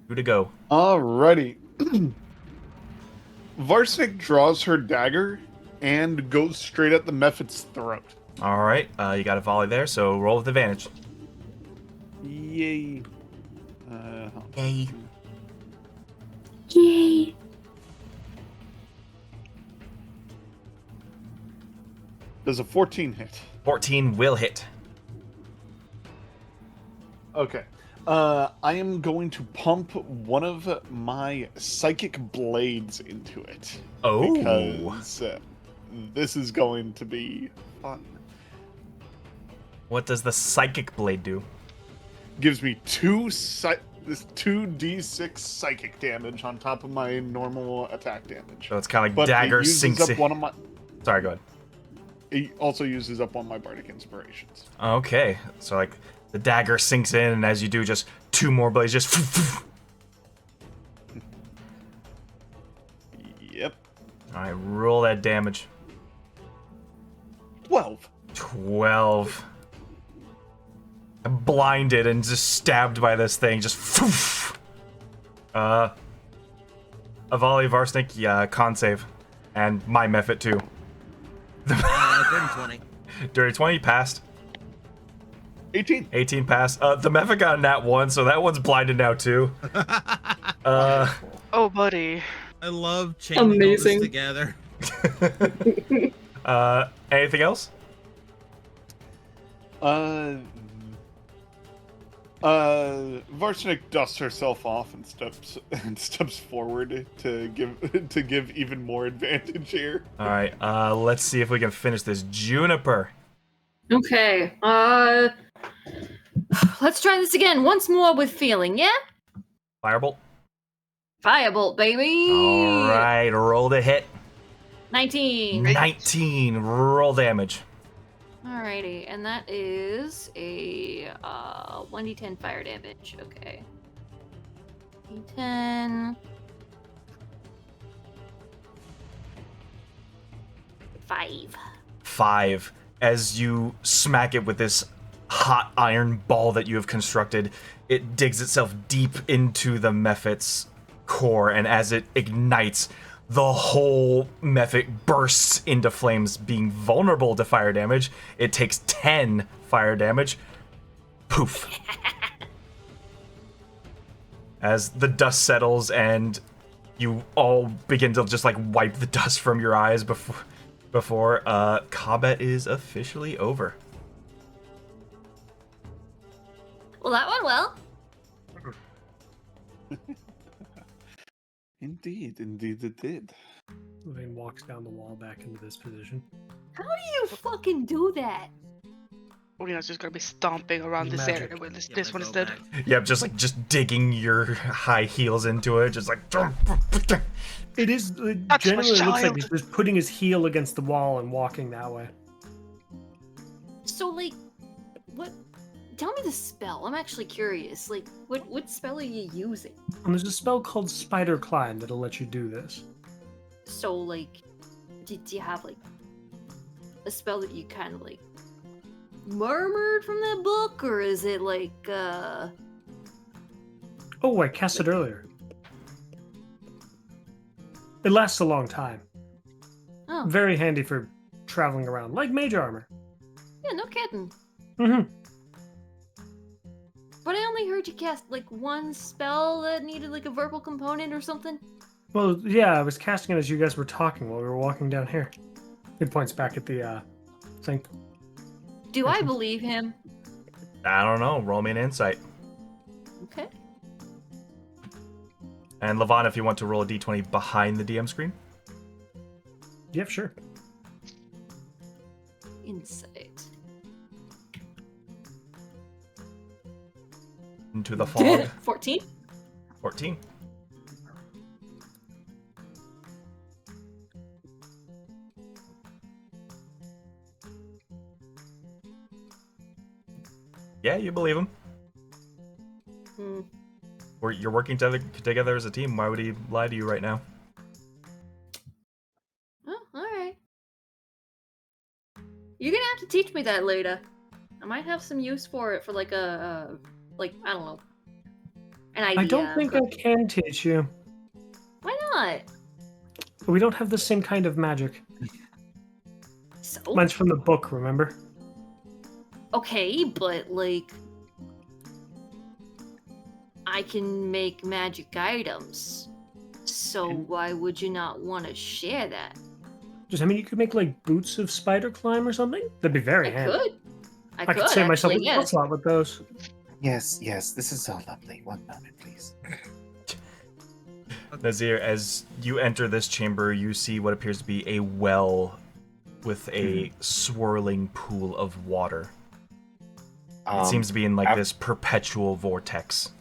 Who to go? Alrighty. Varsnik draws her dagger and goes straight at the Mephit's throat. Alright, you got a volley there, so roll with advantage. Yay. Yay. Yay. Does a 14 hit? 14 will hit. Okay. I am going to pump one of my psychic blades into it. Oh. Because this is going to be fun. What does the psychic blade do? Gives me this 2d6 psychic damage on top of my normal attack damage. So it's kind of like But dagger it uses sinks up in. one of my. Sorry, go ahead. It also uses up one of my bardic inspirations. Okay, so like the dagger sinks in, and as you do, just two more blades just. Yep. Alright, roll that damage. 12. 12. I'm blinded and just stabbed by this thing. Just. A volley of arsenic, yeah, con save. And my Mephit too. Dirty 20. Dirty 20 passed. 18. 18 passed. The Mephit got a nat 1, so that one's blinded now too. Oh, buddy. I love chaining all this Amazing. together. Anything else? Varsnik dusts herself off and steps forward to give even more advantage here. Alright, let's see if we can finish this. Juniper. Okay. Let's try this again once more with feeling, yeah? Firebolt. Firebolt, baby. Alright, roll the hit. 19. 19. Roll damage. Alrighty, and that is a 1d10 fire damage. Okay. D10. 5. 5. As you smack it with this hot iron ball that you have constructed, it digs itself deep into the Mephit's core, and as it ignites, the whole Mephit bursts into flames, being vulnerable to fire damage. It takes 10 fire damage. Poof. As the dust settles and you all begin to just like wipe the dust from your eyes before combat is officially over. Well, that went well. Indeed it did. Lane walks down the wall back into this position. How do you fucking do that? Orina's just gonna be stomping around this Magic. area where this Yeah, one go instead. back. Yep, just digging your high heels into it, just like. It is That's generally my looks like child. he's just putting his heel against the wall and walking that way. So, like, what? Tell me the spell. I'm actually curious. Like, what spell are you using? And there's a spell called Spider Climb that'll let you do this. So, like, do you have, like, a spell that you kind of, like, murmured from that book? Or is it, like, Oh, I cast it earlier. It lasts a long time. Oh, Very handy for traveling around, like mage armor. yeah, no kidding. Mm-hmm. But I only heard you cast, like, one spell that needed, like, a verbal component or something. Well, yeah, I was casting it as you guys were talking while we were walking down here. He points back at the thing. Do I believe him? I don't know. Roll me an insight. Okay. And Levon, if you want to roll a d20 behind the DM screen. Yep, sure. Insight. Into the fog. 14? 14. Yeah, you believe him. Hmm. you're working together as a team. Why would he lie to you right now? Oh, alright. You're gonna have to teach me that later. I might have some use for it for like a like, I don't know, an idea. I don't think I can teach you. Why not? We don't have the same kind of magic. So? Mine's from the book, remember? Okay, but like, I can make magic items. So why would you not want to share that? I mean, you could make like boots of spider climb or something. That'd be very I handy. could. I could save myself actually, a yes. lot with those. Yes, this is so lovely. One moment, please. Nazir, as you enter this chamber, you see what appears to be a well with a swirling pool of water. It seems to be in like this perpetual vortex.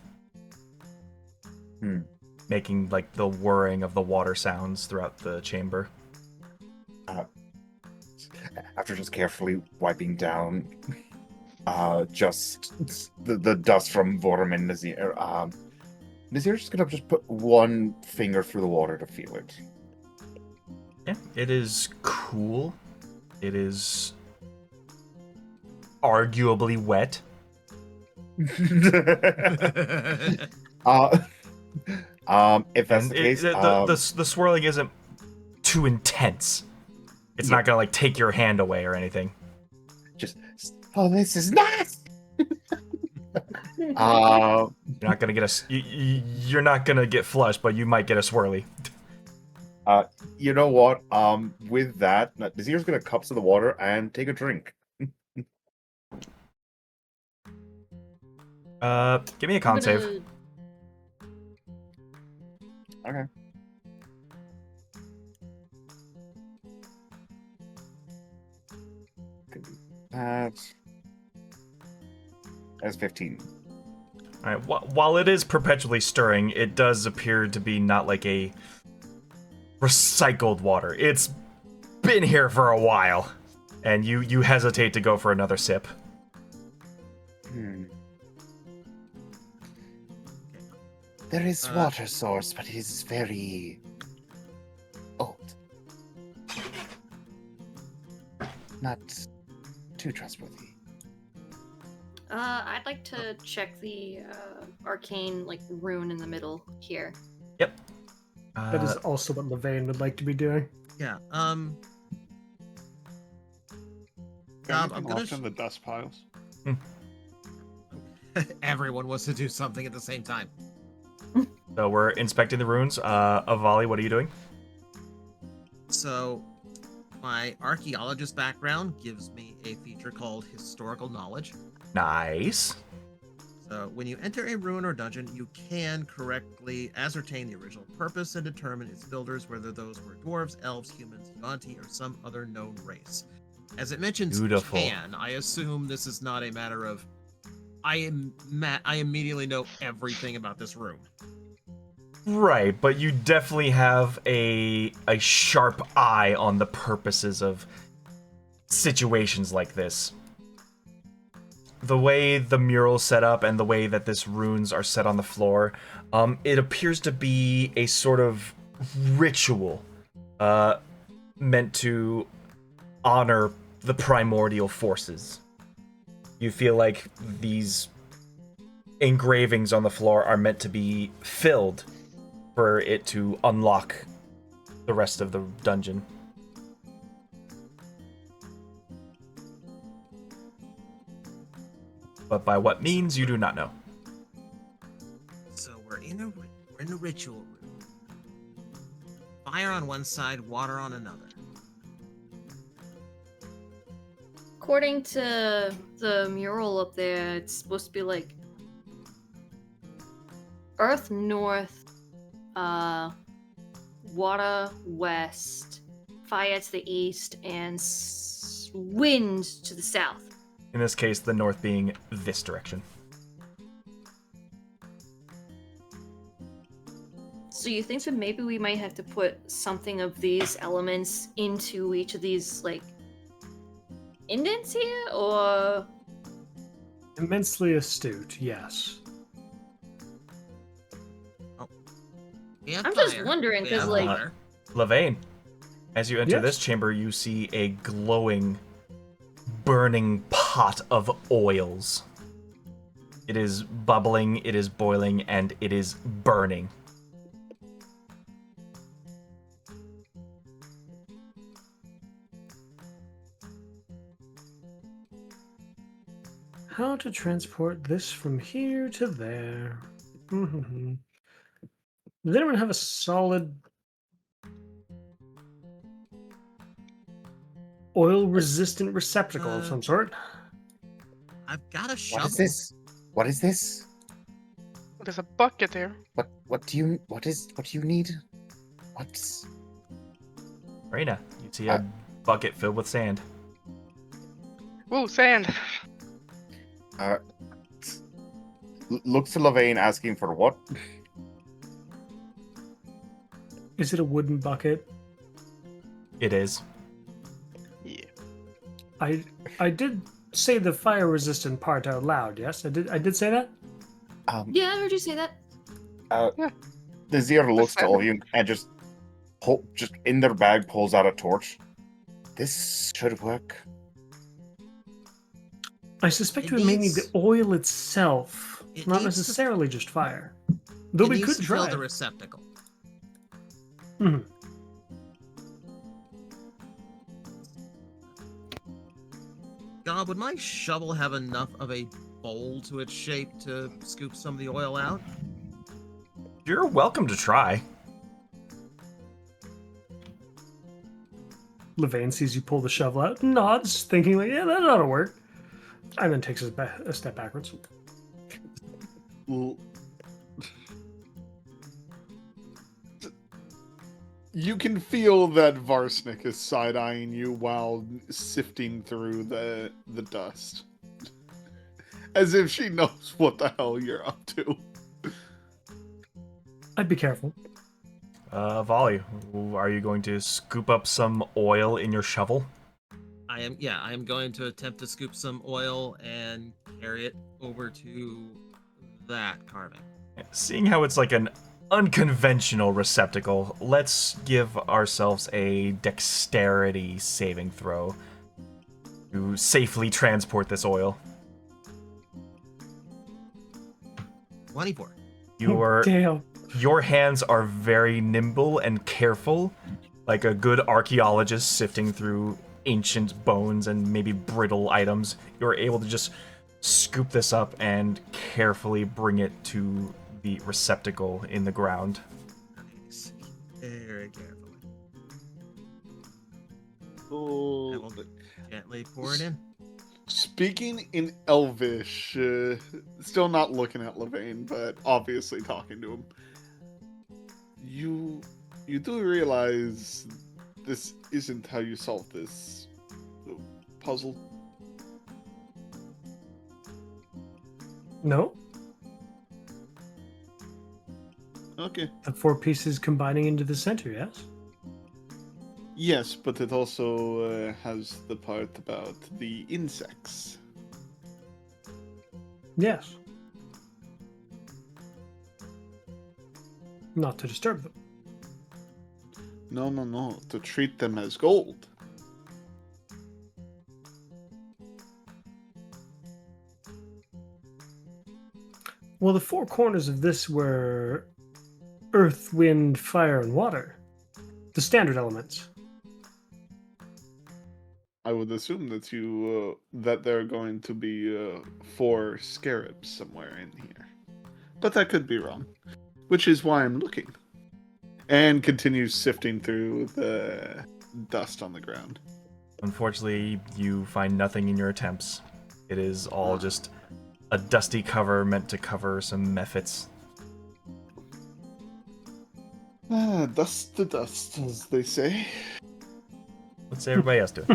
Making like the whirring of the water sounds throughout the chamber. After just carefully wiping down just the dust from Vorm and Nazir, Nazir's just gonna just put one finger through the water to feel it. Yeah, it is cool. It is arguably wet. If that's the case, the swirling isn't too intense. It's not gonna like take your hand away or anything. Just, oh, this is nice. You're not gonna get you're not gonna get flushed, but you might get a swirly. You know what? With that, Nazir's gonna cup to the water and take a drink. Give me a con save. Okay. That's 15. All right. While it is perpetually stirring, it does appear to be not like a recycled water. It's been here for a while, and you hesitate to go for another sip. There is water source, but it is very old. Not too trustworthy. I'd like to check the arcane like rune in the middle here. Yep. That is also what Levain would like to be doing. Yeah. I'm gonna in the dust piles. Everyone wants to do something at the same time. So we're inspecting the runes. Avali, what are you doing? So, my archaeologist background gives me a feature called historical knowledge. Nice. So, when you enter a ruin or dungeon, you can correctly ascertain the original purpose and determine its builders, whether those were dwarves, elves, humans, Yuan-Ti, or some other known race. As it mentions Beautiful. can, I assume this is not a matter of I immediately know everything about this room. Right, but you definitely have a sharp eye on the purposes of situations like this. The way the mural's set up and the way that this runes are set on the floor, it appears to be a sort of ritual meant to honor the primordial forces. You feel like these engravings on the floor are meant to be filled for it to unlock the rest of the dungeon. But by what means, you do not know. So we're in a ritual room. Fire on one side, water on another. According to the mural up there, it's supposed to be like earth north, water west, fire to the east, and wind to the south. In this case, the north being this direction. So you think that maybe we might have to put something of these elements into each of these, like, indents here, or...? Immensely astute, yes. We have I'm just fire, wondering, we 'cause, have like- water. Lavaine, as you enter Yes? this chamber, you see a glowing, burning pot of oils. It is bubbling, it is boiling, and it is burning. How to transport this from here to there? Mhm. Does anyone have a solid oil-resistant receptacle of some sort? I've got a What shovel. is this? What is this? There's a bucket here. What do you need? What's Reina, you see a bucket filled with sand. Woo, sand. Looks to Lavaine asking for what? Is it a wooden bucket? It is. Yeah. I did say the fire-resistant part out loud. Yes, I did say that. Yeah, I heard you say that. The Zir looks to fine. all of you and just in their bag pulls out a torch. This should work. I suspect It we may need needs- the oil itself, it not needs to- necessarily just fire. Though It we needs could to fill try. the receptacle. Mhm. God, would my shovel have enough of a bowl to its shape to scoop some of the oil out? You're welcome to try. Lavaine sees you pull the shovel out, nods, thinking like, "Yeah, that ought to work," and then takes a step backwards. L- You can feel that Varsnik is side-eyeing you while sifting through the dust. As if she knows what the hell you're up to. I'd be careful. Volley, are you going to scoop up some oil in your shovel? I am going to attempt to scoop some oil and carry it over to that carving. Seeing how it's like an unconventional receptacle, let's give ourselves a dexterity saving throw to safely transport this oil. 24. Damn. Your hands are very nimble and careful, like a good archaeologist sifting through ancient bones and maybe brittle items. You're able to just scoop this up and carefully bring it to the receptacle in the ground. Nice. Very carefully. I Oh, will gently pour it in. speaking in Elvish, still not looking at Lavaine, but obviously talking to him. You do realize this isn't how you solve this puzzle? No, Okay. the 4 pieces combining into the center. Yes. Yes, but it also has the part about the insects. Yes. Not to disturb them. No, to treat them as gold. Well, the 4 corners of this were earth, wind, fire, and water. The standard elements. I would assume that that there are going to be 4 scarabs somewhere in here, but that could be wrong, which is why I'm looking. And continues sifting through the dust on the ground. Unfortunately, you find nothing in your attempts. It is all just a dusty cover meant to cover some mephits. Dust to dust, as they say. What's everybody else doing?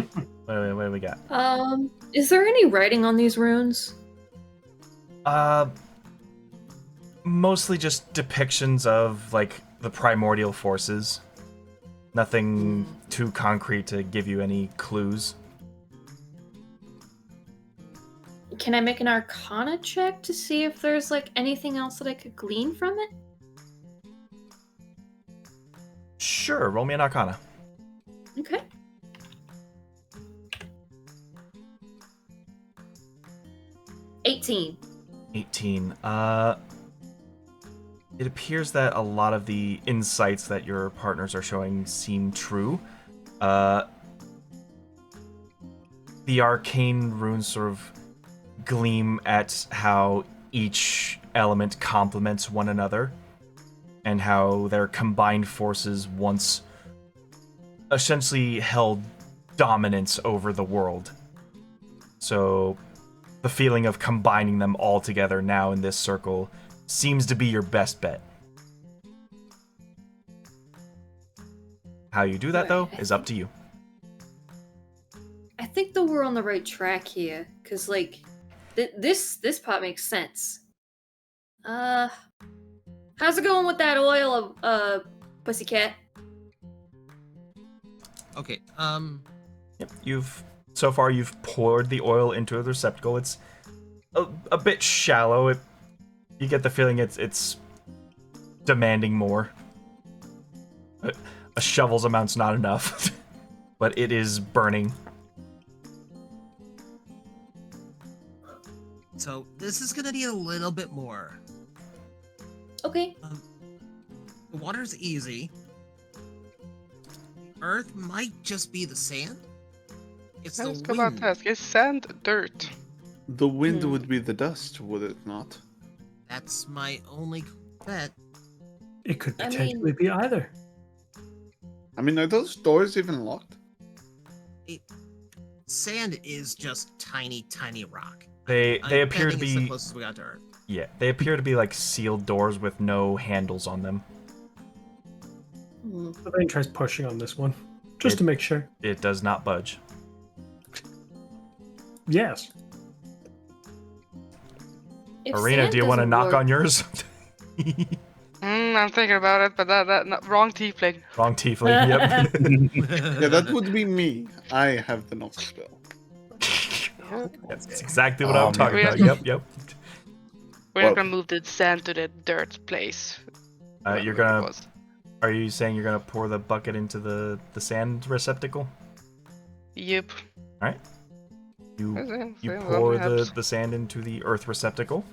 what do we got? Is there any writing on these runes? Mostly just depictions of, like, the primordial forces. Nothing too concrete to give you any clues. Can I make an Arcana check to see if there's like anything else that I could glean from it? Sure, roll me an Arcana. Okay. 18. 18. It appears that a lot of the insights that your partners are showing seem true. The arcane runes sort of gleam at how each element complements one another, and how their combined forces once essentially held dominance over the world. So the feeling of combining them all together now in this circle seems to be your best bet. How you do that, though, is up to you. I think that we're on the right track here, cause like, this part makes sense. How's it going with that oil, pussycat? Okay. Yep, so far you've poured the oil into a receptacle. It's a bit shallow. You get the feeling it's demanding more. A shovel's amount's not enough, but it is burning. So this is gonna need a little bit more. Okay. The water's easy. The earth might just be the sand. It's I the was about wind. to ask, is sand dirt? The wind Hmm. would be the dust, would it not? That's my only bet. It could I potentially mean- be either. I mean, are those doors even locked? Sand is just tiny, tiny rock. They I'm appear to betting it's the be closest we got to earth. yeah, they appear to be like sealed doors with no handles on them. Hmm. Sylvain tries pushing on this one, just to make sure. It does not budge. Yes. If Arena, sand do you want to doesn't knock work- on yours? I'm thinking about it, but that wrong tiefling. Wrong tiefling. Yep. Yeah, that would be me. I have the knock spell. That's exactly what I'm talking we about. have- Yep. We're Well- not gonna move the sand to the dirt place. You're Whatever it gonna. was. Are you saying you're gonna pour the bucket into the sand receptacle? Yep. All right. You You pour the sand into the earth receptacle,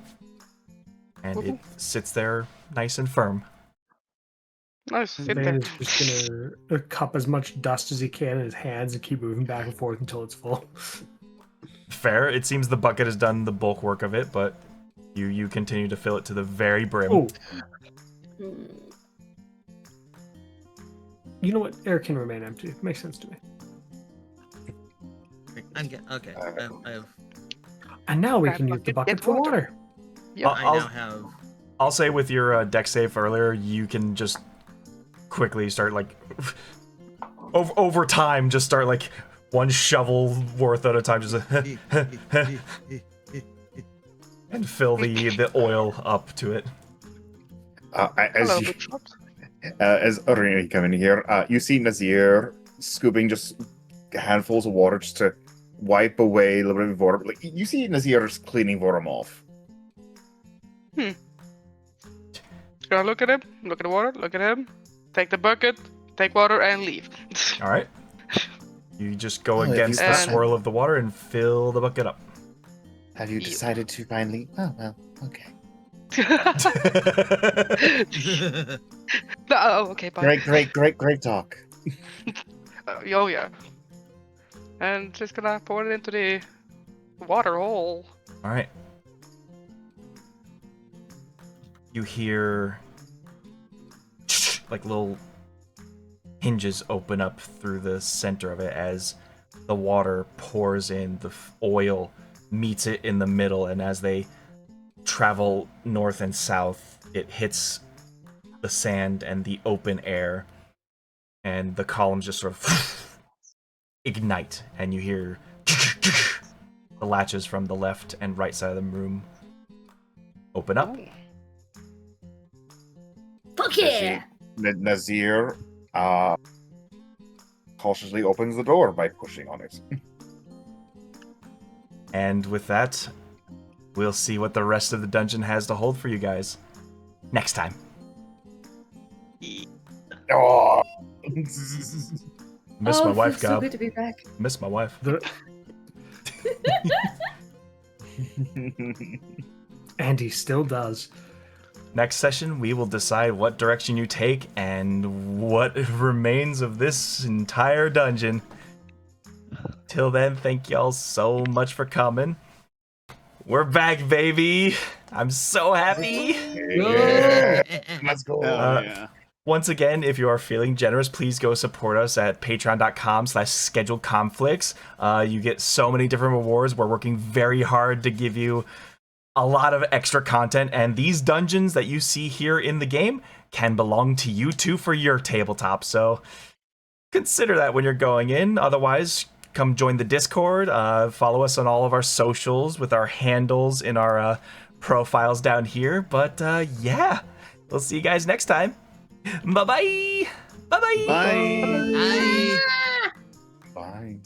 and it sits there nice and firm. Nice, sit Sylvain there. is just gonna cup as much dust as he can in his hands and keep moving back and forth until it's full. Fair. It seems the bucket has done the bulk work of it, but you continue to fill it to the very brim. Oh, Hmm. you know what? Air can remain empty. Makes sense to me. Okay. I have. And now we Grab can use the bucket, bucket get for water. water. Yep. I now have. I'll say with your deck save earlier, you can just quickly start like over time, just start like one shovel worth at a time, just and fill the oil up to it. Hello, Butchot. As Arena come in here, you see Nazir scooping just handfuls of water just to wipe away a little bit of water. Like, you see Nazir just cleaning Vorum off. Gonna look at him, look at the water, look at him, take the bucket, take water, and leave. All right. You just go Oh, against the and- swirl of the water and fill the bucket up. Have you Yep. decided to finally? Oh well, okay. Oh, okay, bye. Great talk. Oh yeah. And just gonna pour it into the water hole. All right. You hear like little hinges open up through the center of it as the water pours in, the oil meets it in the middle, and as they travel north and south, it hits the sand and the open air, and the columns just sort of ignite, and you hear the latches from the left and right side of the room open up. Fuck yeah! Nazir cautiously opens the door by pushing on it. And with that, we'll see what the rest of the dungeon has to hold for you guys next time. Oh, Miss oh, my it wife, feels so Gob. good to be back. Miss my wife. And he still does. Next session, we will decide what direction you take and what remains of this entire dungeon. Till then, thank y'all so much for coming. We're back, baby. I'm so happy. Yeah. Let's go. Hell yeah. Once again, if you are feeling generous, please go support us at patreon.com/scheduledconflicts. You get so many different rewards. We're working very hard to give you a lot of extra content, and these dungeons that you see here in the game can belong to you too for your tabletop. So consider that when you're going in. Otherwise, come join the Discord. Follow us on all of our socials with our handles in our profiles down here. But yeah, we'll see you guys next time. Bye-bye. Bye-bye. Bye. Bye.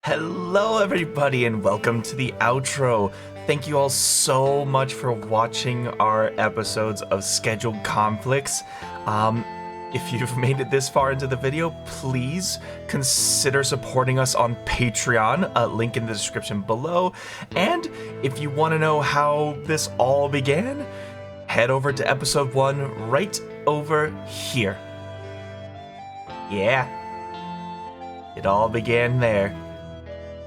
Hello, everybody, and welcome to the outro. Thank you all so much for watching our episodes of Scheduled Conflicts. If you've made it this far into the video, please consider supporting us on Patreon, link in the description below. And if you want to know how this all began, head over to episode 1 right over here. Yeah, it all began there.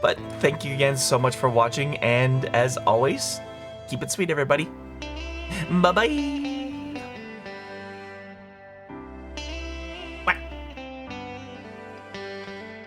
But thank you again so much for watching, and as always, keep it sweet, everybody. Bye-bye!